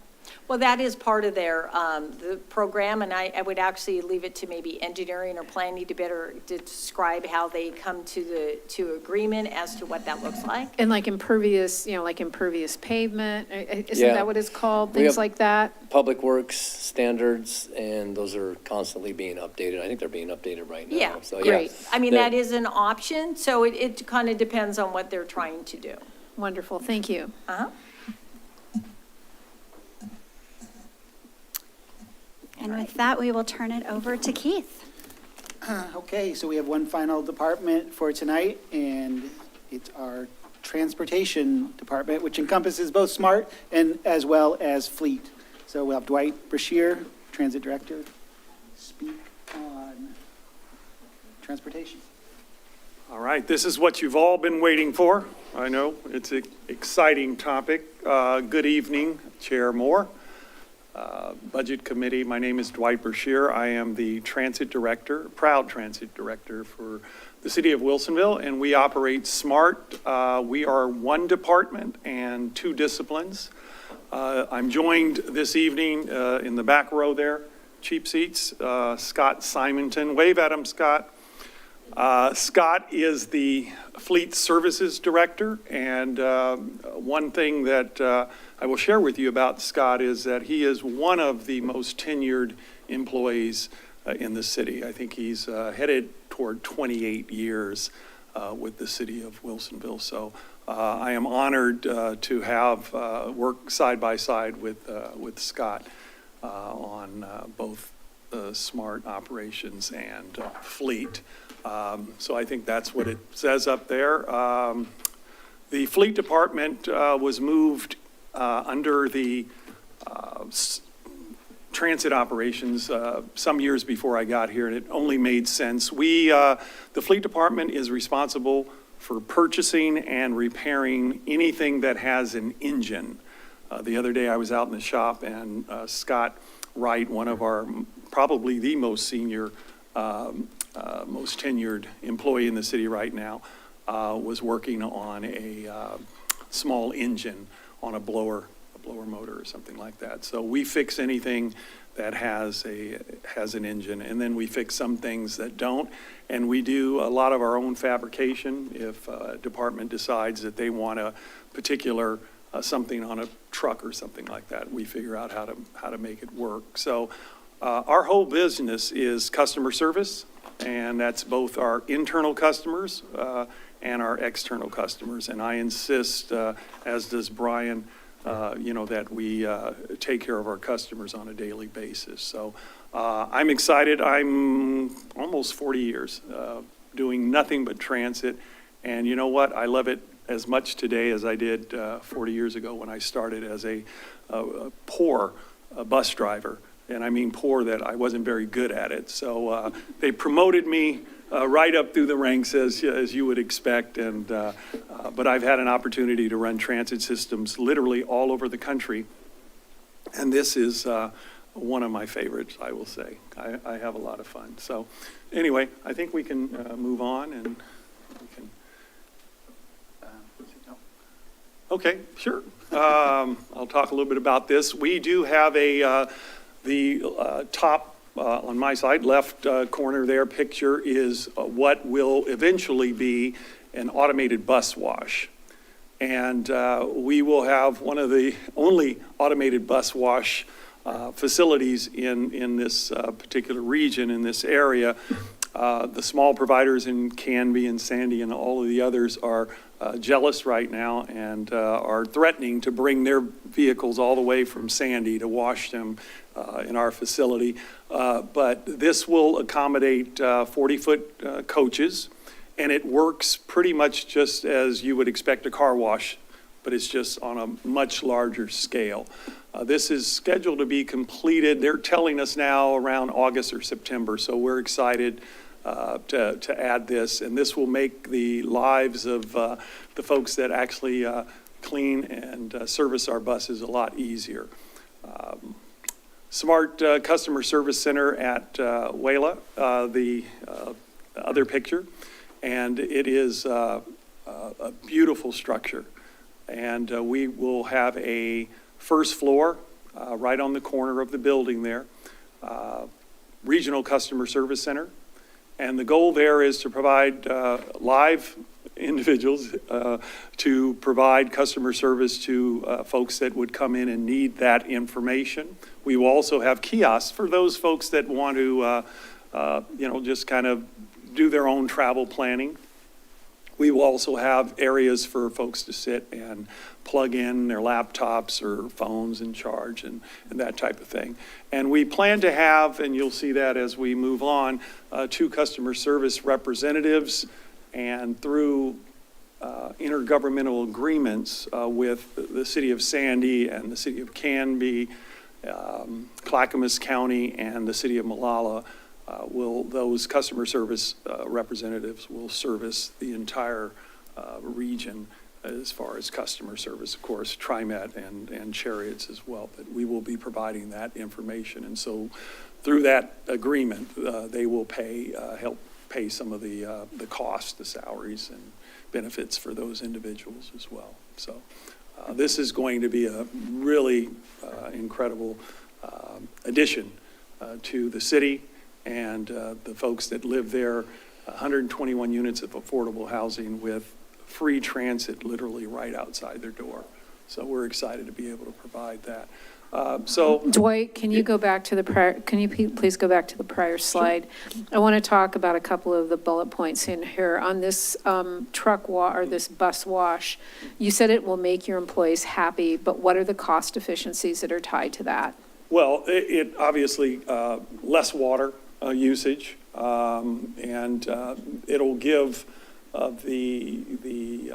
Well, that is part of their the program, and I would actually leave it to maybe engineering or planning to better describe how they come to agreement as to what that looks like. And like impervious, like impervious pavement, isn't Yeah. that what it's called? We Things have like that? Public Works standards, and those are constantly being updated. I think they're being updated right now. Yeah, So, great. I mean, They're- that is an option, so it kind of depends on what they're trying to do. Wonderful, thank you. Uh-huh. And with that, we will turn it over to Keith. Okay, so we have one final department for tonight, and it's our transportation department, which encompasses both SMART and as well as fleet. So we'll have Dwight Brashear, Transit Director, speak on transportation. All right, this is what you've all been waiting for. I know, it's an exciting topic. Good evening, Chair Moore. Budget Committee, my name is Dwight Brashear. I am the Transit Director, proud Transit Director for the City of Wilsonville, and we operate SMART. We are one department and 2 disciplines. I'm joined this evening in the back row there, cheap seats, Scott Simonton. Wave at him, Scott. Scott is the Fleet Services Director, and one thing that I will share with you about Scott is that he is one of the most tenured employees in the city. I think he's headed toward 28 years with the city of Wilsonville. So I am honored to have work side by side with Scott on both SMART operations and fleet. So I think that's what it says up there. The fleet department was moved under the transit operations some years before I got here, and it only made sense. The fleet department is responsible for purchasing and repairing anything that has an engine. The other day I was out in the shop, and Scott Wright, one of our, probably the most senior, most tenured employee in the city right now, was working on a small engine on a blower motor or something like that. So we fix anything that has an engine, and then we fix some things that don't. And we do a lot of our own fabrication. If a department decides that they want a particular something on a truck or something like that, we figure out how to make it work. So our whole business is customer service, and that's both our internal customers and our external customers. And I insist, as does Brian, that we take care of our customers on a daily basis. So I'm excited. I'm almost 40 years doing nothing but transit. And you know what? I love it as much today as I did 40 years ago when I started as a poor bus driver. And I mean poor that I wasn't very good at it. So they promoted me right up through the ranks as you would expect. And but I've had an opportunity to run transit systems literally all over the country. And this is one of my favorites, I will say. I have a lot of fun. So anyway, I think we can move on and we can. Okay, sure. I'll talk a little bit about this. We do have the top on my side, left corner there, picture is what will eventually be an automated bus wash. And we will have one of the only automated bus wash facilities in this particular region, in this area. The small providers in Canby and Sandy and all of the others are jealous right now and are threatening to bring their vehicles all the way from Sandy to wash them in our facility. But this will accommodate 40-foot coaches, and it works pretty much just as you would expect a car wash, but it's just on a much larger scale. This is scheduled to be completed, they're telling us now, around August or September, so we're excited to add this, and this will make the lives of the folks that actually clean and service our buses a lot easier. Smart Customer Service Center at Wela, the other picture, and it is a beautiful structure. And we will have a first floor right on the corner of the building there, Regional Customer Service Center. And the goal there is to provide live individuals to provide customer service to folks that would come in and need that information. We will also have kiosks for those folks that want to, just kind of do their own travel planning. We will also have areas for folks to sit and plug in their laptops or phones and charge and that type of thing. And we plan to have, and you'll see that as we move on, 2 customer service representatives, and through intergovernmental agreements with the city of Sandy and the city of Canby, Clackamas County, and the city of Molalla, those customer service representatives will service the entire region as far as customer service, of course, TriMet and Chariots as well, but we will be providing that information. And so through that agreement, they will help pay some of the costs, the salaries and benefits for those individuals as well. So this is going to be a really incredible addition to the city and the folks that live there. 121 units of affordable housing with free transit literally right outside their door. So we're excited to be able to provide that. Dwight, can you go back to the prior, can you please go back to the prior slide? Sure. I want to talk about a couple of the bullet points in here. On this this bus wash, you said it will make your employees happy, but what are the cost efficiencies that are tied to that? Well, it obviously less water usage, and it'll give the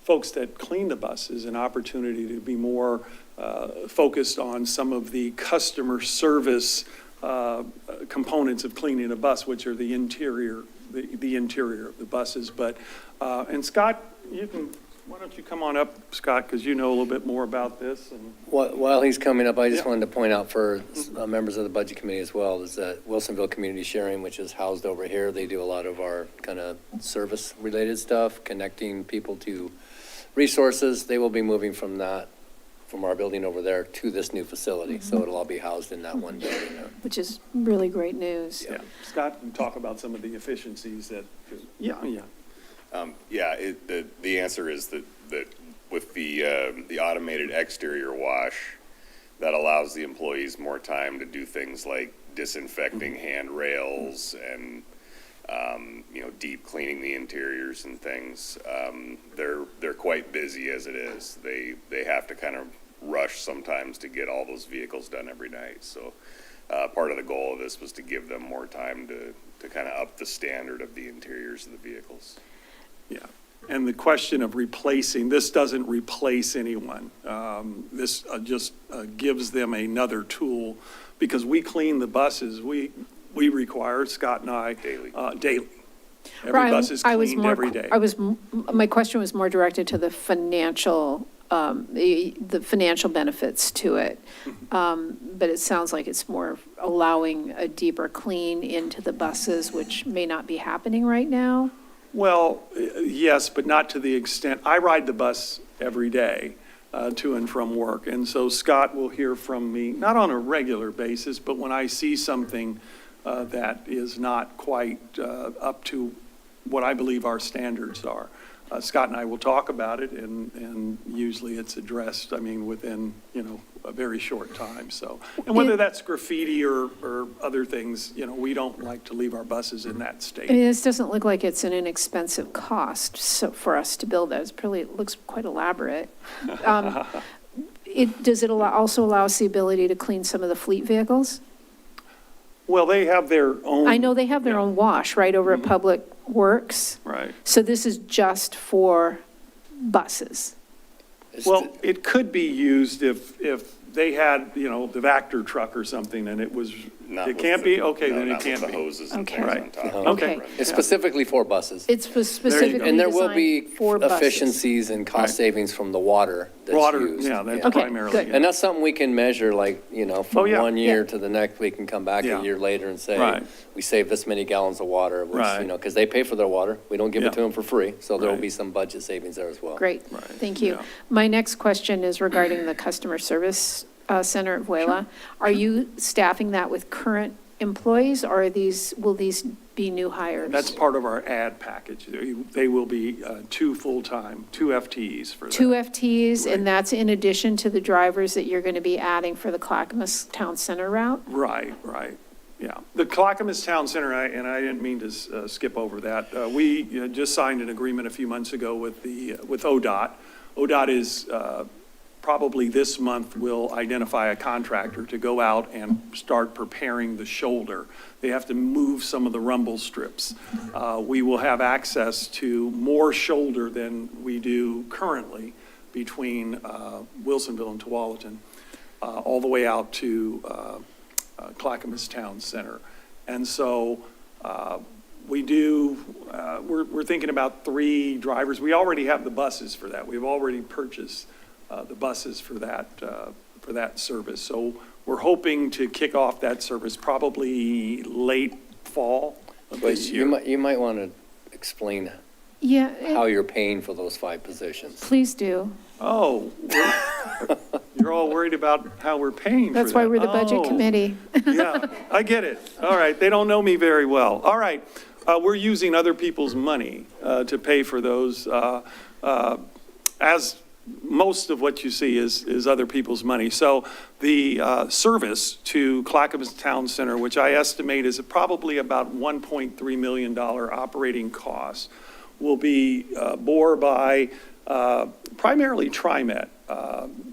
folks that clean the buses an opportunity to be more focused on some of the customer service components of cleaning a bus, which are the interior, the interior of the buses. But and Scott, why don't you come on up, Scott, because you know a little bit more about this. And while he's coming up, I just wanted to point out for members of the Budget Committee as well, is that Wilsonville Community Sharing, which is housed over here, they do a lot of our kind of service-related stuff, connecting people to resources. They will be moving from our building over there to this new facility, so it'll all be housed in that one building there. Which is really great news. Yeah, Scott can talk about some of the efficiencies that. The answer is that with the automated exterior wash, that allows the employees more time to do things like disinfecting handrails and deep cleaning the interiors and things. They're quite busy as it is. They have to kind of rush sometimes to get all those vehicles done every night. So Part of the goal of this was to give them more time to kind of up the standard of the interiors of the vehicles. Yeah. And the question of replacing, this doesn't replace anyone. This just gives them another tool, because we clean the buses. We require, Scott and I, daily. Every bus is cleaned every day. My question was more directed to the financial benefits to it. But it sounds like it's more allowing a deeper clean into the buses, which may not be happening right now. Well, yes, but not to the extent, I ride the bus every day to and from work. And so Scott will hear from me, not on a regular basis, but when I see something that is not quite up to what I believe our standards are. Scott and I will talk about it, and usually it's addressed, within, a very short time, so. And whether that's graffiti or other things, we don't like to leave our buses in that state. This doesn't look like it's an inexpensive cost so for us to build that. It looks quite elaborate. Does it also allow us the ability to clean some of the fleet vehicles? Well, they have their own. I know they have their own wash right over at Public Works. Right. So this is just for buses. Well, it could be used if they had, the Vector truck or something, and it was, it can't be? Okay, then it can't be. Not with the hoses and Okay. things on Right. top. Okay. It's specifically for buses. It's specifically And there will be designed for buses. efficiencies and cost savings from the water that's Water, used. yeah, that's Okay, primarily. good. it. And that's something we can measure, like, from yeah. one year Yeah. to the next, we can come back Yeah. a year later and say, Right. we saved this many gallons of water, which, Right. because they pay for their water. We don't give Yeah. it to them for free, so there will Right. be some budget savings there as well. Great, Right. thank you. Yeah. My next question is regarding the customer service center at Vuela. Are you staffing that with current employees, or will these be new hires? That's part of our ad package. They will be two full-time, two FTEs for that. Two FTEs, Right. and that's in addition to the drivers that you're going to be adding for the Clackamas Town Center route? Right, yeah. The Clackamas Town Center, and I didn't mean to skip over that. We just signed an agreement a few months ago with ODOT. ODOT is probably this month will identify a contractor to go out and start preparing the shoulder. They have to move some of the rumble strips. We will have access to more shoulder than we do currently between Wilsonville and Tualatin, all the way out to Clackamas Town Center. And so we're thinking about 3 drivers. We already have the buses for that. We've already purchased the buses for that service. So we're hoping to kick off that service probably late fall of But this year. you might want to explain Yeah, how you're paying for those 5 positions. please do. Oh, you're all worried about how we're paying for that. That's why we're the Budget Oh, Committee. Yeah, I get it. All right, they don't know me very well. All right, we're using other people's money to pay for those, as most of what you see is other people's money. So the service to Clackamas Town Center, which I estimate is probably about $1.3 million operating cost, will be bore by primarily TriMet,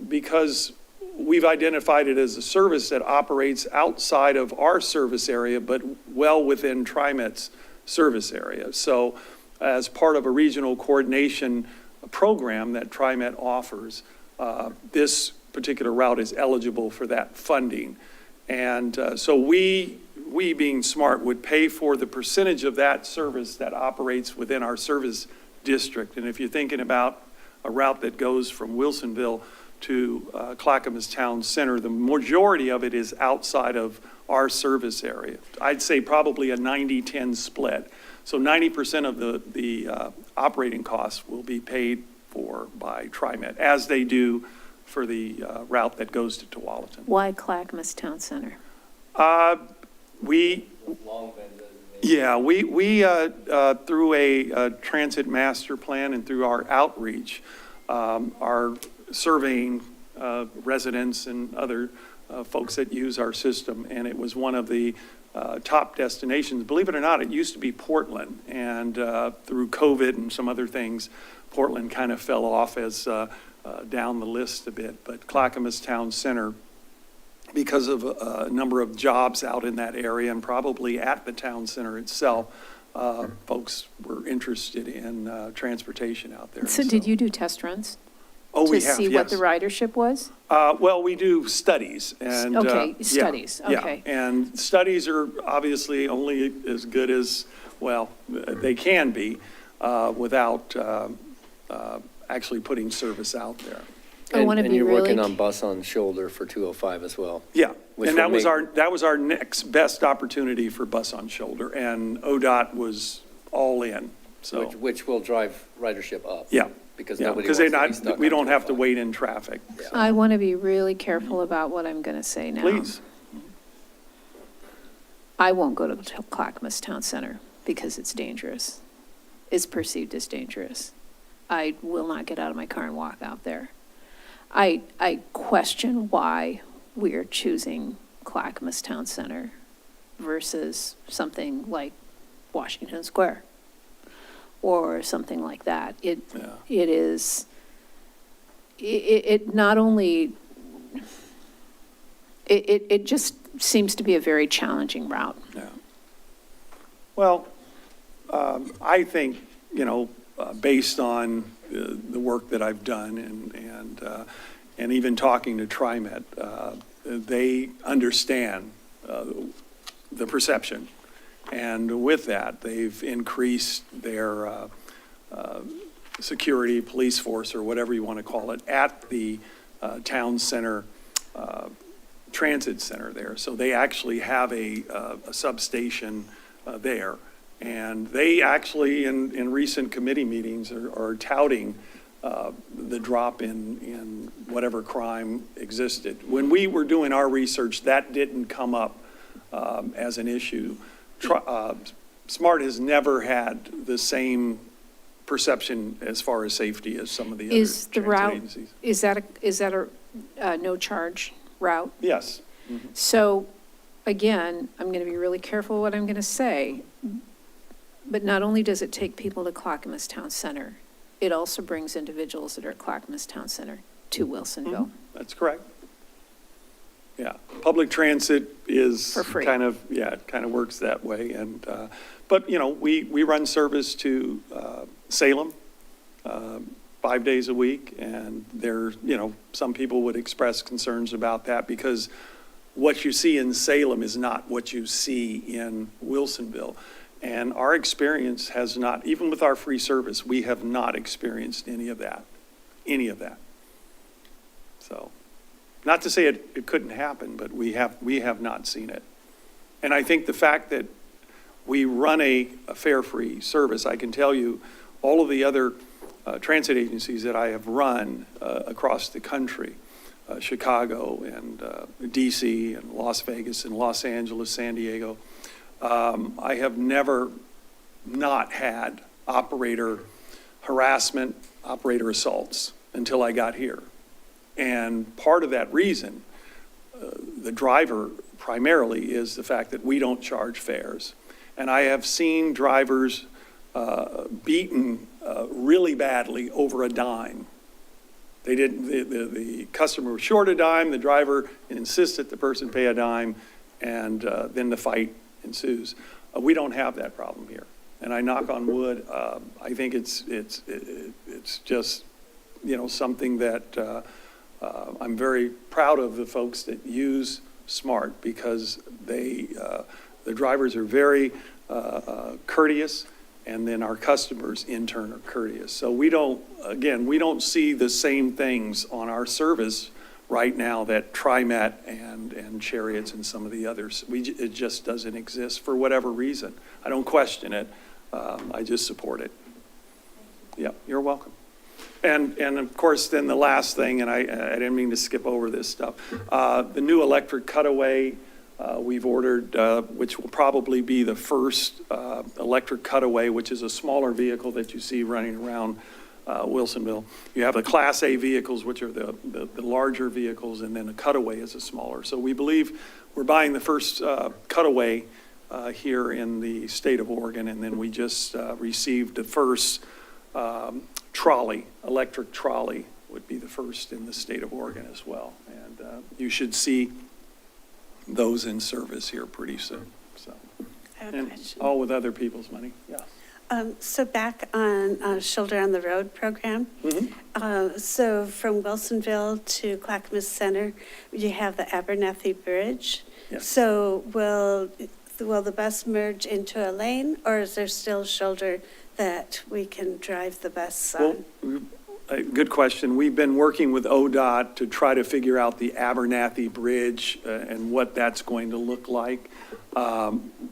because we've identified it as a service that operates outside of our service area, but well within TriMet's service area. So as part of a regional coordination program that TriMet offers, this particular route is eligible for that funding. And so we being smart would pay for the percentage of that service that operates within our service district. And if you're thinking about a route that goes from Wilsonville to Clackamas Town Center, the majority of it is outside of our service area. I'd say probably a 90-10 split. So 90% of the operating costs will be paid for by TriMet, as they do for the route that goes to Tualatin. Why Clackamas Town Center? We through a transit master plan and through our outreach, are surveying residents and other folks that use our system, and it was one of the top destinations. Believe it or not, it used to be Portland, and through COVID and some other things, Portland kind of fell off as down the list a bit. But Clackamas Town Center because of a number of jobs out in that area and probably at the town center itself, folks were interested in transportation out there. So did you do test runs? Oh, we have, To see what yes. the ridership was? Well, we do studies and. Okay, yeah, studies, yeah. okay. And studies are obviously only as good as, well, they can be without actually putting service out there. I wanna And be you're working really- on bus on shoulder for 205 as well. Yeah, Which and that would was make- that was our next best opportunity for bus on shoulder, and ODOT was all in, so. Which will drive ridership up. Yeah. Because Yeah, nobody because wants they're to be not, stuck we on don't have to 205. wait in traffic. I want to be really careful about what I'm going to say now. Please. I won't go to Clackamas Town Center because it's dangerous. It's perceived as dangerous. I will not get out of my car and walk out there. I question why we are choosing Clackamas Town Center versus something like Washington Square or something like that. It is, it not only, it just seems to be a very challenging route. Yeah. Well, I think, based on the work that I've done and even talking to TriMet, they understand the perception. And with that, they've increased their security, police force, or whatever you want to call it, at the town center transit center there. So they actually have a substation there. And they actually, in recent committee meetings, are touting the drop in whatever crime existed. When we were doing our research, that didn't come up as an issue. SMART has never had the same perception as far as safety as some of the other Is the transit route, agencies. is that a no-charge route? Yes. So, again, I'm going to be really careful what I'm going to say, but not only does it take people to Clackamas Town Center, it also brings individuals that are at Clackamas Town Center to Wilsonville. That's correct. Yeah, public transit is For free. kind of, it kind of works that way. And, but, we run service to Salem 5 days a week. And there, some people would express concerns about that because what you see in Salem is not what you see in Wilsonville. And our experience has not, even with our free service, we have not experienced any of that. So, not to say it couldn't happen, but we have not seen it. And I think the fact that we run a fare-free service, I can tell you, all of the other transit agencies that I have run across the country, Chicago and DC and Las Vegas and Los Angeles, San Diego, I have never not had operator harassment, operator assaults until I got here. And part of that reason, the driver primarily, is the fact that we don't charge fares. And I have seen drivers beaten really badly over a dime. They didn't, the customer was short a dime, the driver insisted the person pay a dime, and then the fight ensues. We don't have that problem here. And I knock on wood, I think it's just, something that I'm very proud of the folks that use SMART because the drivers are very courteous, and then our customers in turn are courteous. So we don't see the same things on our service right now that TriMet and Chariots and some of the others. It just doesn't exist for whatever reason. I don't question it. I just support it. Yeah, you're welcome. And of course, then the last thing, and I didn't mean to skip over this stuff, the new electric cutaway we've ordered, which will probably be the first electric cutaway, which is a smaller vehicle that you see running around Wilsonville. You have the Class A vehicles, which are the larger vehicles, and then a cutaway is a smaller. So we believe we're buying the first cutaway here in the state of Oregon, and then we just received the first trolley, electric trolley would be the first in the state of Oregon as well. And you should see those in service here pretty soon, so. I have a And question. all with other people's money, yeah. So back on Shoulder on the Road program. So from Wilsonville to Clackamas Center, you have the Abernathy Bridge. Yes. So will the bus merge into a lane, or is there still shoulder that we can drive the bus on? Well, good question. We've been working with ODOT to try to figure out the Abernathy Bridge and what that's going to look like.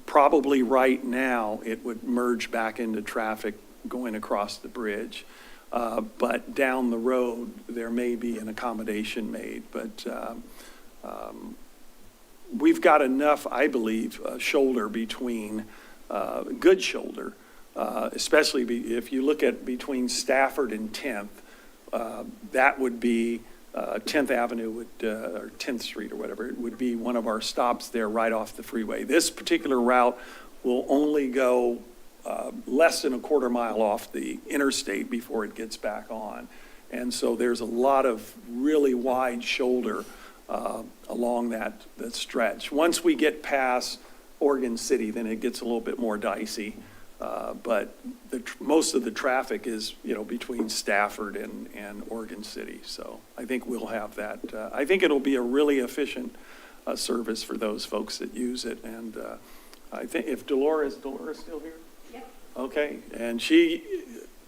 Probably right now, it would merge back into traffic going across the bridge. But down the road, there may be an accommodation made. But we've got enough, I believe, shoulder between, good shoulder, especially if you look at between Stafford and 10th, that would be 10th Avenue would, or 10th Street or whatever, it would be one of our stops there right off the freeway. This particular route will only go less than a quarter mile off the interstate before it gets back on. And so there's a lot of really wide shoulder along that stretch. Once we get past Oregon City, then it gets a little bit more dicey. But most of the traffic is, between Stafford and Oregon City. So I think we'll have that. I think it'll be a really efficient service for those folks that use it. And I think if Dolores still here? Yep. Okay. And she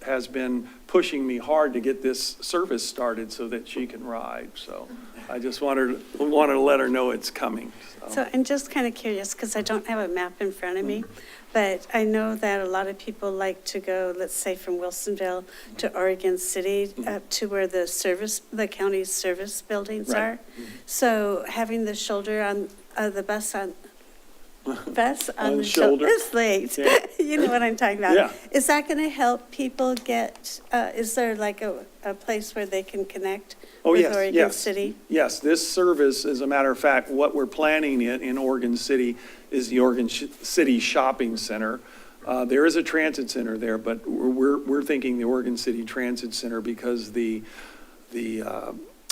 has been pushing me hard to get this service started so that she can ride. So I just wanted to let her know it's coming. So I'm just kind of curious, because I don't have a map in front of me, but I know that a lot of people like to go, let's say, from Wilsonville to Oregon City, up to where the county's service buildings Right. are. So having the shoulder on, the bus on the shoulder, it's late. Yeah. You know what I'm talking about. Yeah. Is that going to help people get, is there like a place where they can connect with Oregon City? Yes, this service, as a matter of fact, what we're planning in Oregon City is the Oregon City Shopping Center. There is a transit center there, but we're thinking the Oregon City Transit Center because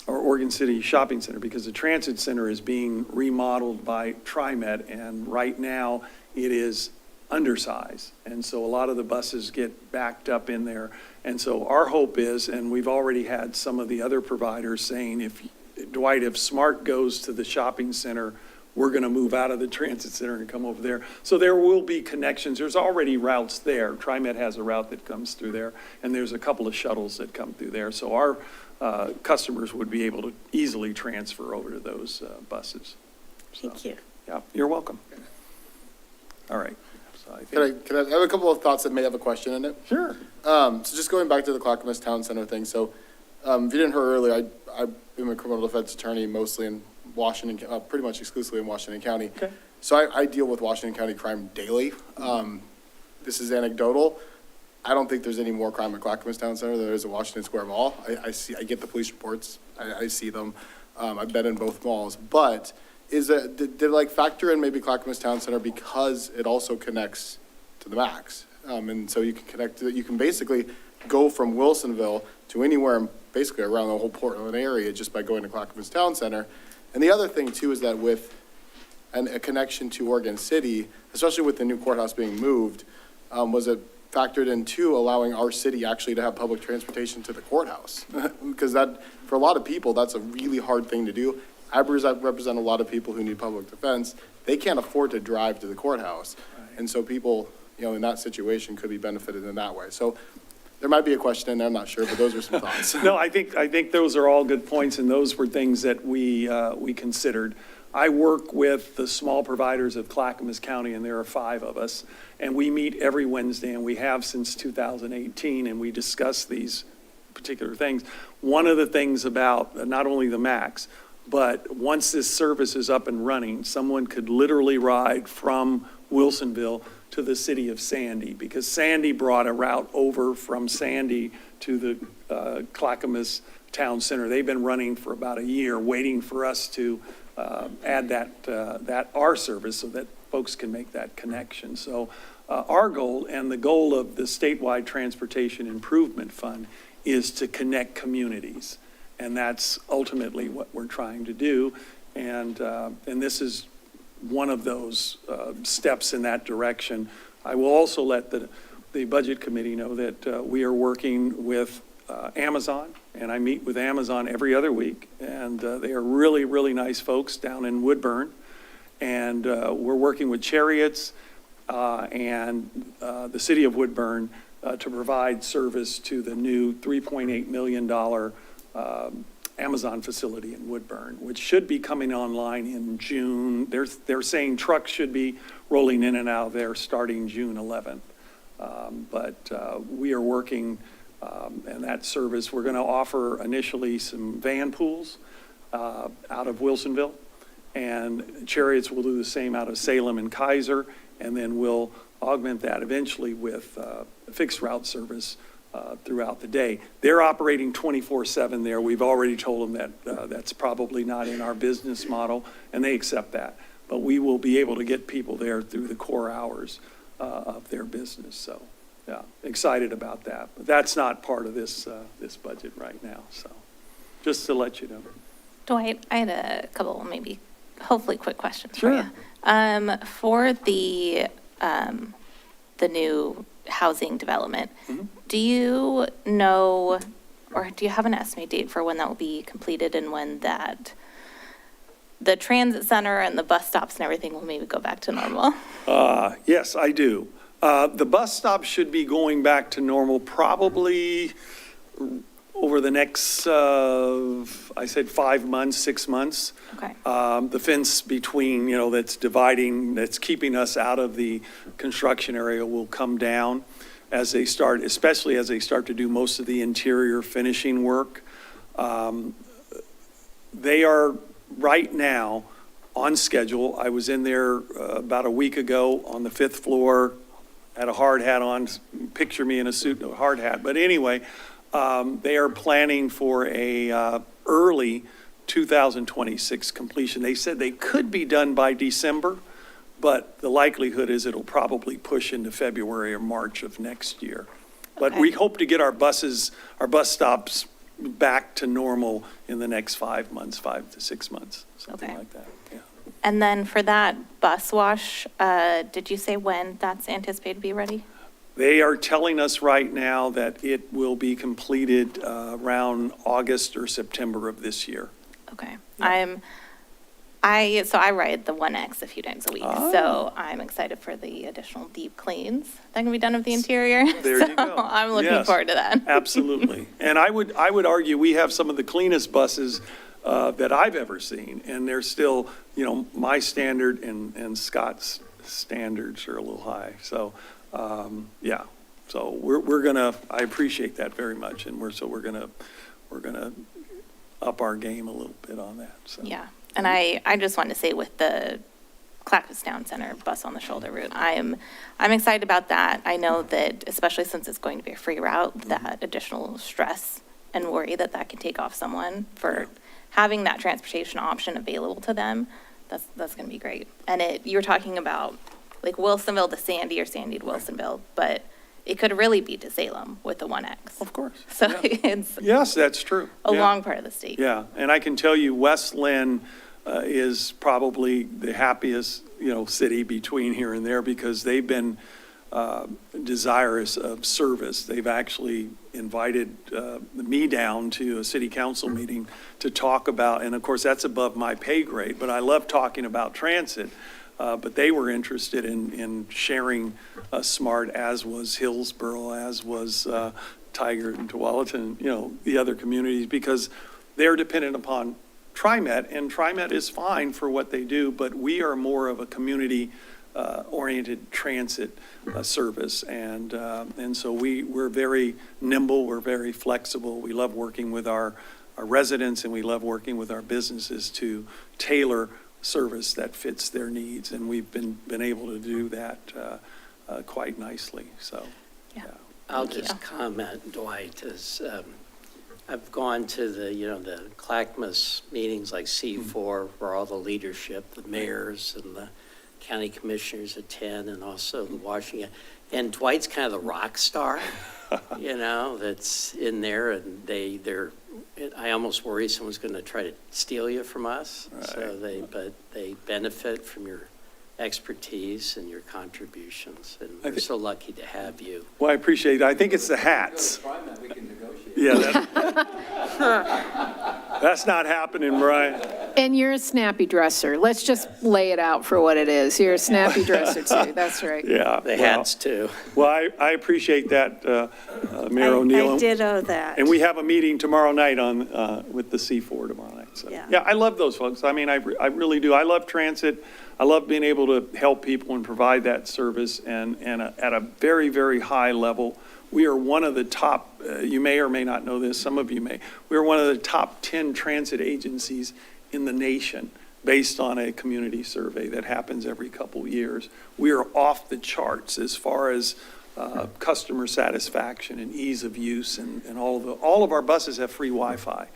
or Oregon City Shopping Center, because the transit center is being remodeled by TriMet, and right now it is undersized. And so a lot of the buses get backed up in there. And so our hope is, and we've already had some of the other providers saying, Dwight, if SMART goes to the shopping center, we're going to move out of the transit center and come over there. So there will be connections. There's already routes there. TriMet has a route that comes through there, and there's a couple of shuttles that come through there. So our customers would be able to easily transfer over to those buses. Thank you. Yeah, you're welcome. All right. So I think, Can I have a couple of thoughts that may have a question in it? Sure. So just going back to the Clackamas Town Center thing. So if you didn't hear earlier, I'm a criminal defense attorney mostly in Washington, pretty much exclusively in Washington County. Okay. So I deal with Washington County crime daily. This is anecdotal. I don't think there's any more crime at Clackamas Town Center than there is at Washington Square Mall. I get the police reports. I see them. I've been in both malls. But did it factor in maybe Clackamas Town Center because it also connects to the MAX? And so you can basically go from Wilsonville to anywhere basically around the whole Portland area just by going to Clackamas Town Center. And the other thing too is that with a connection to Oregon City, especially with the new courthouse being moved, was it factored into allowing our city actually to have public transportation to the courthouse? Because that, for a lot of people, that's a really hard thing to do. I represent a lot of people who need public defense. They can't afford to drive to the courthouse. Right. And so people, in that situation could be benefited in that way. So there might be a question in there, I'm not sure, but those are some thoughts. No, I think those are all good points, and those were things that we considered. I work with the small providers of Clackamas County, and there are 5 of us, and we meet every Wednesday, and we have since 2018, and we discuss these particular things. One of the things about not only the MAX, but once this service is up and running, someone could literally ride from Wilsonville to the city of Sandy, because Sandy brought a route over from Sandy to the Clackamas Town Center. They've been running for about a year, waiting for us to add that our service so that folks can make that connection. So our goal and the goal of the statewide transportation improvement fund is to connect communities, and that's ultimately what we're trying to do. And this is one of those steps in that direction. I will also let the Budget Committee know that we are working with Amazon, and I meet with Amazon every other week, and they are really, really nice folks down in Woodburn. And we're working with Chariots and the city of Woodburn to provide service to the new $3.8 million Amazon facility in Woodburn, which should be coming online in June. They're saying trucks should be rolling in and out of there starting June 11th. But we are working, and that service, we're going to offer initially some van pools out of Wilsonville, and Chariots will do the same out of Salem and Kaiser, and then we'll augment that eventually with fixed route service throughout the day. They're operating 24/7 there. We've already told them that that's probably not in our business model, and they accept that. But we will be able to get people there through the core hours of their business. So, yeah, excited about that. But that's not part of this this budget right now. So, just to let you know. Dwight, I had a couple, maybe, hopefully quick questions Sure. for you. For the new housing development, do you know, or do you have an estimate date for when that will be completed and when that, the transit center and the bus stops and everything will maybe go back to normal? Yes, I do. The bus stop should be going back to normal probably over the next, I said 5 months, 6 months. Okay. The fence between, that's dividing, that's keeping us out of the construction area will come down as they start, especially as they start to do most of the interior finishing work. They are right now on schedule. I was in there about a week ago on the 5th floor, had a hard hat on, picture me in a suit and a hard hat. But anyway, they are planning for a early 2026 completion. They said they could be done by December, but the likelihood is it'll probably push into February or March of next year. But we hope to get our bus stops back to normal in the next 5 months, 5 to 6 months, something like that. Yeah. And then for that bus wash, did you say when that's anticipated to be ready? They are telling us right now that it will be completed around August or September of this year. Okay. So I ride the 1X a few times a week, so I'm excited for the additional deep cleans that can be done of the interior. There So you go. I'm looking Yes, forward to that. Absolutely. And I would argue we have some of the cleanest buses that I've ever seen, and they're still, my standard and Scott's standards are a little high. So, yeah. So we're gonna. I appreciate that very much, and we're gonna up our game a little bit on that. So. Yeah. And I just wanted to say with the Clackamas Town Center bus on the shoulder route, I'm excited about that. I know that, especially since it's going to be a free route, that additional stress and worry that can take off someone for having that transportation option available to them, that's going to be great. And you were talking about like Wilsonville to Sandy or Sandy to Wilsonville, but it could really be to Salem with the 1X. Of course. So it's Yes, that's true. a long part of the state. Yeah, and I can tell you West Lynn is probably the happiest, city between here and there because they've been desirous of service. They've actually invited me down to a city council meeting to talk about, and of course that's above my pay grade, but I love talking about transit. But they were interested in sharing SMART, as was Hillsborough, as was Tigard and Tualatin, the other communities, because they're dependent upon TriMet, and TriMet is fine for what they do, but we are more of a community-oriented transit service, and so we're very nimble, we're very flexible. We love working with our residents, and we love working with our businesses to tailor service that fits their needs, and we've been able to do that quite nicely. So, yeah. I'll just comment, Dwight, as I've gone to the Clackamas meetings like C4, where all the leadership, the mayors and the county commissioners attend, and also the Washington. And Dwight's kind of the rock star, that's in there, and I almost worry someone's going to try to steal you from us. Right. But they benefit from your expertise and your contributions, and we're so lucky to have you. Well, I appreciate it. I think it's the hats. Yeah, that's not happening, Brian. And you're a snappy dresser. Let's just lay it out for what it is. You're a snappy dresser too, that's right. Yeah. The hats too. Well, I appreciate that, Mayor O'Neill. I ditto that. And we have a meeting tomorrow night with the C4 tomorrow night. So, Yeah. yeah, I love those folks. I mean, I really do. I love transit. I love being able to help people and provide that service and at a very, very high level. We are one of the top, you may or may not know this, some of you may, we are one of the top 10 transit agencies in the nation based on a community survey that happens every couple years. We are off the charts as far as customer satisfaction and ease of use, and all of our buses have free Wi-Fi.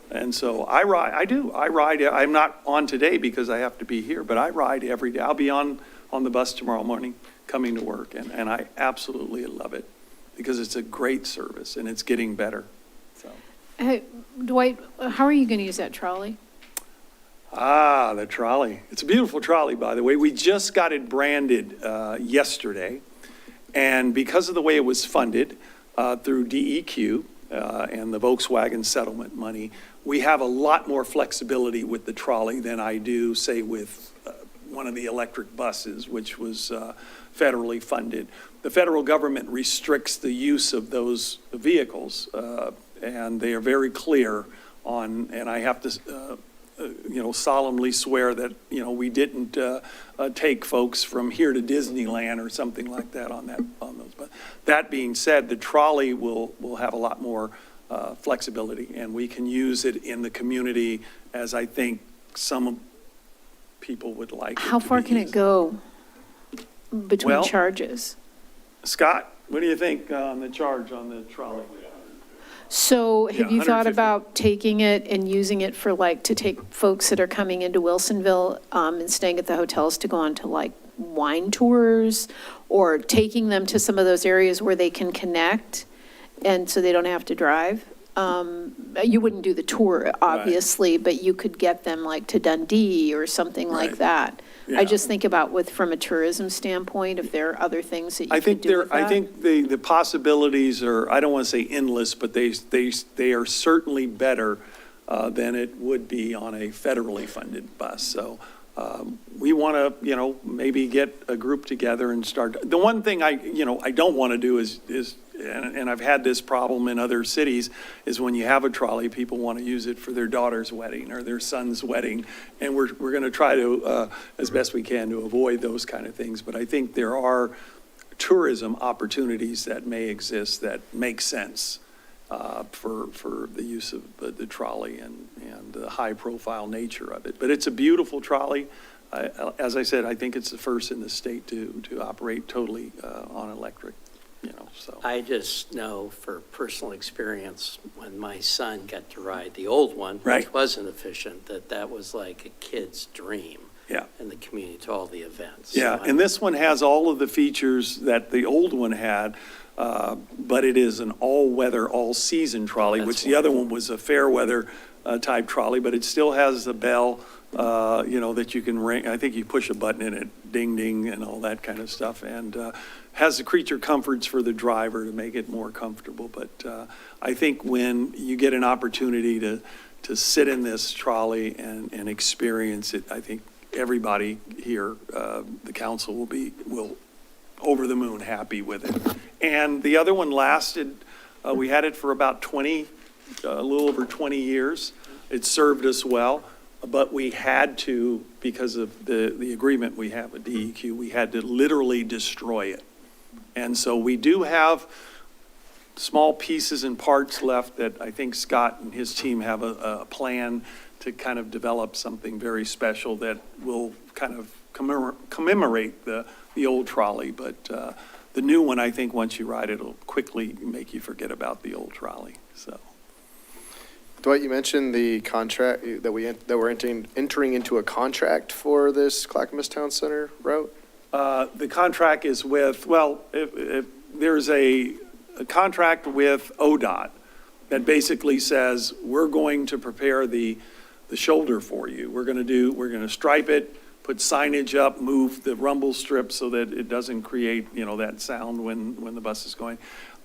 And so I ride, I'm not on today because I have to be here, but I ride every day. I'll be on the bus tomorrow morning coming to work, and I absolutely love it because it's a great service and it's getting better. So. Hey, Dwight, how are you going to use that trolley? Ah, the trolley. It's a beautiful trolley, by the way. We just got it branded yesterday, and because of the way it was funded through DEQ and the Volkswagen settlement money, we have a lot more flexibility with the trolley than I do, say, with one of the electric buses, which was federally funded. The federal government restricts the use of those vehicles, and they are very clear on, and I have to solemnly swear that, we didn't take folks from here to Disneyland or something like that on those. But that being said, the trolley will have a lot more flexibility, and we can use it in the community as I think some people would like. How far can it go between Well, charges? Scott, what do you think on the charge on the trolley? So have Yeah, you thought 150. about taking it and using it for to take folks that are coming into Wilsonville and staying at the hotels to go on to wine tours, or taking them to some of those areas where they can connect and so they don't have to drive? You wouldn't do the tour, obviously, but you could get them to Dundee or something like Right. that. Yeah. I just think about from a tourism standpoint, if there are other things that you could do with that. I think the possibilities are, I don't want to say endless, but they are certainly better than it would be on a federally funded bus. So we want to, maybe get a group together and start. The one thing I don't want to do is and I've had this problem in other cities, is when you have a trolley, people want to use it for their daughter's wedding or their son's wedding. And we're going to try to, as best we can, to avoid those kind of things. But I think there are tourism opportunities that may exist that make sense for the use of the trolley and the high-profile nature of it. But it's a beautiful trolley. As I said, I think it's the first in the state to operate totally on electric. So. I just know for personal experience, when my son got to ride the old one, Right. which wasn't efficient, that was like a kid's dream. Yeah. In the community to all the events. Yeah, So and this one has all of the features that the old one had, but it is an all-weather, all-season trolley, That's which the other one was a fair-weather type trolley, but it still has the bell, that you can ring. I think you push a button and it ding, ding, and all that kind of stuff, and has the creature comforts for the driver to make it more comfortable. But I think when you get an opportunity to sit in this trolley and experience it, I think everybody here, the council will over the moon happy with it. And the other one lasted, we had it for about a little over 20 years. It served us well, but we had to, because of the agreement we have with DEQ, we had to literally destroy it. And so we do have small pieces and parts left that I think Scott and his team have a plan to kind of develop something very special that will kind of commemorate the old trolley. But the new one, I think once you ride it, it'll quickly make you forget about the old trolley. So. Dwight, you mentioned the contract that we're entering into a contract for this Clackamas Town Center route. The contract is with, if there's a contract with ODOT that basically says, we're going to prepare the shoulder for you. We're going to stripe it, put signage up, move the rumble strip so that it doesn't create, that sound when the bus is going.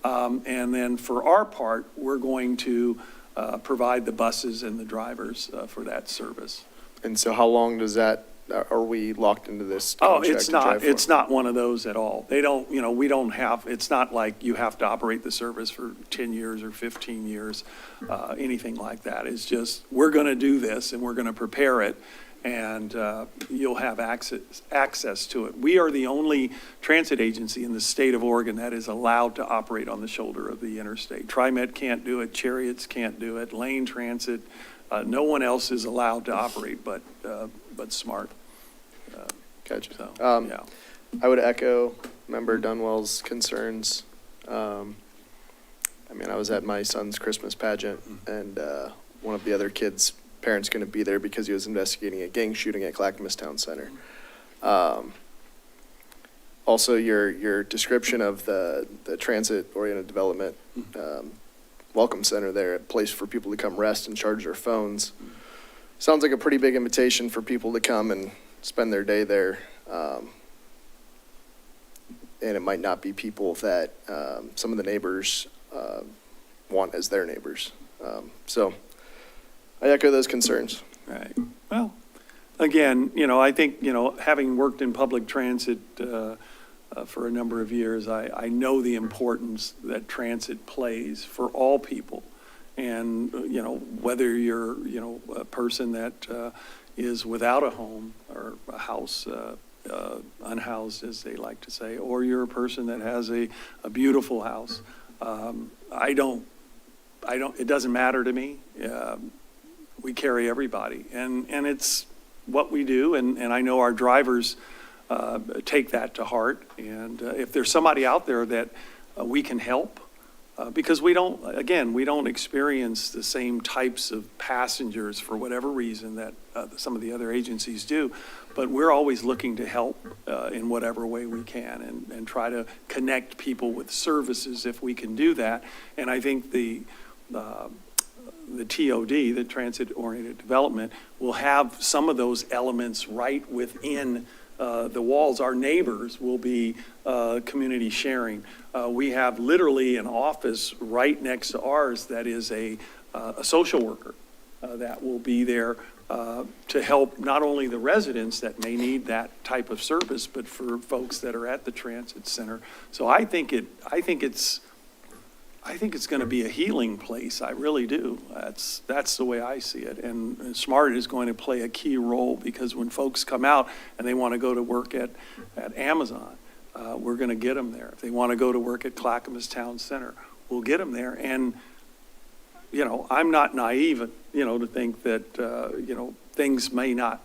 And then for our part, we're going to provide the buses and the drivers for that service. And so how long does that, are we locked into this Oh, contract? it's to not, drive for? it's not one of those at all. They don't, we don't have, it's not like you have to operate the service for 10 years or 15 years, anything like that. It's just, we're going to do this and we're going to prepare it, and you'll have access to it. We are the only transit agency in the state of Oregon that is allowed to operate on the shoulder of the interstate. TriMet can't do it, Chariots can't do it, Lane Transit, no one else is allowed to operate but SMART. Gotcha. So, yeah. I would echo Member Dunwell's concerns. I was at my son's Christmas pageant, and one of the other kids' parents going to be there because he was investigating a gang shooting at Clackamas Town Center. Also, your description of the transit-oriented development welcome center there, a place for people to come rest and charge their phones. Sounds like a pretty big invitation for people to come and spend their day there. And it might not be people that some of the neighbors want as their neighbors. So I echo those concerns. Right. Well, again, I think, having worked in public transit for a number of years, I know the importance that transit plays for all people. And, whether you're, a person that is without a home or a house, unhoused, as they like to say, or you're a person that has a beautiful house, it doesn't matter to me. We carry everybody, and it's what we do, and I know our drivers take that to heart. And if there's somebody out there that we can help, because we don't experience the same types of passengers for whatever reason that some of the other agencies do, but we're always looking to help in whatever way we can, and try to connect people with services if we can do that. And I think the TOD, the transit-oriented development, will have some of those elements right within the walls. Our neighbors will be community sharing. We have literally an office right next to ours that is a social worker that will be there to help not only the residents that may need that type of service, but for folks that are at the transit center. So I think it's going to be a healing place. I really do. That's the way I see it. And SMART is going to play a key role, because when folks come out and they want to go to work at Amazon, we're going to get them there. If they want to go to work at Clackamas Town Center, we'll get them there. And, I'm not naive, to think that, things may not,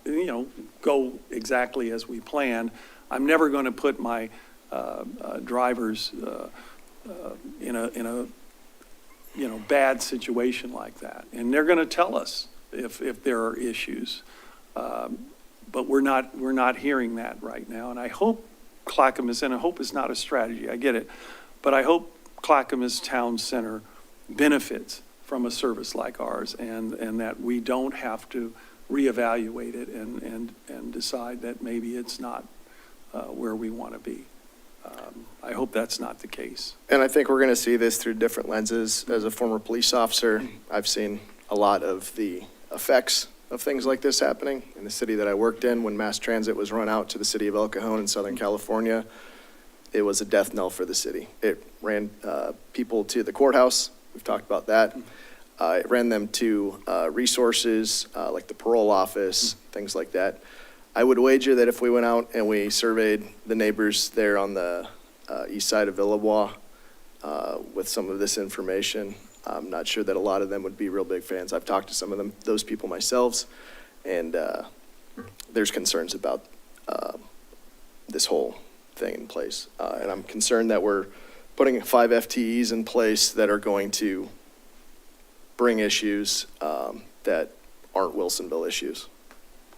go exactly as we planned. I'm never going to put my drivers in a bad situation like that, and they're going to tell us if there are issues, but we're not hearing that right now. And I hope Clackamas, and I hope it's not a strategy, I get it, but I hope Clackamas Town Center benefits from a service like ours, and that we don't have to reevaluate it and decide that maybe it's not where we want to be. I hope that's not the case. And I think we're going to see this through different lenses. As a former police officer, I've seen a lot of the effects of things like this happening. In the city that I worked in, when mass transit was run out to the city of El Cajon in Southern California, it was a death knell for the city. It ran people to the courthouse. We've talked about that. It ran them to resources like the parole office, things like that. I would wager that if we went out and we surveyed the neighbors there on the east side of Villebois with some of this information, I'm not sure that a lot of them would be real big fans. I've talked to some of those people myself, and there's concerns about this whole thing in place. And I'm concerned that we're putting 5 FTEs in place that are going to bring issues that aren't Wilsonville issues.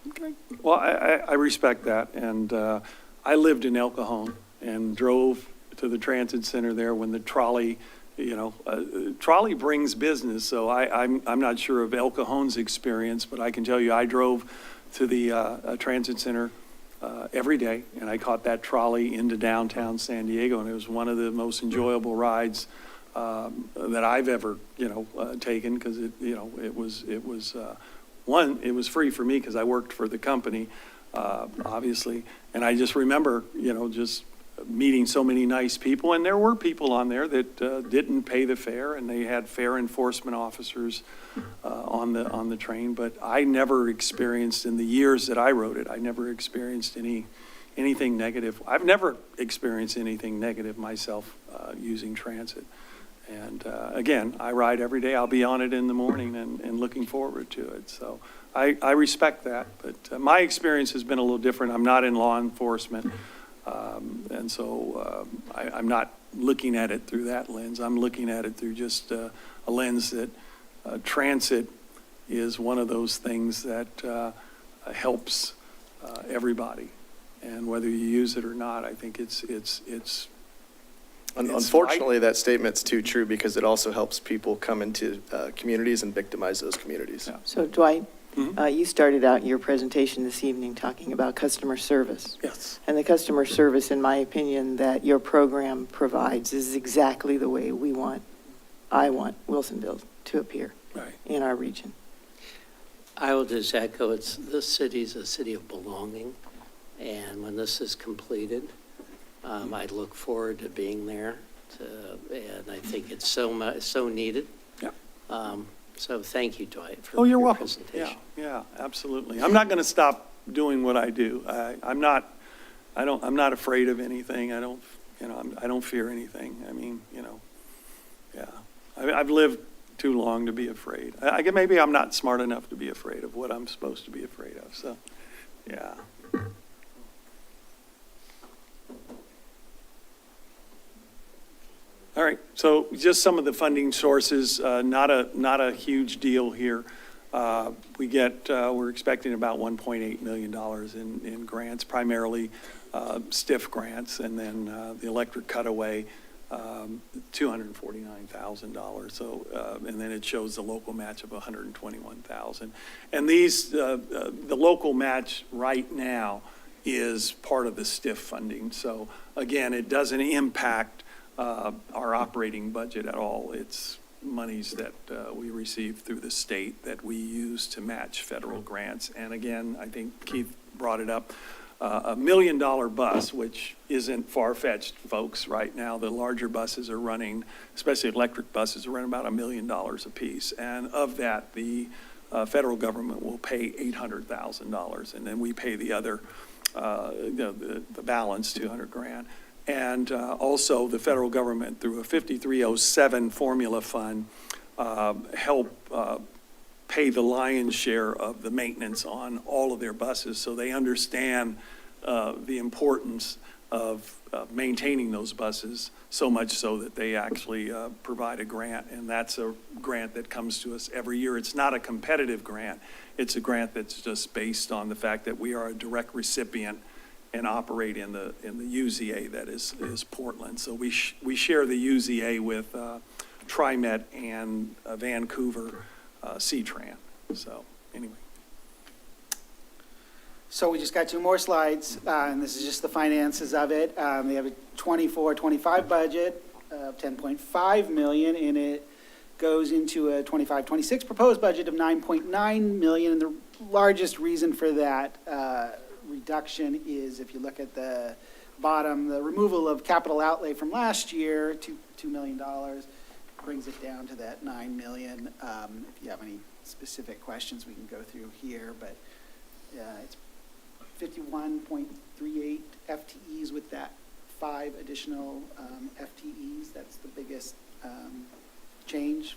Okay. Well, I respect that, and I lived in El Cajon and drove to the transit center there when the trolley, trolley brings business. So I'm not sure of El Cajon's experience, but I can tell you I drove to the transit center every day, and I caught that trolley into downtown San Diego, and it was one of the most enjoyable rides that I've ever, taken, because it was free for me because I worked for the company, obviously, and I just remember, just meeting so many nice people, and there were people on there that didn't pay the fare, and they had fare enforcement officers on the train, but I never experienced, in the years that I rode it, I never experienced anything negative. I've never experienced anything negative myself using transit. And again, I ride every day. I'll be on it in the morning and looking forward to it. So I respect that, but my experience has been a little different. I'm not in law enforcement. And so I'm not looking at it through that lens. I'm looking at it through just a lens that transit is one of those things that helps everybody. And whether you use it or not, I think it's Unfortunately, that statement's too true because it also helps people come into communities and victimize those communities. Yeah. So Dwight, you started out your presentation this evening talking about customer service. Yes. And the customer service, in my opinion, that your program provides is exactly the way I want Wilsonville to appear in our region. I will just echo, this city's a city of belonging, and when this is completed, I look forward to being there, and I think it's so needed. Yeah. So thank you, Dwight, for you're your welcome. presentation. Yeah, absolutely. I'm not going to stop doing what I do. I'm not afraid of anything. I don't fear anything. I mean, yeah. I've lived too long to be afraid. Maybe I'm not smart enough to be afraid of what I'm supposed to be afraid of. So, yeah. All right, so just some of the funding sources, not a huge deal here. We're expecting about $1.8 million in grants, primarily STIF grants, and then the electric cutaway, $249,000. So, and then it shows the local match of $121,000. And the local match right now is part of the STIF funding. So again, it doesn't impact our operating budget at all. It's monies that we receive through the state that we use to match federal grants. And again, I think Keith brought it up, $1 million bus, which isn't far-fetched, folks, right now. The larger buses are running, especially electric buses, are running about $1 million a piece. And of that, the federal government will pay $800,000, and then we pay the other, the balance, $200,000. And also the federal government, through a 5307 formula fund, help pay the lion's share of the maintenance on all of their buses, so they understand the importance of maintaining those buses, so much so that they actually provide a grant. And that's a grant that comes to us every year. It's not a competitive grant. It's a grant that's just based on the fact that we are a direct recipient and operate in the UZA that is Portland. So we share the UZA with TriMet and Vancouver C-Tran. So anyway. So we just got 2 more slides, and this is just the finances of it. They have a 24-25 budget of $10.5 million, and it goes into a 25-26 proposed budget of $9.9 million. And the largest reason for that reduction is, if you look at the bottom, the removal of capital outlay from last year, $2 million, brings it down to that $9 million. If you have any specific questions, we can go through here, but it's 51.38 FTEs with that 5 additional FTEs. That's the biggest change,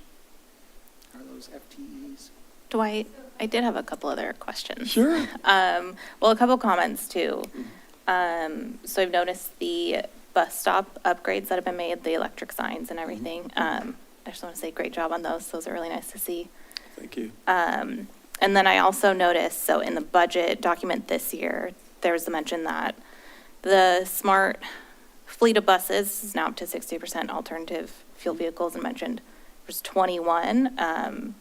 are those FTEs. Dwight, I did have a couple other questions. Sure. Well, a couple comments too. So I've noticed the bus stop upgrades that have been made, the electric signs and everything. I just want to say great job on those. Those are really nice to see. Thank you. And then I also noticed, so in the budget document this year, there's the mention that the smart fleet of buses is now up to 60% alternative fuel vehicles, and mentioned there's 21.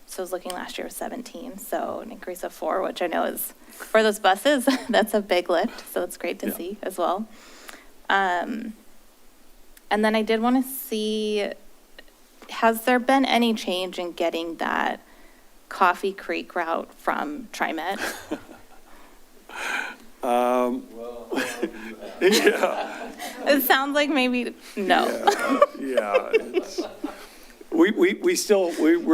so I was looking last year was 17, so an increase of 4, which I know is, for those buses, that's a big lift, so it's great to see as well. And then I did want to see, has there been any change in getting that Coffee Creek route from TriMet? Yeah. It sounds like maybe no. Yeah. We're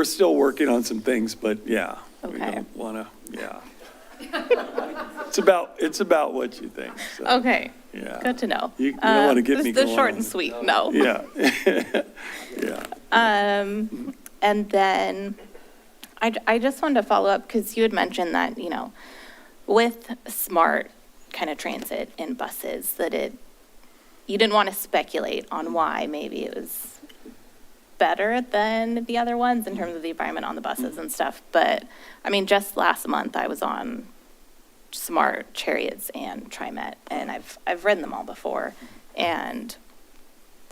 still working on some things, but yeah. We Okay. don't want to, yeah. It's about what you think. So, Okay. yeah. Good to know. You don't want to get me This going. is short and sweet, no. Yeah. Yeah. And then I just wanted to follow up because you had mentioned that, you know, with smart kind of transit in buses, that you didn't want to speculate on why maybe it was better than the other ones in terms of the environment on the buses and stuff. But I mean, just last month I was on Smart Chariots and TriMet, and I've ridden them all before. And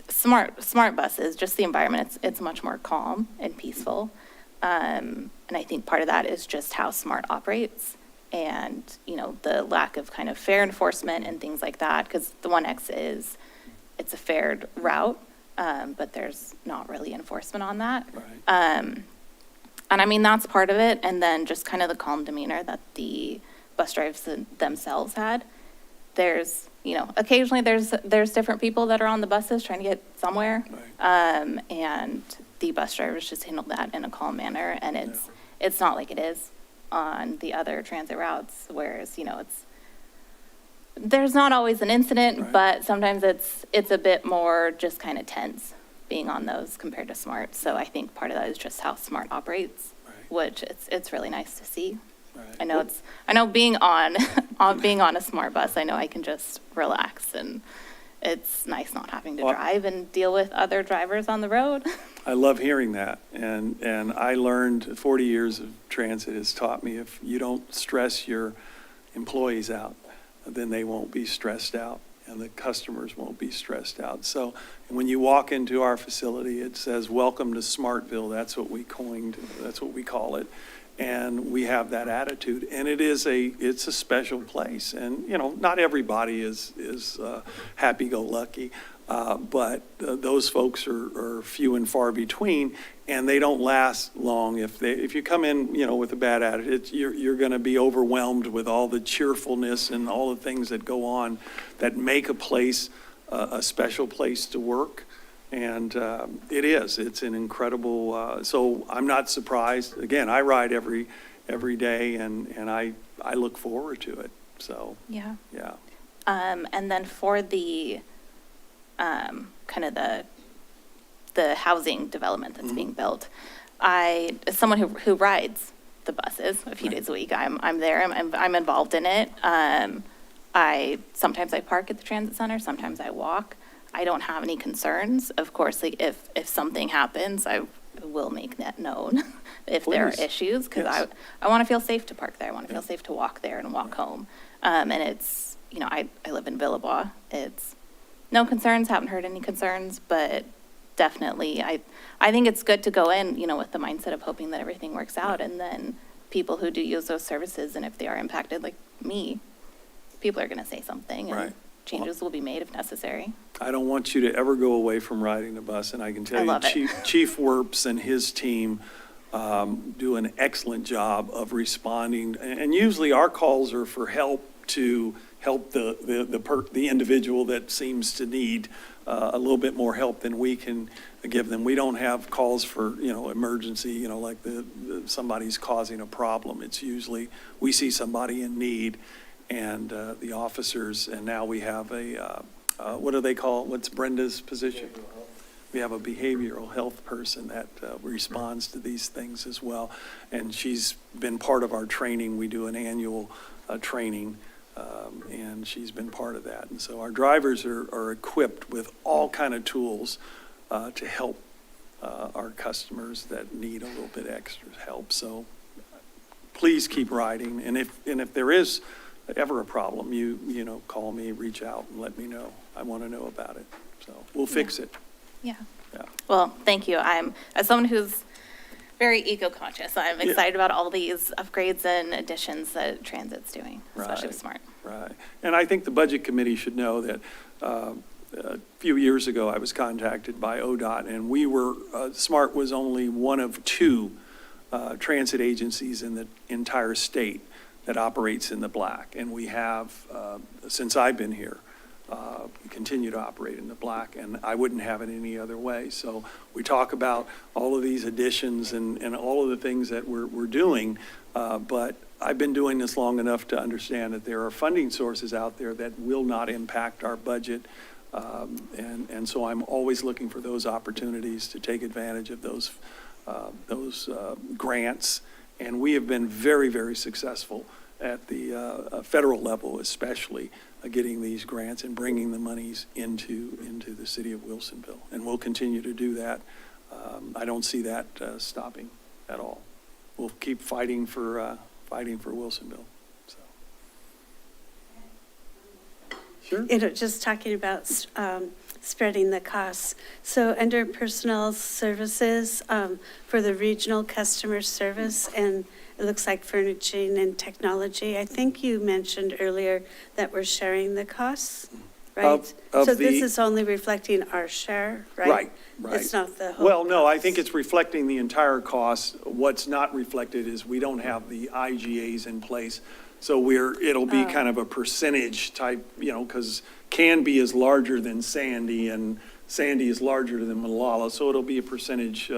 smart buses, just the environment, it's much more calm and peaceful. And I think part of that is just how Smart operates and, you know, the lack of kind of fare enforcement and things like that, because the 1X it's a fared route, but there's not really enforcement on that. Right. And I mean, that's part of it. And then just kind of the calm demeanor that the bus drivers themselves had. There's, you know, occasionally there's different people that are on the buses trying to get somewhere. Right. And the bus drivers just handled that in a calm manner. And it's not like it is on the other transit routes, whereas, you know, there's not always an incident, Right. but sometimes it's a bit more just kind of tense being on those compared to Smart. So I think part of that is just how Smart operates, Right. which it's really nice to see. Right. I know being on being on a Smart bus, I know I can just relax, and it's nice not having to drive and deal with other drivers on the road. I love hearing that. And I learned 40 years of transit has taught me if you don't stress your employees out, then they won't be stressed out and the customers won't be stressed out. So when you walk into our facility, it says, "Welcome to Smartville." That's what we coined, that's what we call it. And we have that attitude, and it's a special place. And, you know, not everybody is happy-go-lucky, but those folks are few and far between, and they don't last long. If you come in, you know, with a bad attitude, you're going to be overwhelmed with all the cheerfulness and all the things that go on that make a place a special place to work. And it's an incredible, so I'm not surprised. Again, I ride every day, and I look forward to it, so. Yeah. Yeah. And then for the kind of the housing development that's being built, as someone who rides the buses a few days a week, I'm there, I'm involved in it. Sometimes I park at the transit center, sometimes I walk. I don't have any concerns. Of course, like if something happens, I will make that known if there are issues, because Yes. I want to feel safe to park there. I want to feel safe to walk there and walk home. And it's, you know, I live in Villebois. It's no concerns, haven't heard any concerns, but definitely I think it's good to go in, you know, with the mindset of hoping that everything works out. And then people who do use those services, and if they are impacted like me, people are going to say something, and Right. changes will be made if necessary. I don't want you to ever go away from riding the bus, and I can tell I you, love it. Chief Werps and his team do an excellent job of responding. And usually our calls are for help to help the individual that seems to need a little bit more help than we can give them. We don't have calls for, you know, emergency, you know, like somebody's causing a problem. It's usually we see somebody in need, and the officers, and now we have what do they call it? What's Brenda's position? We have a behavioral health person that responds to these things as well. And she's been part of our training. We do an annual training, and she's been part of that. And so our drivers are equipped with all kind of tools to help our customers that need a little bit extra help. So please keep riding. And if there is ever a problem, you know, call me, reach out, and let me know. I want to know about it. So we'll fix it. Yeah. Yeah. Well, thank you. I'm, as someone who's very eco-conscious. I'm excited about all these upgrades and additions that Transit's doing, especially with Smart. Right. And I think the Budget Committee should know that a few years ago, I was contacted by ODOT, and we were, SMART was only one of two transit agencies in the entire state that operates in the black. And we have, since I've been here, continue to operate in the black, and I wouldn't have it any other way. So we talk about all of these additions and all of the things that we're doing, but I've been doing this long enough to understand that there are funding sources out there that will not impact our budget. And so I'm always looking for those opportunities to take advantage of those grants. And we have been very, very successful at the federal level, especially getting these grants and bringing the monies into the city of Wilsonville. And we'll continue to do that. I don't see that stopping at all. We'll keep fighting for Wilsonville. So. Sure. Just talking about spreading the costs. So under personnel services, for the regional customer service, and it looks like furnishing and technology, I think you mentioned earlier that we're sharing the costs, right? So this is only reflecting our share, right? Right. It's not the whole. Well, no, I think it's reflecting the entire cost. What's not reflected is we don't have the IGAs in place. So it'll be kind of a percentage type, because Canby is larger than Sandy and Sandy is larger than Malala. So it'll be a percentage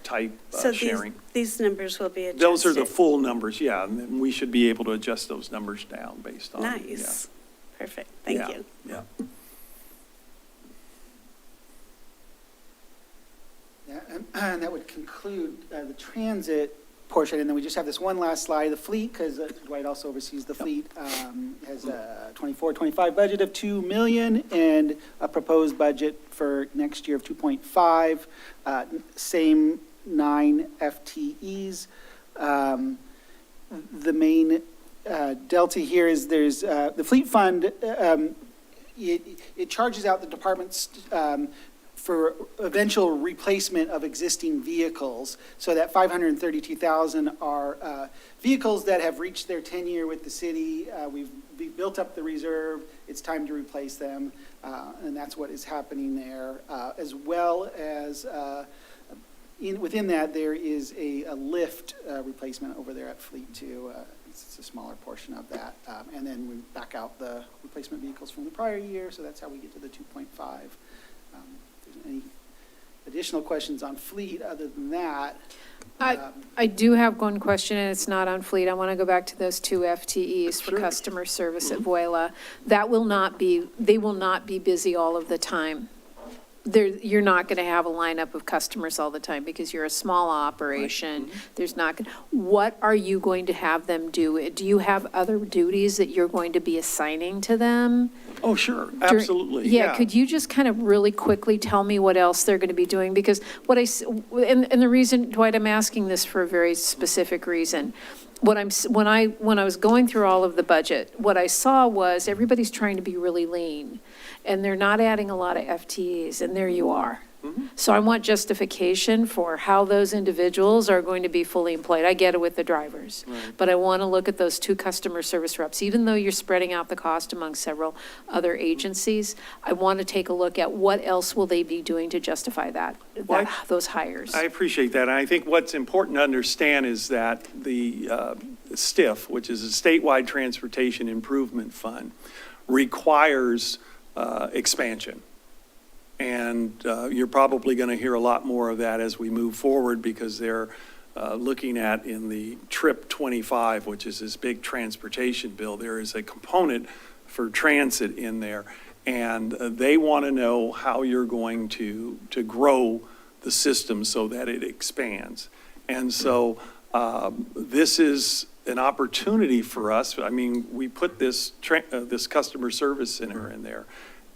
type sharing. These numbers will be adjusted. Those are the full numbers, yeah. And then we should be able to adjust those numbers down based on. Nice. Yeah. Perfect. Thank you. Yeah. And that would conclude the transit portion, and then we just have this one last slide. The fleet, because Dwight also oversees the fleet, has a 24-25 budget of $2 million and a proposed budget for next year of 2.5. Same 9 FTEs. The main delta here is there's the fleet fund. It charges out the department's for eventual replacement of existing vehicles. So that $532,000 are vehicles that have reached their tenure with the city. We've built up the reserve. It's time to replace them. And that's what is happening there. As well as within that, there is a lift replacement over there at Fleet too. It's a smaller portion of that. And then we back out the replacement vehicles from the prior year. So that's how we get to the 2.5. Any additional questions on fleet other than that? I do have one question, and it's not on fleet. I want to go back to those 2 FTEs for customer service at Vuela. They will not be busy all of the time. You're not going to have a lineup of customers all the time because you're a small operation. There's not. What are you going to have them do? Do you have other duties that you're going to be assigning to them? Oh, sure. Absolutely. Yeah. Could you just kind of really quickly tell me what else they're going to be doing? Because and the reason, Dwight, I'm asking this for a very specific reason. When I was going through all of the budget, what I saw was everybody's trying to be really lean, and they're not adding a lot of FTEs, and there you are. So I want justification for how those individuals are going to be fully employed. I get it with the drivers, but I want to look at those 2 customer service reps. Even though you're spreading out the cost among several other agencies, I want to take a look at what else will they be doing to justify those hires. I appreciate that. And I think what's important to understand is that the STIF, which is a statewide transportation improvement fund, requires expansion. And you're probably going to hear a lot more of that as we move forward because they're looking at in the TRIP 25, which is this big transportation bill, there is a component for transit in there. And they want to know how you're going to grow the system so that it expands. And so this is an opportunity for us. I mean, we put this customer service center in there.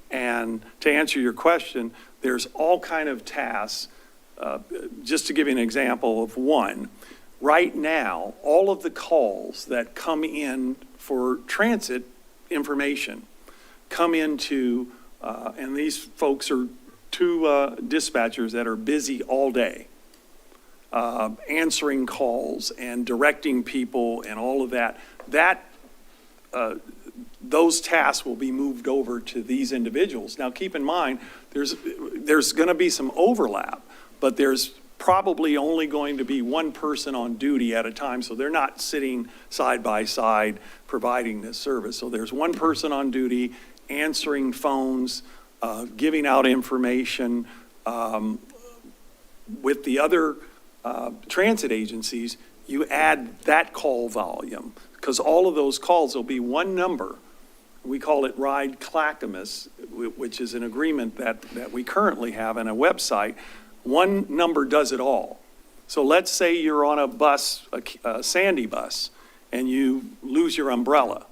And to answer your question, there's all kind of tasks. Just to give you an example of one, right now, all of the calls that come in for transit information come into, and these folks are 2 dispatchers that are busy all day. answering calls and directing people and all of that, those tasks will be moved over to these individuals. Now, keep in mind, there's going to be some overlap, but there's probably only going to be one person on duty at a time, so they're not sitting side by side providing this service. So there's one person on duty answering phones, giving out information. With the other transit agencies, you add that call volume, because all of those calls will be one number. We call it Ride Clackamas, which is an agreement that we currently have on a website. One number does it all. So let's say you're on a bus, a Sandy bus, and you lose your umbrella.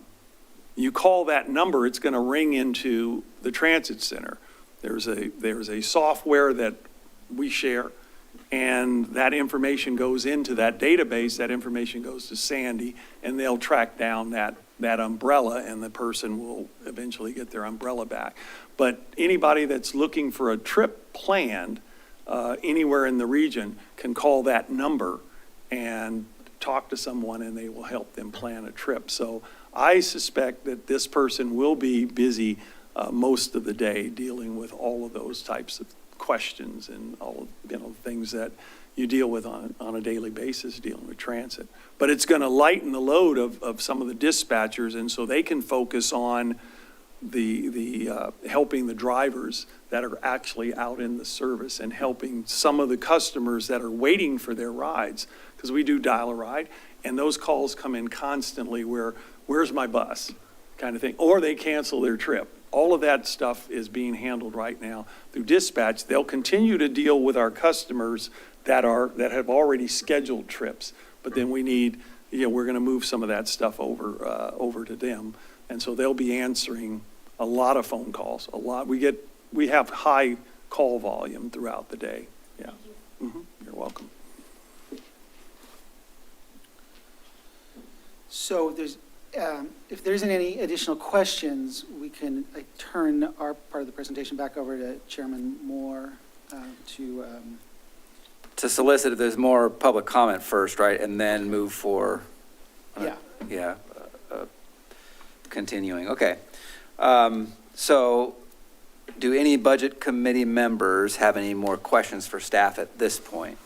You call that number, it's going to ring into the transit center. There's a software that we share, and that information goes into that database. That information goes to Sandy, and they'll track down that umbrella, and the person will eventually get their umbrella back. But anybody that's looking for a trip planned anywhere in the region can call that number and talk to someone, and they will help them plan a trip. So I suspect that this person will be busy most of the day dealing with all of those types of questions and all of, things that you deal with on a daily basis dealing with transit. But it's going to lighten the load of some of the dispatchers, and so they can focus on the helping the drivers that are actually out in the service and helping some of the customers that are waiting for their rides, because we do dial a ride, and those calls come in constantly where's my bus kind of thing, or they cancel their trip. All of that stuff is being handled right now through dispatch. They'll continue to deal with our customers that have already scheduled trips, but then we need, we're going to move some of that stuff over to them, and so they'll be answering a lot of phone calls. We have high call volume throughout the day. Yeah. You're welcome. So if there isn't any additional questions, we can turn our part of the presentation back over to Chairman Moore to solicit if there's more public comment first, right? And then move for, continuing. Okay. So do any budget committee members have any more questions for staff at this point?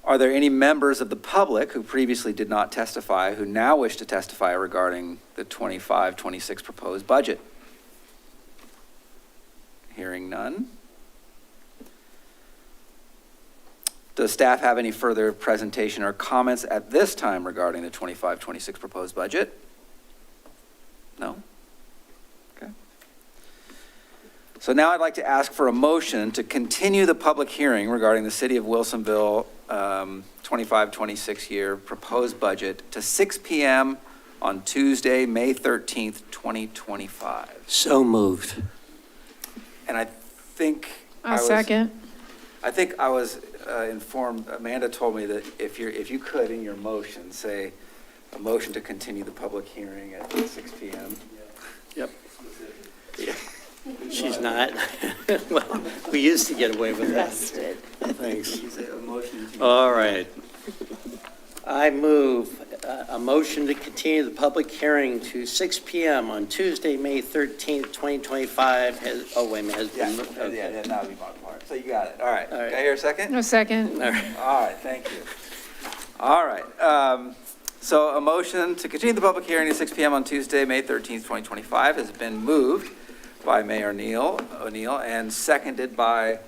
Are there any members of the public who previously did not testify who now wish to testify regarding the 25-26 proposed budget? Hearing none. Does staff have any further presentation or comments at this time regarding the 25-26 proposed budget? No? Okay. So now I'd like to ask for a motion to continue the public hearing regarding the City of Wilsonville 25-26 year proposed budget to 6 p.m. on Tuesday, May 13th, 2025. So moved. And I think I'll second. I think I was informed, Amanda told me that if you could in your motion say a motion to continue the public hearing at 6 p.m. Yep. Yeah. She's not. Well, we used to get away with that. Thanks. All right. I move a motion to continue the public hearing to 6 p.m. on Tuesday, May 13th, 2025. Has been moved. Yeah, that would be my part. So you got it. All right. Can I hear a second? No, second. All right. Thank you. All right. So a motion to continue the public hearing at 6 p.m. on Tuesday, May 13th, 2025 has been moved by Mayor O'Neill and seconded by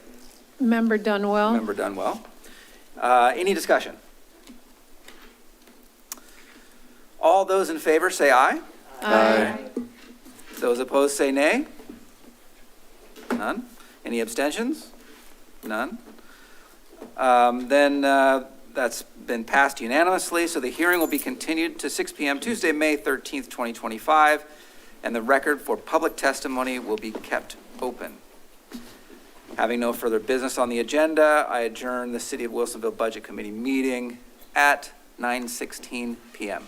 Member Dunwell. Member Dunwell. Any discussion? All those in favor say aye. Aye. Those opposed say nay. None. Any abstentions? None. Then that's been passed unanimously. So the hearing will be continued to 6 p.m. Tuesday, May 13th, 2025. And the record for public testimony will be kept open. Having no further business on the agenda, I adjourn the City of Wilsonville Budget Committee meeting at 9:16 p.m.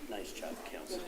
Nice job, Council.